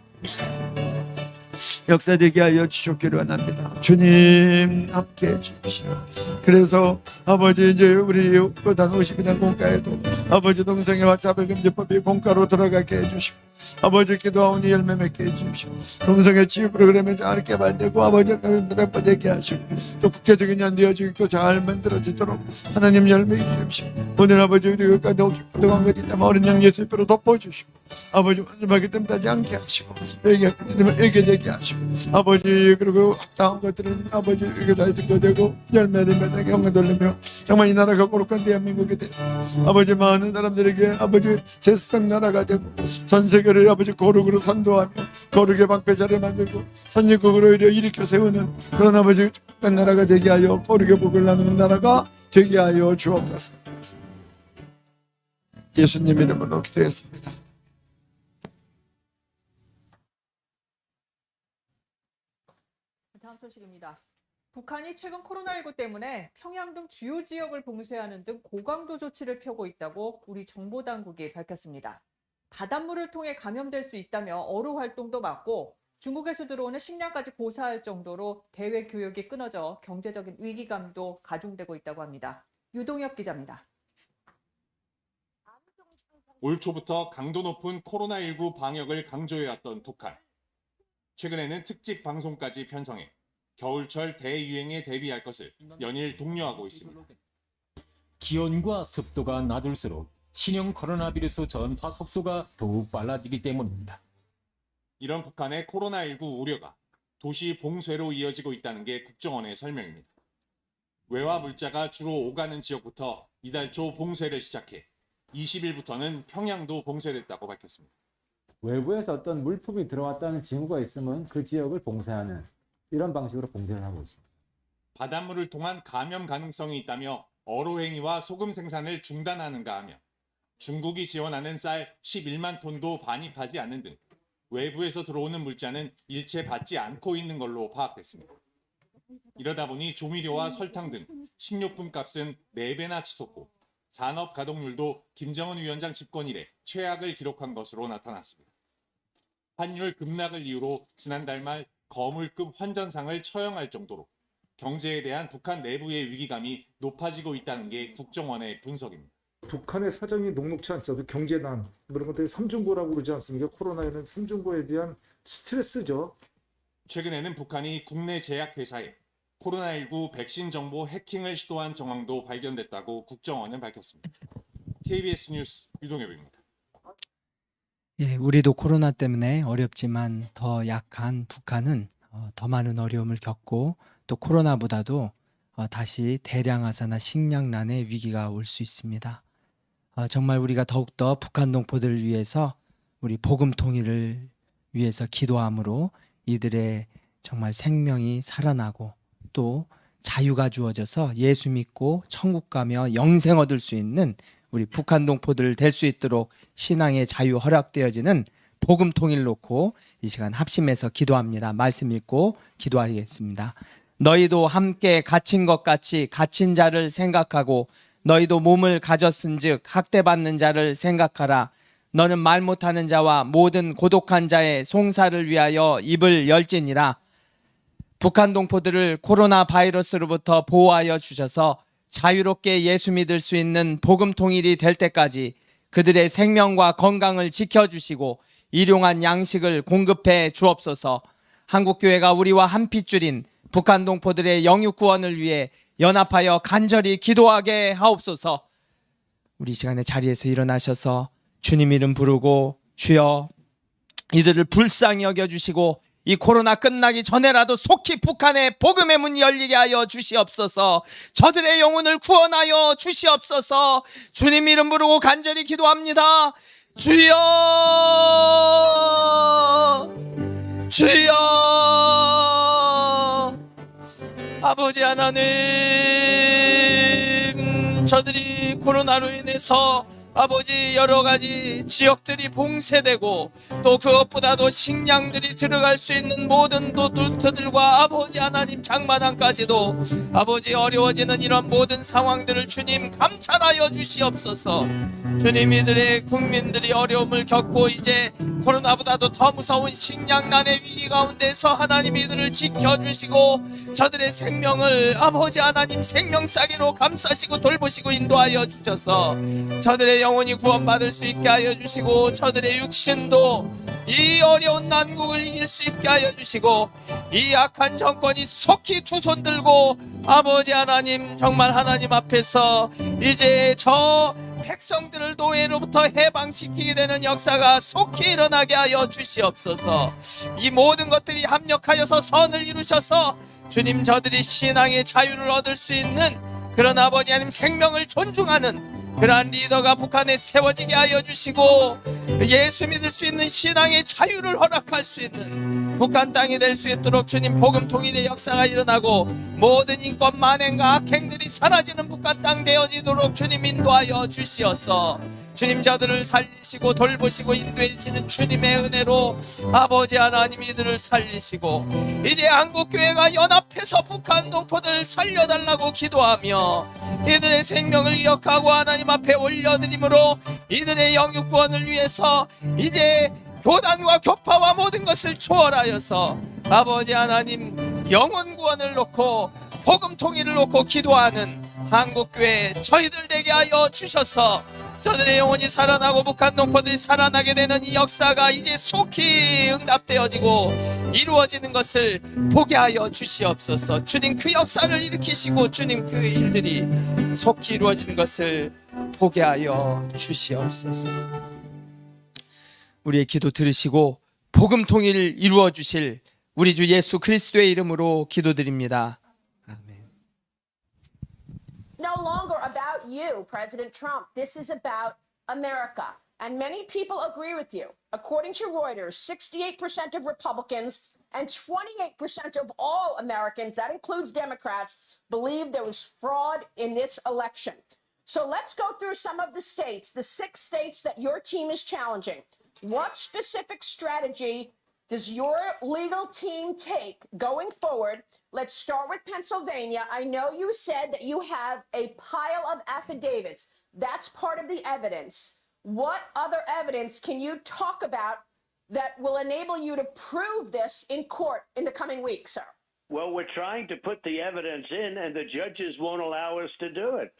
역사되게 하여 주셨기를 원합니다. 주님 함께해 주십시오. 그래서 아버지 이제 우리 고단 52단 공과에도 아버지 동성애와 차별금지법이 공과로 들어가게 해주시고 아버지 기도하오니 열매 맺게 해주십시오. 동성애 치유 프로그램이 잘 개발되고 아버지 배포되게 하시고 또 국제적인 연대여주기도 잘 만들어지도록 하나님 열매 주십시오. 오늘 아버지 우리가 부족한 것 있다면 어린 양 예수님으로 덮어주시고 아버지 완전하게 땜다지 않게 하시고 에게 되게 하시고 아버지 그리고 합당한 것들은 아버지 에게 잘 증거되고 열매를 맺게 영광 돌리며 정말 이 나라가 거룩한 대한민국이 돼서 아버지 많은 사람들에게 아버지 제사상 나라가 되고 전 세계를 아버지 거룩으로 선도하며 거룩의 방패자를 만들고 선진국으로 일으켜 세우는 그런 아버지 축복된 나라가 되게 하여 거룩의 복을 나누는 나라가 되게 하여 주옵소서. 예수님 이름으로 기도했습니다. 다음 소식입니다. 북한이 최근 코로나19 때문에 평양 등 주요 지역을 봉쇄하는 등 고강도 조치를 펴고 있다고 우리 정보당국이 밝혔습니다. 바닷물을 통해 감염될 수 있다며 어로 활동도 막고 중국에서 들어오는 식량까지 고사할 정도로 대외 교역이 끊어져 경제적인 위기감도 가중되고 있다고 합니다. 유동혁 기자입니다. 올 초부터 강도 높은 코로나19 방역을 강조해왔던 북한. 최근에는 특집 방송까지 편성해 겨울철 대유행에 대비할 것을 연일 독려하고 있습니다. 기온과 습도가 낮을수록 신형 코로나 바이러스 전파 속도가 더욱 빨라지기 때문입니다. 이런 북한의 코로나19 우려가 도시 봉쇄로 이어지고 있다는 게 국정원의 설명입니다. 외화 물자가 주로 오가는 지역부터 이달 초 봉쇄를 시작해 20일부터는 평양도 봉쇄됐다고 밝혔습니다. 외부에서 어떤 물품이 들어왔다는 징후가 있으면 그 지역을 봉쇄하는 이런 방식으로 봉쇄를 하고 있습니다. 바닷물을 통한 감염 가능성이 있다며 어로 행위와 소금 생산을 중단하는가 하며 중국이 지원하는 쌀 11만 톤도 반입하지 않는 등 외부에서 들어오는 물자는 일체 받지 않고 있는 걸로 파악됐습니다. 이러다 보니 조미료와 설탕 등 식료품 값은 4배나 치솟고 산업 가동률도 김정은 위원장 집권 이래 최악을 기록한 것으로 나타났습니다. 환율 급락을 이유로 지난달 말 거물급 환전상을 처형할 정도로 경제에 대한 북한 내부의 위기감이 높아지고 있다는 게 국정원의 분석입니다. 북한의 사정이 녹록치 않죠. 경제난 이런 것들이 삼중고라고 그러지 않습니까? 코로나에는 삼중고에 대한 스트레스죠. 최근에는 북한이 국내 제약회사에 코로나19 백신 정보 해킹을 시도한 정황도 발견됐다고 국정원은 밝혔습니다. KBS 뉴스 유동엽입니다. 예, 우리도 코로나 때문에 어렵지만 더 약한 북한은 더 많은 어려움을 겪고 또 코로나보다도 다시 대량화사나 식량난의 위기가 올 수 있습니다. 정말 우리가 더욱더 북한 동포들을 위해서 우리 복음 통일을 위해서 기도함으로 이들의 정말 생명이 살아나고 또 자유가 주어져서 예수 믿고 천국 가며 영생 얻을 수 있는 우리 북한 동포들 될 수 있도록 신앙의 자유 허락되어지는 복음 통일 놓고 이 시간 합심해서 기도합니다. 말씀 읽고 기도하겠습니다. 너희도 함께 갇힌 것 같이 갇힌 자를 생각하고 너희도 몸을 가졌은즉 학대받는 자를 생각하라. 너는 말 못하는 자와 모든 고독한 자의 송사를 위하여 입을 열지니라. 북한 동포들을 코로나 바이러스로부터 보호하여 주셔서 자유롭게 예수 믿을 수 있는 복음 통일이 될 때까지 그들의 생명과 건강을 지켜주시고 일용한 양식을 공급해 주옵소서. 한국교회가 우리와 한 핏줄인 북한 동포들의 영육 구원을 위해 연합하여 간절히 기도하게 하옵소서. 우리 시간에 자리에서 일어나셔서 주님 이름 부르고 주여 이들을 불쌍히 여겨주시고 이 코로나 끝나기 전에라도 속히 북한의 복음의 문 열리게 하여 주시옵소서. 저들의 영혼을 구원하여 주시옵소서. 주님 이름 부르고 간절히 기도합니다. 주여 주여 아버지 하나님, 저들이 코로나로 인해서 아버지 여러 가지 지역들이 봉쇄되고 또 그것보다도 식량들이 들어갈 수 있는 모든 루트들과 아버지 하나님 장마당까지도 아버지 어려워지는 이런 모든 상황들을 주님 감찰하여 주시옵소서. 주님 이들의 국민들이 어려움을 겪고 이제 코로나보다도 더 무서운 식량난의 위기 가운데서 하나님 이들을 지켜주시고 저들의 생명을 아버지 하나님 생명싸기로 감싸시고 돌보시고 인도하여 주셔서 저들의 영혼이 구원받을 수 있게 하여 주시고 저들의 육신도 이 어려운 난국을 이길 수 있게 하여 주시고 이 악한 정권이 속히 두 손 들고 아버지 하나님 정말 하나님 앞에서 이제 저 백성들을 노예로부터 해방시키게 되는 역사가 속히 일어나게 하여 주시옵소서. 이 모든 것들이 합력하여서 선을 이루셔서 주님 저들이 신앙의 자유를 얻을 수 있는 그런 아버지 하나님 생명을 존중하는 그러한 리더가 북한에 세워지게 하여 주시고 예수 믿을 수 있는 신앙의 자유를 허락할 수 있는 북한 땅이 될 수 있도록 주님 복음 통일의 역사가 일어나고 모든 인권 만행과 악행들이 사라지는 북한 땅 되어지도록 주님 인도하여 주시옵소서. 주님 저들을 살리시고 돌보시고 인도해 주시는 주님의 은혜로 아버지 하나님 이들을 살리시고 이제 한국교회가 연합해서 북한 동포들 살려달라고 기도하며 이들의 생명을 기억하고 하나님 앞에 올려드림으로 이들의 영육 구원을 위해서 이제 교단과 교파와 모든 것을 초월하여서 아버지 하나님 영혼 구원을 놓고 복음 통일을 놓고 기도하는 한국교회 저희들 되게 하여 주셔서 저들의 영혼이 살아나고 북한 동포들이 살아나게 되는 이 역사가 이제 속히 응답되어지고 이루어지는 것을 보게 하여 주시옵소서. 주님 그 역사를 일으키시고 주님 그 일들이 속히 이루어지는 것을 보게 하여 주시옵소서. 우리의 기도 들으시고 복음 통일을 이루어 주실 우리 주 예수 그리스도의 이름으로 기도드립니다. No longer about you, President Trump. This is about America. And many people agree with you. According to Reuters, 68% of Republicans and 28% of all Americans, that includes Democrats, believe there was fraud in this election. So let's go through some of the states, the 6 states that your team is challenging. What specific strategy does your legal team take going forward? Let's start with Pennsylvania. I know you said that you have a pile of affidavits. That's part of the evidence. What other evidence can you talk about that will enable you to prove this in court in the coming weeks, sir? Well, we're trying to put the evidence in, and the judges won't allow us to do it.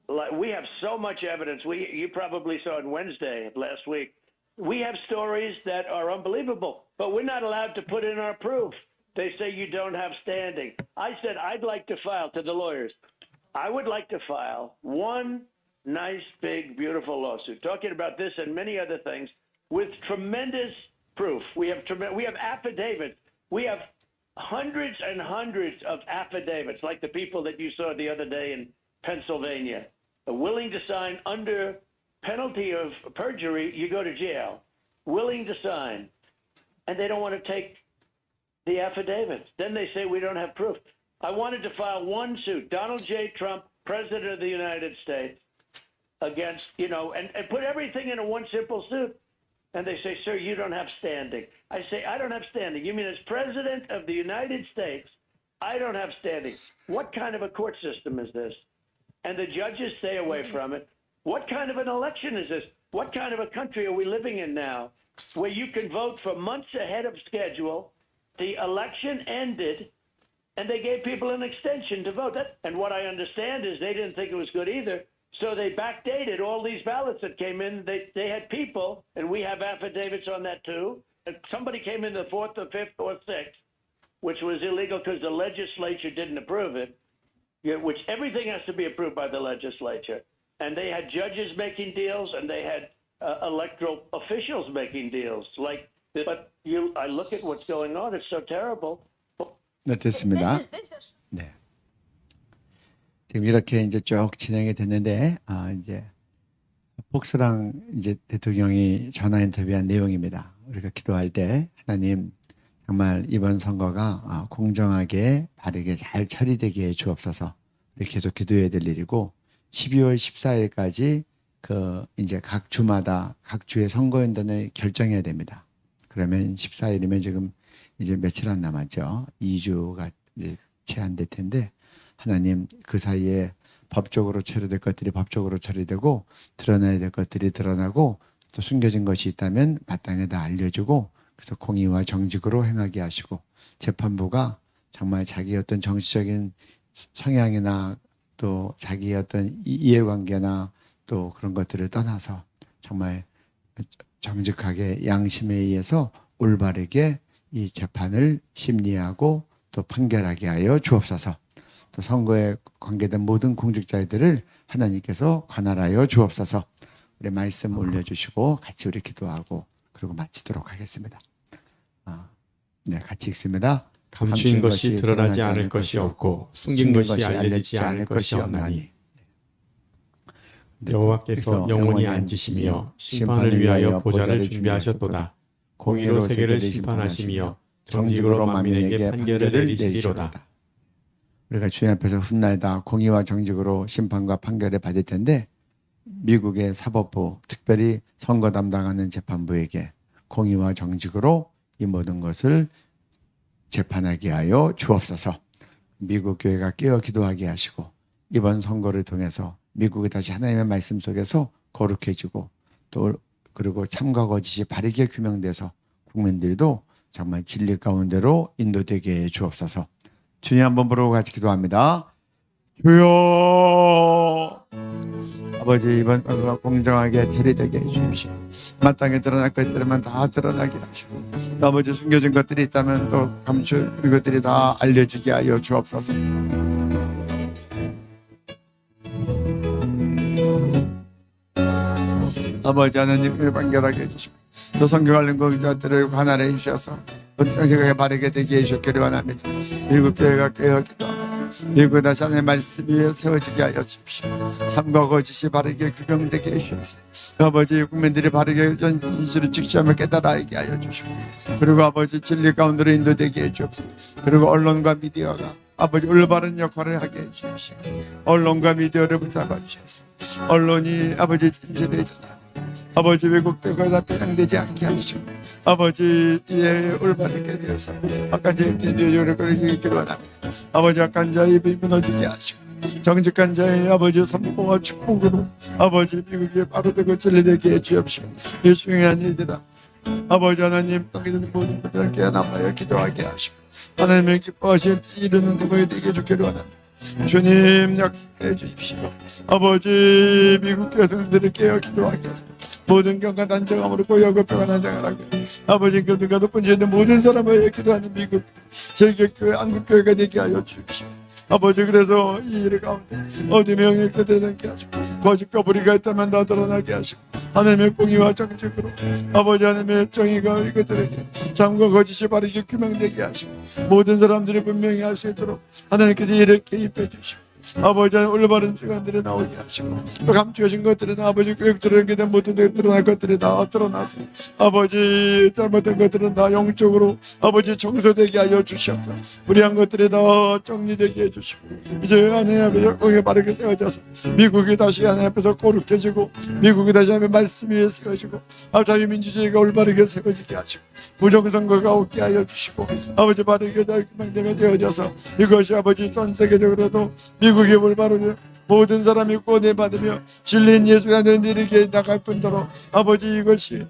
like we have so much evidence. You probably saw it Wednesday of last week. We have stories that are unbelievable, but we're not allowed to put in our proof. They say you don't have standing. I said I'd like to file to the lawyers. I would like to file one nice, big, beautiful lawsuit talking about this and many other things with tremendous proof. We have affidavits. We have hundreds and hundreds of affidavits, like the people that you saw the other day in Pennsylvania, willing to sign under penalty of perjury. You go to jail. Willing to sign, and they don't want to take the affidavits. Then they say we don't have proof. I wanted to file one suit, Donald J. Trump, President of the United States, against, and put everything in a one simple suit. And they say, sir, you don't have standing. I say, I don't have standing. You mean as President of the United States, I don't have standing. What kind of a court system is this? And the judges stay away from it. What kind of an election is this? What kind of a country are we living in now where you can vote for months ahead of schedule? The election ended, and they gave people an extension to vote. And what I understand is they didn't think it was good either. So they backdated all these ballots that came in. They had people, and we have affidavits on that too. And somebody came in the 4th or 5th or 6th, which was illegal because the legislature didn't approve it, which everything has to be approved by the legislature. And they had judges making deals, and they had electoral officials making deals. But I look at what's going on. It's so terrible. 네, 됐습니다. 네. 지금 이렇게 이제 쭉 진행이 됐는데, 이제 폭스랑 이제 대통령이 전화 인터뷰한 내용입니다. 우리가 기도할 때 하나님 정말 이번 선거가 공정하게 바르게 잘 처리되게 해 주옵소서. 우리 계속 기도해야 될 일이고, 12월 14일까지 이제 각 주마다 각 주의 선거인단을 결정해야 됩니다. 그러면 14일이면 지금 이제 며칠 안 남았죠. 2주가 이제 채 안 될 텐데, 하나님 그 사이에 법적으로 처리될 것들이 법적으로 처리되고 드러나야 될 것들이 드러나고 또 숨겨진 것이 있다면 마땅히 다 알려주고 그래서 공의와 정직으로 행하게 하시고 재판부가 정말 자기의 어떤 정치적인 성향이나 또 자기의 어떤 이해관계나 또 그런 것들을 떠나서 정말 정직하게 양심에 의해서 올바르게 이 재판을 심리하고 또 판결하게 하여 주옵소서. 또 선거에 관계된 모든 공직자들을 하나님께서 관할하여 주옵소서. 우리 말씀 올려주시고 같이 우리 기도하고 그리고 마치도록 하겠습니다. 네, 같이 읽습니다. 감추인 것이 드러나지 않을 것이 없고 숨긴 것이 알려지지 않을 것이 없나니 여호와께서 영원히 앉으시며 심판을 위하여 보좌를 준비하셨도다. 공의로 세계를 심판하시며 정직으로 만민에게 판결을 내리시리로다. 우리가 주님 앞에서 훗날다 공의와 정직으로 심판과 판결을 받을 텐데 미국의 사법부, 특별히 선거 담당하는 재판부에게 공의와 정직으로 이 모든 것을 재판하게 하여 주옵소서. 미국 교회가 깨어 기도하게 하시고 이번 선거를 통해서 미국이 다시 하나님의 말씀 속에서 거룩해지고 또 그리고 참과 거짓이 바르게 규명돼서 국민들도 정말 진리 가운데로 인도되게 해 주옵소서. 주님 한번 부르고 같이 기도합니다. 주여, 아버지 이번 선거가 공정하게 처리되게 해주십시오. 마땅히 드러날 것들만 다 드러나게 하시고 아버지 숨겨진 것들이 있다면 또 감출 것들이 다 알려지게 하여 주옵소서. 아버지 하나님 판결하게 해주시고 또 선교 관련 공직자들을 관할해 주셔서 정직하게 바르게 되게 해주셨기를 원합니다. 미국 교회가 깨어 기도하고 미국 다시 하나님의 말씀 위에 세워지게 하여 주십시오. 삶과 거짓이 바르게 규명되게 해주셔서 아버지 국민들이 바르게 진실을 직시하며 깨달아 알게 하여 주시고 그리고 아버지 진리 가운데로 인도되게 해주옵소서. 그리고 언론과 미디어가 아버지 올바른 역할을 하게 해주십시오. 언론과 미디어를 붙잡아 주셔서 언론이 아버지 진실을 전하고 아버지 왜곡되고 다 편향되지 않게 하시고 아버지 예 올바르게 되어서 악한 자의 비디오를 그리기를 원합니다. 아버지 악한 자의 입이 무너지게 하시고 정직한 자의 아버지 선포와 축복으로 아버지 미국에 바로 되고 진리되게 해주옵시고 이 중요한 일들 앞에서 아버지 하나님 거기 있는 모든 분들을 깨어나며 기도하게 하시고 하나님의 기뻐하신 이루는 대목이 되게 해주기를 원합니다. 주님 역사해 주십시오. 아버지 미국 교수들을 깨어 기도하게 하시고 모든 경과 단정함으로 고요하고 평안한 생활 하게 아버지 교회가 높은 죄는 모든 사람을 위해 기도하는 미국 세계교회 한국교회가 되게 하여 주십시오. 아버지 그래서 이 일 가운데 어둠의 영역에 드러나게 하시고 거짓과 불의가 있다면 다 드러나게 하시고 하나님의 공의와 정직으로 아버지 하나님의 정의가 이것들에게 참과 거짓이 바르게 규명되게 하시고 모든 사람들이 분명히 할 수 있도록 하나님께서 이렇게 입혀 주시고 아버지 올바른 시간들이 나오게 하시고 또 감추어진 것들은 아버지 교육적으로 연계된 모든 데 드러날 것들이 다 드러나서 아버지 잘못된 것들은 다 영적으로 아버지 청소되게 하여 주시옵소서. 불의한 것들이 다 정리되게 해주시고 이제 하나님 앞에서 공에 바르게 세워져서 미국이 다시 하나님 앞에서 거룩해지고 미국이 다시 하나님의 말씀 위에 세워지고 자유민주주의가 올바르게 세워지게 하시고 부정선거가 없게 하여 주시고 아버지 바르게 결명되게 되어져서 이것이 아버지 전 세계적으로도 미국이 올바르게 모든 사람이 구원을 받으며 진리인 예수라는 일에게 나갈 뿐더러 아버지 이것이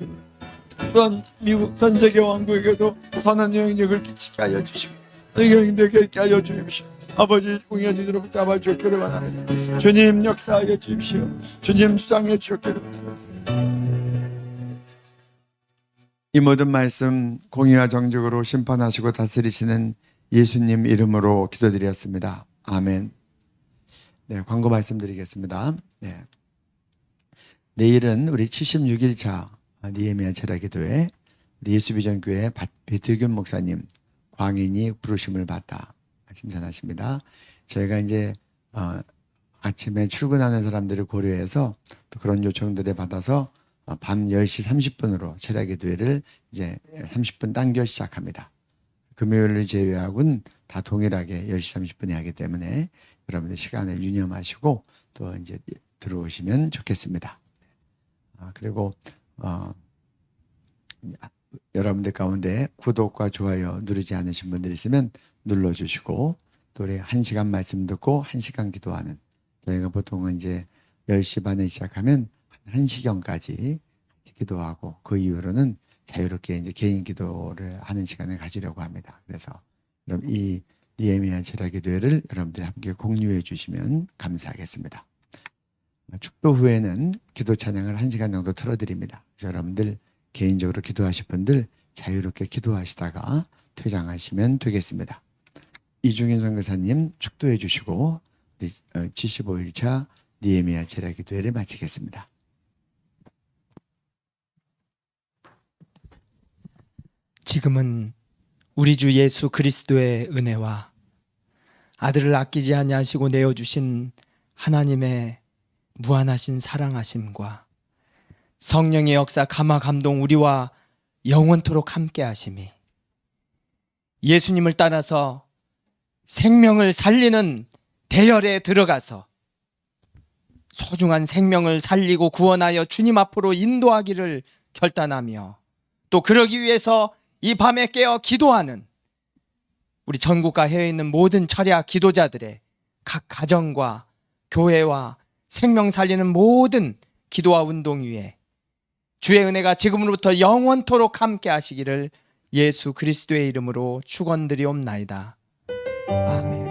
또한 미국 전 세계 왕국에게도 선한 영향력을 끼치게 하여 주시고 영향력을 있게 하여 주십시오. 아버지 공의의 진으로 잡아 주기를 원합니다. 주님 역사하여 주십시오. 주님 주장해 주기를 원합니다. 이 모든 말씀 공의와 정직으로 심판하시고 다스리시는 예수님 이름으로 기도드렸습니다. 아멘. 네, 광고 말씀드리겠습니다. 네. 내일은 우리 76일차 니에미야 철야기도회 우리 예수비전교회 배태균 목사님 광인이 부르심을 받다 말씀 전하십니다. 저희가 이제 아침에 출근하는 사람들을 고려해서 또 그런 요청들을 받아서 밤 10시 30분으로 철야기도회를 이제 30분 당겨 시작합니다. 금요일을 제외하고는 다 동일하게 10시 30분에 하기 때문에 여러분들 시간을 유념하시고 또 이제 들어오시면 좋겠습니다. 그리고 여러분들 가운데 구독과 좋아요 누르지 않으신 분들 있으면 눌러주시고 또 우리 1시간 말씀 듣고 1시간 기도하는 저희가 보통은 이제 10시 반에 시작하면 1시경까지 기도하고 그 이후로는 자유롭게 이제 개인 기도를 하는 시간을 가지려고 합니다. 그래서 그럼 이 니에미야 철야기도회를 여러분들이 함께 공유해 주시면 감사하겠습니다. 축도 후에는 기도 찬양을 1시간 정도 틀어드립니다. 그래서 여러분들 개인적으로 기도하실 분들 자유롭게 기도하시다가 퇴장하시면 되겠습니다. 이중인 선교사님 축도해 주시고 75일차 니에미야 철야기도회를 마치겠습니다. 지금은 우리 주 예수 그리스도의 은혜와 아들을 아끼지 아니하시고 내어주신 하나님의 무한하신 사랑하심과 성령의 역사 감화 감동 우리와 영원토록 함께 하심이 예수님을 따라서 생명을 살리는 대열에 들어가서 소중한 생명을 살리고 구원하여 주님 앞으로 인도하기를 결단하며 또 그러기 위해서 이 밤에 깨어 기도하는 우리 전국과 해외에 있는 모든 철야 기도자들의 각 가정과 교회와 생명 살리는 모든 기도와 운동 위에 주의 은혜가 지금으로부터 영원토록 함께 하시기를 예수 그리스도의 이름으로 축원드리옵나이다. 아멘.